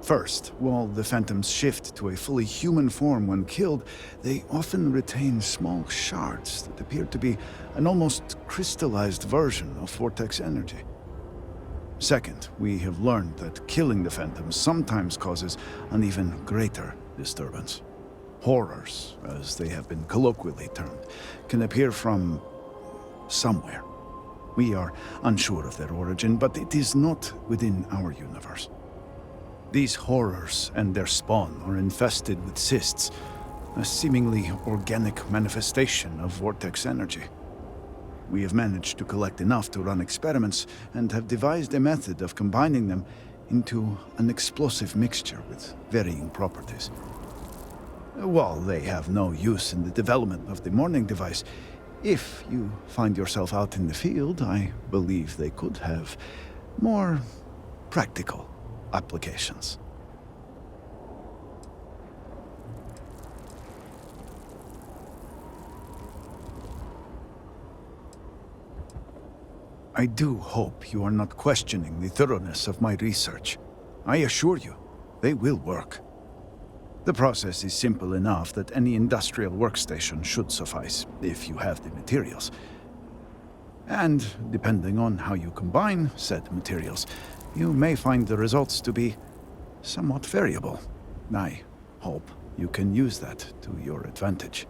First, while the phantoms shift to a fully human form when killed, they often retain small shards that appear to be an almost crystallized version of vortex energy. Second, we have learned that killing the phantoms sometimes causes an even greater disturbance. Horrors, as they have been colloquially termed, can appear from somewhere. We are unsure of their origin, but it is not within our universe. These horrors and their spawn are infested with cysts, a seemingly organic manifestation of vortex energy. We have managed to collect enough to run experiments and have devised a method of combining them into an explosive mixture with varying properties. While they have no use in the development of the morning device, if you find yourself out in the field, I believe they could have more practical applications. I do hope you are not questioning the thoroughness of my research. I assure you, they will work. The process is simple enough that any industrial workstation should suffice, if you have the materials. And, depending on how you combine said materials, you may find the results to be somewhat variable. I hope you can use that to your advantage.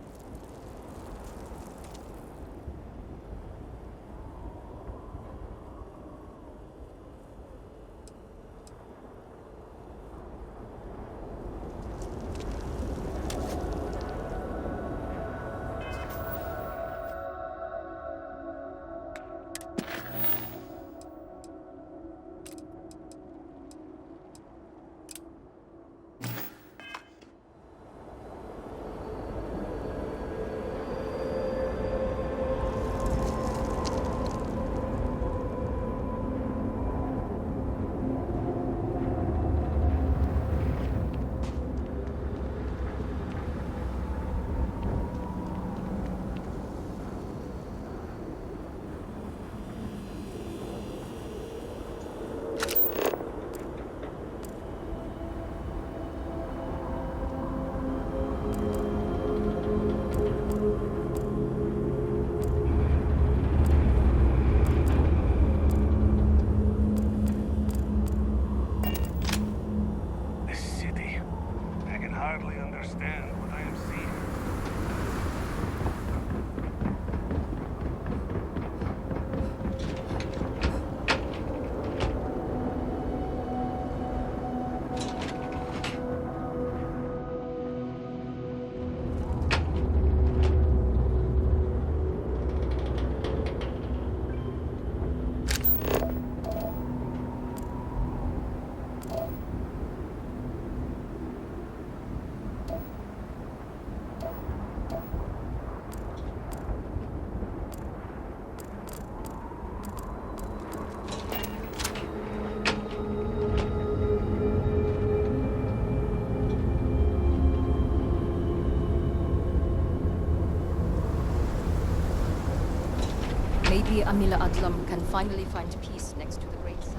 Maybe Amila Adlam can finally find peace next to the Great Sun.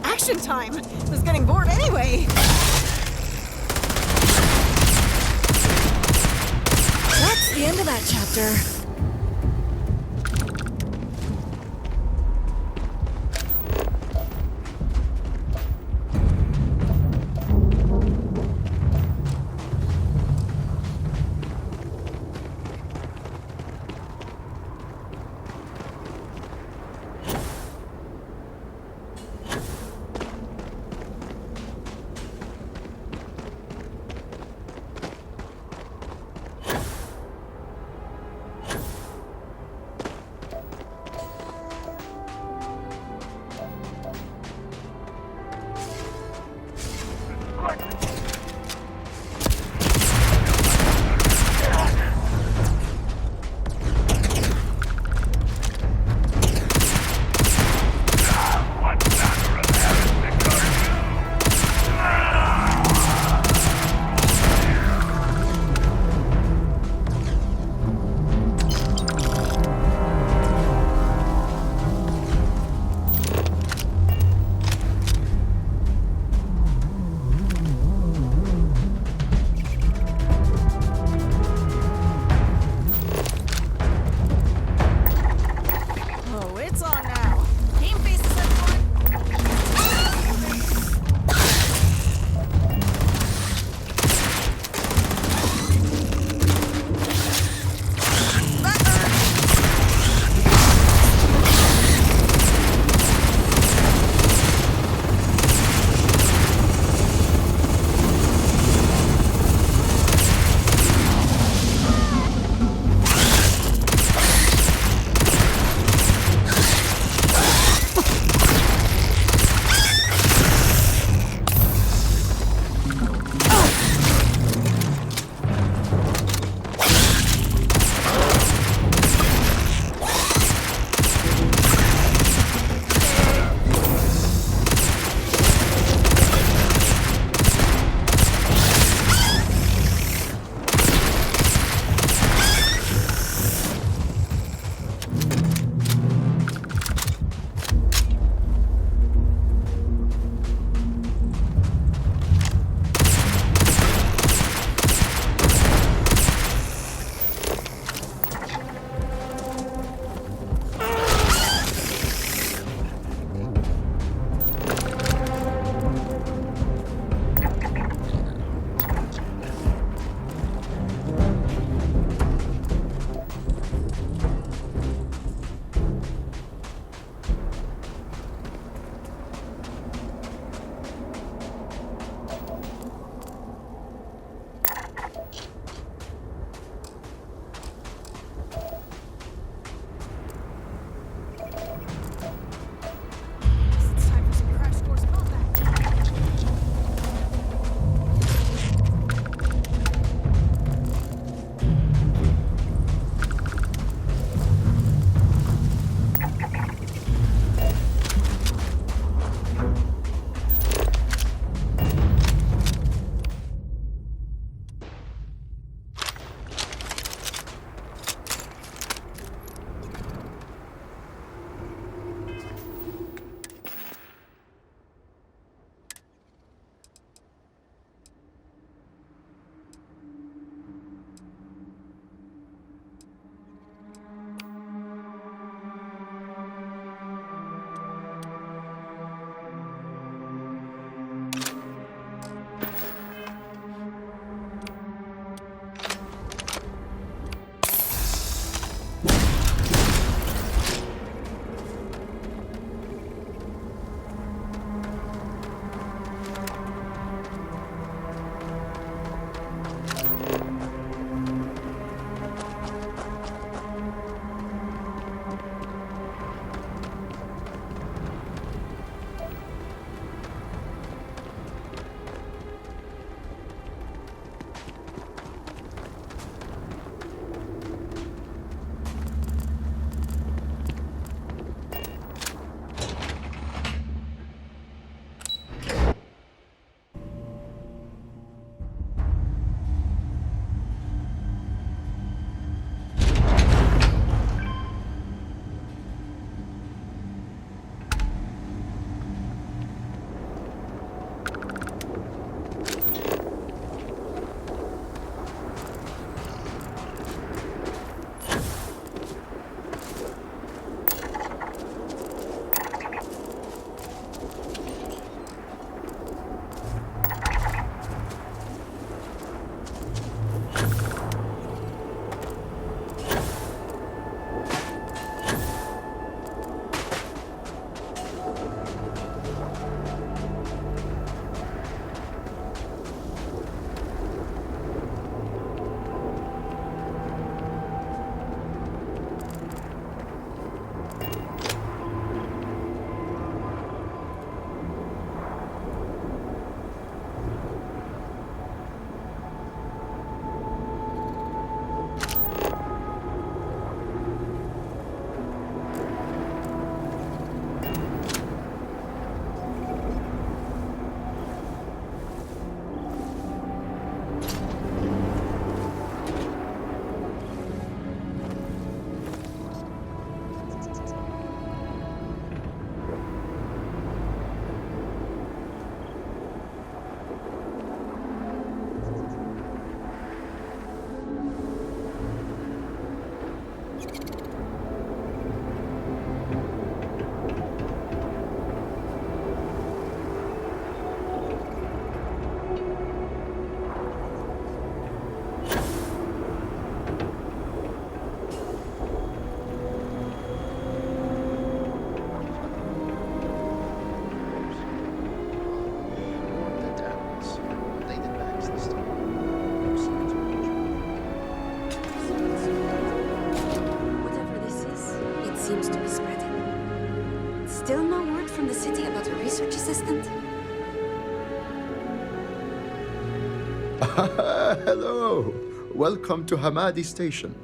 Action time! I was getting bored anyway! That's the end of that chapter. Hello. Welcome to Hamadi Station.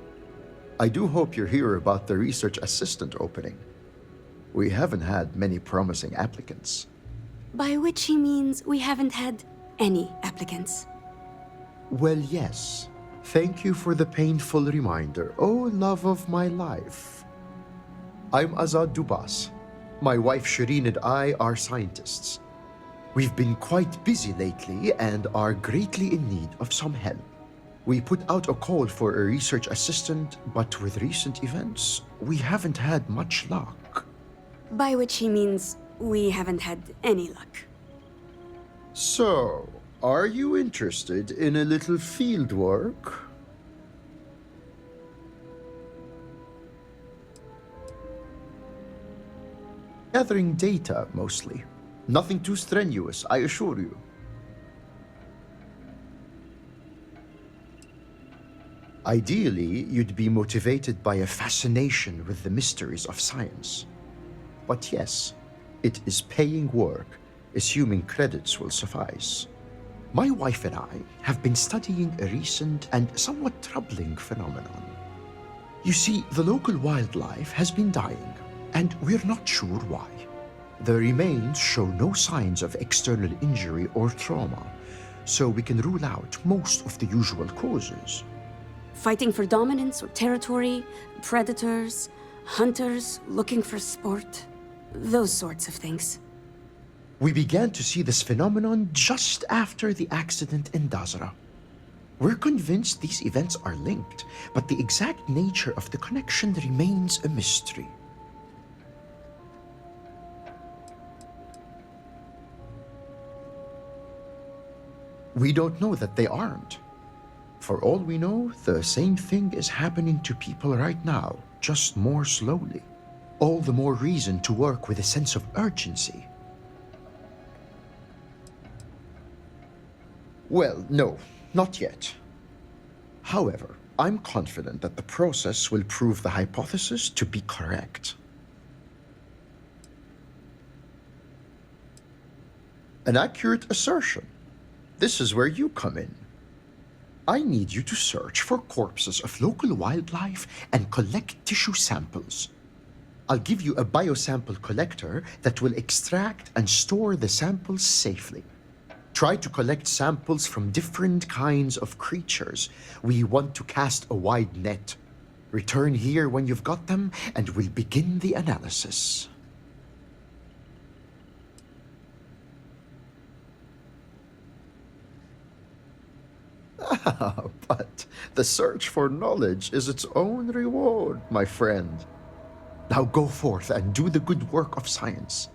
I do hope you're here about the research assistant opening. We haven't had many promising applicants. By which he means we haven't had any applicants. Well, yes. Thank you for the painful reminder, oh love of my life. I'm Azad Dubas. My wife Shireen and I are scientists. We've been quite busy lately and are greatly in need of some help. We put out a call for a research assistant, but with recent events, we haven't had much luck. By which he means we haven't had any luck. So, are you interested in a little field work? Gathering data, mostly. Nothing too strenuous, I assure you. Ideally, you'd be motivated by a fascination with the mysteries of science. But yes, it is paying work, assuming credits will suffice. My wife and I have been studying a recent and somewhat troubling phenomenon. You see, the local wildlife has been dying, and we're not sure why. The remains show no signs of external injury or trauma, so we can rule out most of the usual causes. Fighting for dominance or territory, predators, hunters looking for sport, those sorts of things. We began to see this phenomenon just after the accident in Dazra. We're convinced these events are linked, but the exact nature of the connection remains a mystery. We don't know that they aren't. For all we know, the same thing is happening to people right now, just more slowly. All the more reason to work with a sense of urgency. Well, no, not yet. However, I'm confident that the process will prove the hypothesis to be correct. An accurate assertion. This is where you come in. I need you to search for corpses of local wildlife and collect tissue samples. I'll give you a biosample collector that will extract and store the samples safely. Try to collect samples from different kinds of creatures. We want to cast a wide net. Return here when you've got them, and we'll begin the analysis. But the search for knowledge is its own reward, my friend. Now go forth and do the good work of science.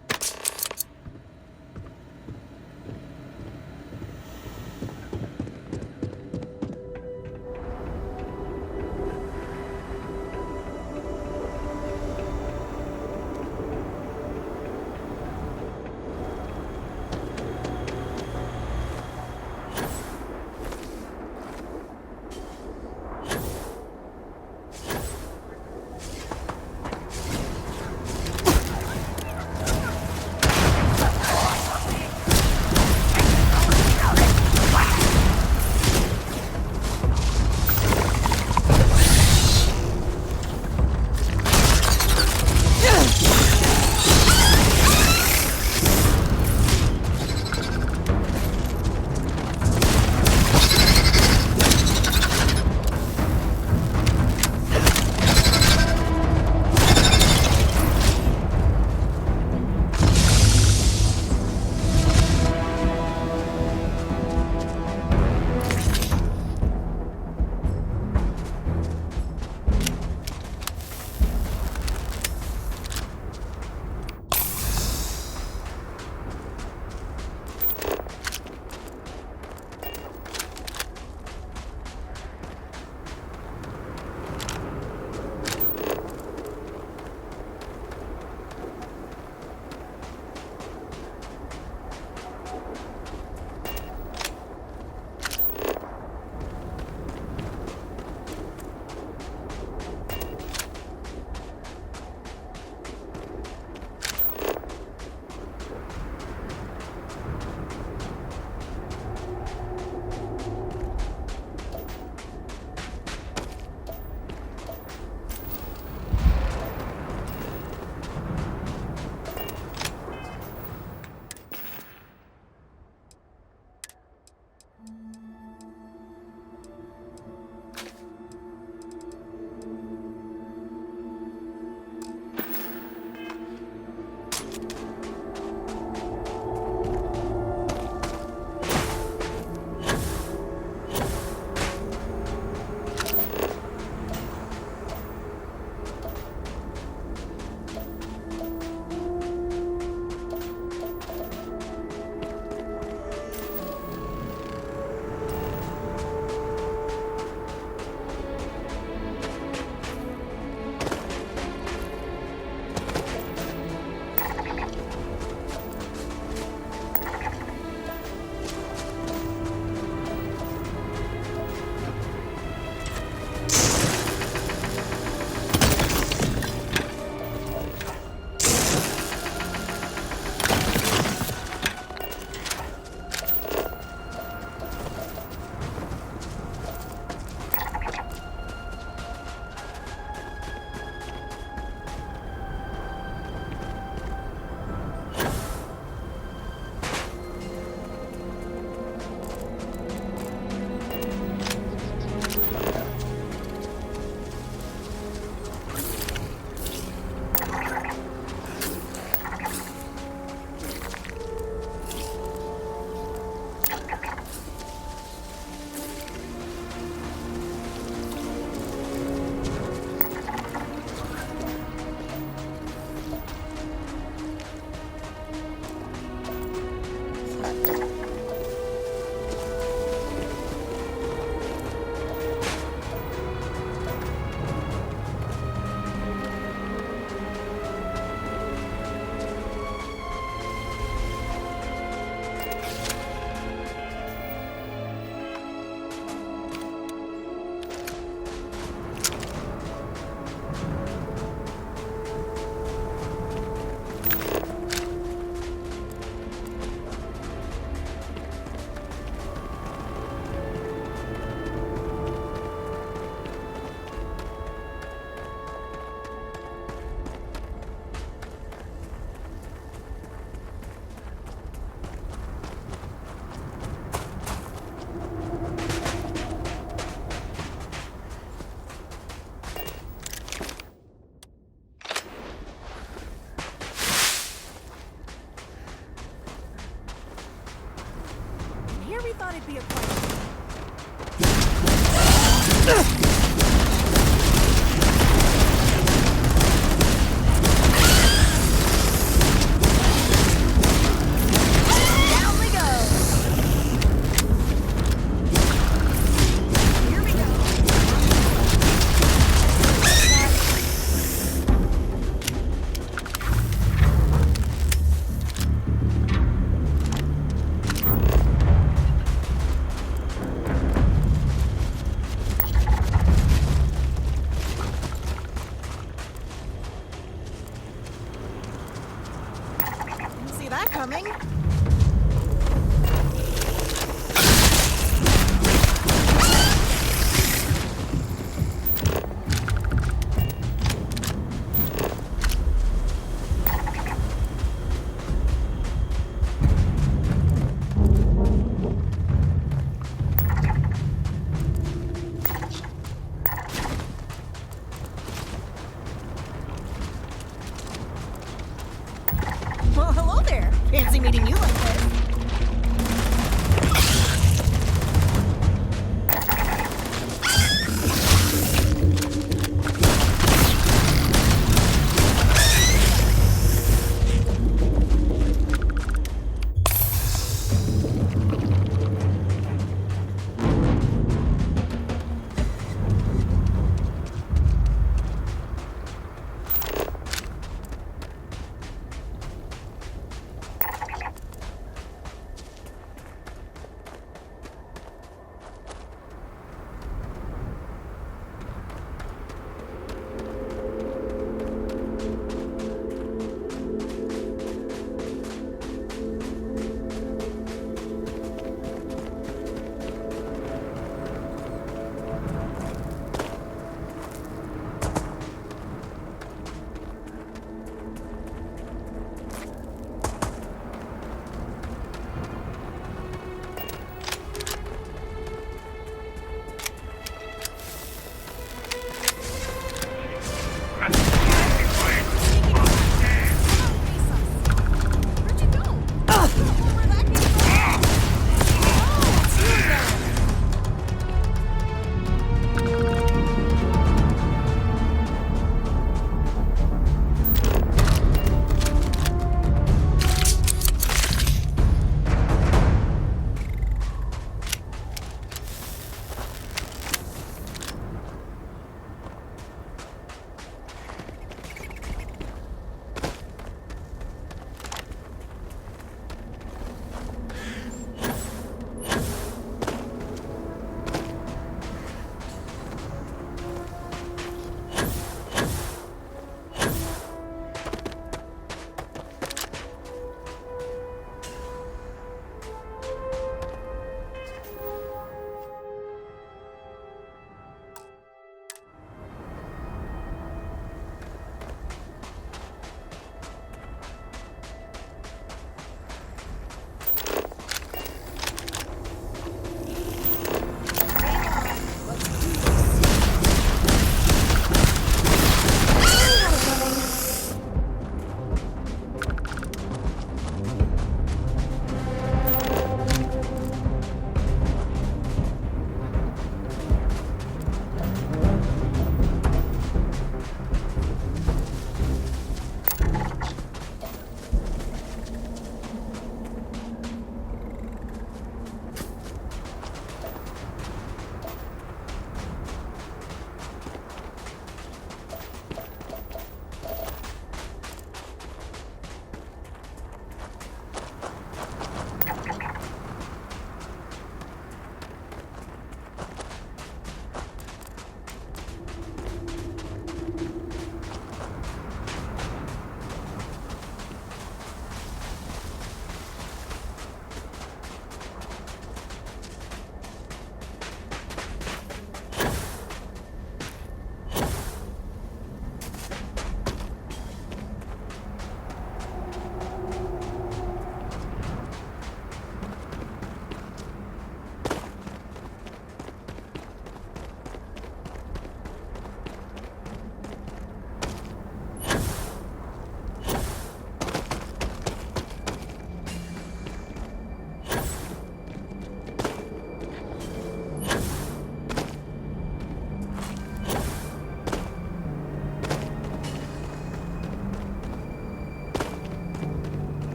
See that coming? Well, hello there. Fancy meeting you like that.